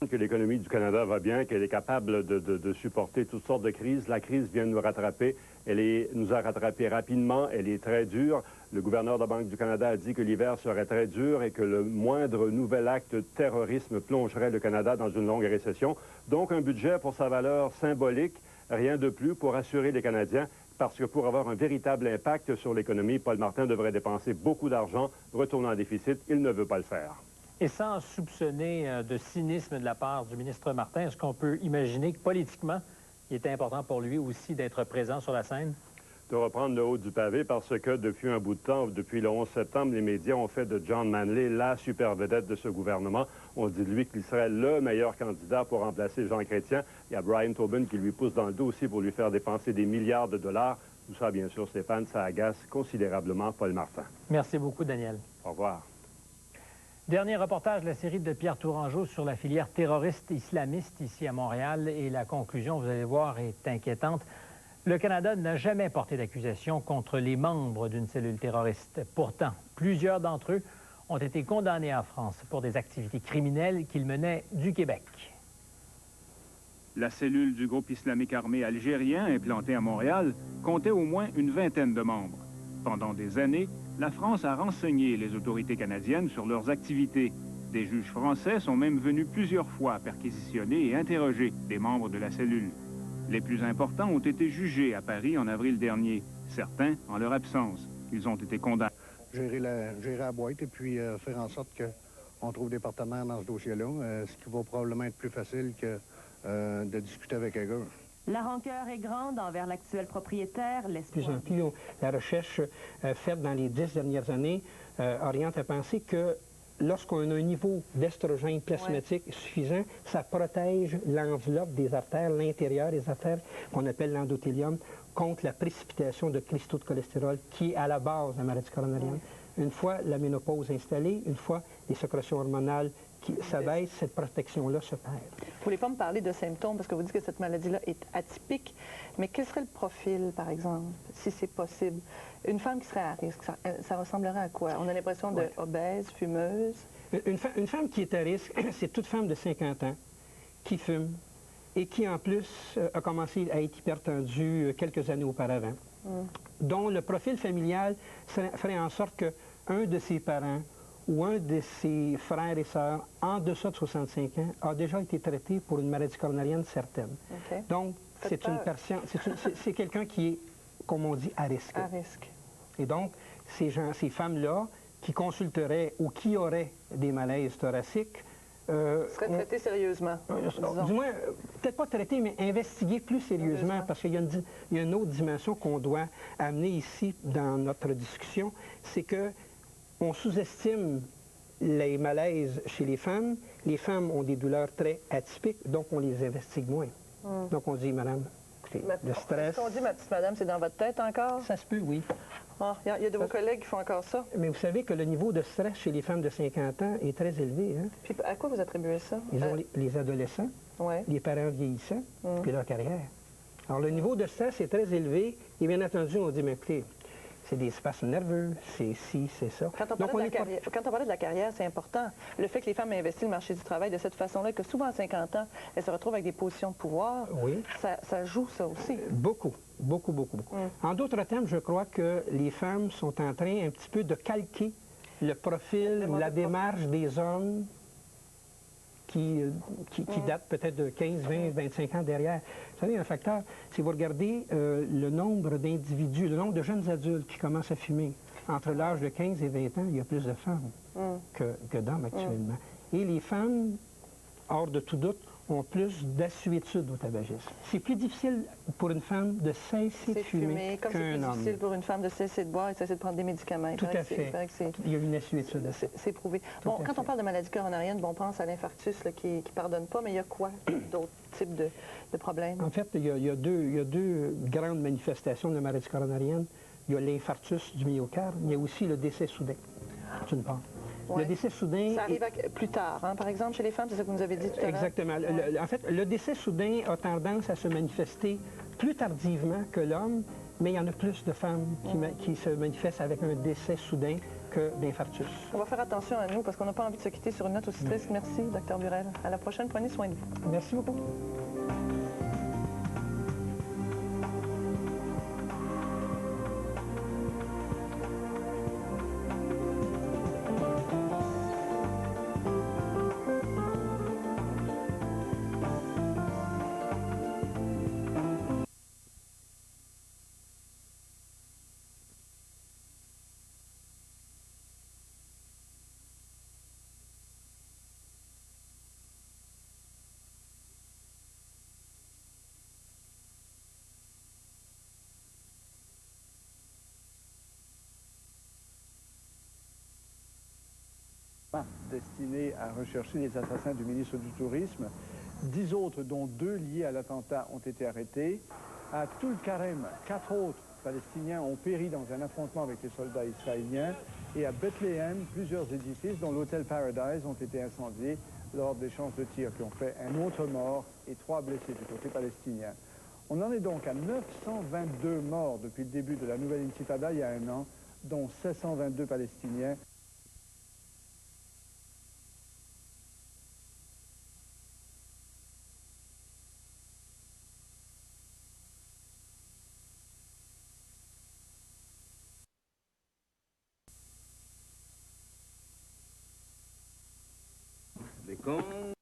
Que l'économie du Canada va bien, qu'elle est capable de supporter toutes sortes de crises. La crise vient de nous rattraper. Nous a rattrapés rapidement. Elle est très dure. Le gouverneur de la Banque du Canada a dit que l'hiver serait très dur et que le moindre nouvel acte de terrorisme plongerait le Canada dans une longue récession. Donc, un budget pour sa valeur symbolique, rien de plus pour assurer les Canadiens, parce que pour avoir un véritable impact sur l'économie, Paul Martin devrait dépenser beaucoup d'argent, retourner en déficit. Il ne veut pas le faire. Et sans soupçonner de cynisme de la part du ministre Martin, est-ce qu'on peut imaginer que politiquement, il était important pour lui aussi d'être présent sur la scène? De reprendre le haut du pavé parce que depuis un bout de temps, depuis le 11 septembre, les médias ont fait de John Manley la super vedette de ce gouvernement. On dit de lui qu'il serait le meilleur candidat pour remplacer Jean Chrétien. Il y a Brian Tobin qui lui pousse dans le dos aussi pour lui faire dépenser des milliards de dollars. Tout ça, bien sûr, Stéphane, ça agace considérablement Paul Martin. Merci beaucoup, Daniel. Au revoir. Dernier reportage de la série de Pierre Tourangeau sur la filière terroriste islamiste ici à Montréal. Et la conclusion, vous allez voir, est inquiétante. Le Canada n'a jamais porté d'accusation contre les membres d'une cellule terroriste. Pourtant, plusieurs d'entre eux ont été condamnés en France pour des activités criminelles qu'ils menaient du Québec. La cellule du groupe islamique armé algérien implantée à Montréal comptait au moins une vingtaine de membres. Pendant des années, la France a renseigné les autorités canadiennes sur leurs activités. Des juges français sont même venus plusieurs fois perquisitionner et interroger des membres de la cellule. Les plus importants ont été jugés à Paris en avril dernier, certains en leur absence. Ils ont été condamnés. Gérer la boîte et puis faire en sorte qu'on trouve des partenaires dans ce dossier-là, ce qui va probablement être plus facile que de discuter avec un gars. La rancœur est grande envers l'actuel propriétaire. Plus en plus, la recherche faite dans les 10 dernières années oriente à penser que lorsqu'on a un niveau d'estrogène plasmatique suffisant, ça protège l'enveloppe des artères, l'intérieur des artères, qu'on appelle l'endothélium, contre la précipitation de cristaux de cholestérol qui est à la base de la maladie coronarienne. Une fois la ménopause installée, une fois les sécrétions hormonales qui s'abaissent, cette protection-là se perd. Vous ne voulez pas me parler de symptômes, parce que vous dites que cette maladie-là est atypique, mais quel serait le profil, par exemple, si c'est possible? Une femme qui serait à risque, ça ressemblerait à quoi? On a l'impression d'obèse, fumeuse? Une femme qui est à risque, c'est toute femme de 50 ans qui fume et qui, en plus, a commencé à être hypertendue quelques années auparavant, dont le profil familial ferait en sorte qu'un de ses parents ou un de ses frères et sœurs, en deçà de 65 ans, a déjà été traité pour une maladie coronarienne certaine. Okay. Donc, c'est quelqu'un qui est, comme on dit, à risque. À risque. Et donc, ces femmes-là qui consulteraient ou qui auraient des malaises thoraciques... seraient traitées sérieusement, du moins, peut-être pas traitées, mais investiguées plus sérieusement, parce qu'il y a une autre dimension qu'on doit amener ici dans notre discussion, c'est que on sous-estime les malaises chez les femmes. Les femmes ont des douleurs très atypiques, donc on les investigue moins. Donc on dit, madame, écoutez, le stress... Ce qu'on dit, ma petite madame, c'est dans votre tête encore? Ça se peut, oui. Il y a de vos collègues qui font encore ça? Mais vous savez que le niveau de stress chez les femmes de 50 ans est très élevé. Hein? Puis à quoi vous attribuez ça? Ils ont les adolescents, les parents vieillissants, puis leur carrière. Alors le niveau de stress est très élevé, et bien entendu, on dit, mais écoutez, c'est des espaces nerveux, c'est ci, c'est ça. Quand on parlait de la carrière, c'est important. Le fait que les femmes investissent le marché du travail de cette façon-là, que souvent à 50 ans, elles se retrouvent avec des positions de pouvoir, ça joue ça aussi. Beaucoup, beaucoup, beaucoup, beaucoup. En d'autres termes, je crois que les femmes sont en train un petit peu de calquer le profil, la démarche des hommes qui date peut-être de 15, 20, 25 ans derrière. Vous savez, un facteur, si vous regardez le nombre d'individus, le nombre de jeunes adultes qui commencent à fumer, entre l'âge de 15 et 20 ans, il y a plus de femmes que d'hommes actuellement. Et les femmes, hors de tout doute, ont plus d'assuétude au tabagisme. C'est plus difficile pour une femme de cesser de fumer comme c'est plus difficile pour une femme de cesser de boire et de cesser de prendre des médicaments. Tout à fait. Il y a une assuétude. C'est prouvé. Bon, quand on parle de maladie coronarienne, on pense à l'infarctus qui ne pardonne pas, mais il y a quoi d'autres types de problèmes? En fait, il y a deux grandes manifestations de la maladie coronarienne. Il y a l'infarctus du myocarde, mais il y a aussi le décès soudain, d'une part. Le décès soudain... Ça arrive plus tard, hein, par exemple, chez les femmes, c'est ça que vous nous avez dit tout à l'heure? Exactement. En fait, le décès soudain a tendance à se manifester plus tardivement que l'homme, mais il y en a plus de femmes qui se manifestent avec un décès soudain que d'infarctus. On va faire attention à nous parce qu'on n'a pas envie de se quitter sur une note aussi triste. Merci, Dr Burel. À la prochaine, prenez soin de vous. Merci beaucoup. Destiné à rechercher les assassins du ministre du Tourisme. 10 autres, dont 2 liés à l'attentat, ont été arrêtés. À Tulkarem, 4 autres Palestiniens ont péri dans un affrontement avec les soldats israéliens. Et à Bethléem, plusieurs édifices, dont l'hôtel Paradise, ont été incendiés lors d'échanges de tirs qui ont fait un autre mort et 3 blessés du côté palestinien. On en est donc à 922 morts depuis le début de la nouvelle intifada il y a un an, dont 722 Palestiniens. Des cons.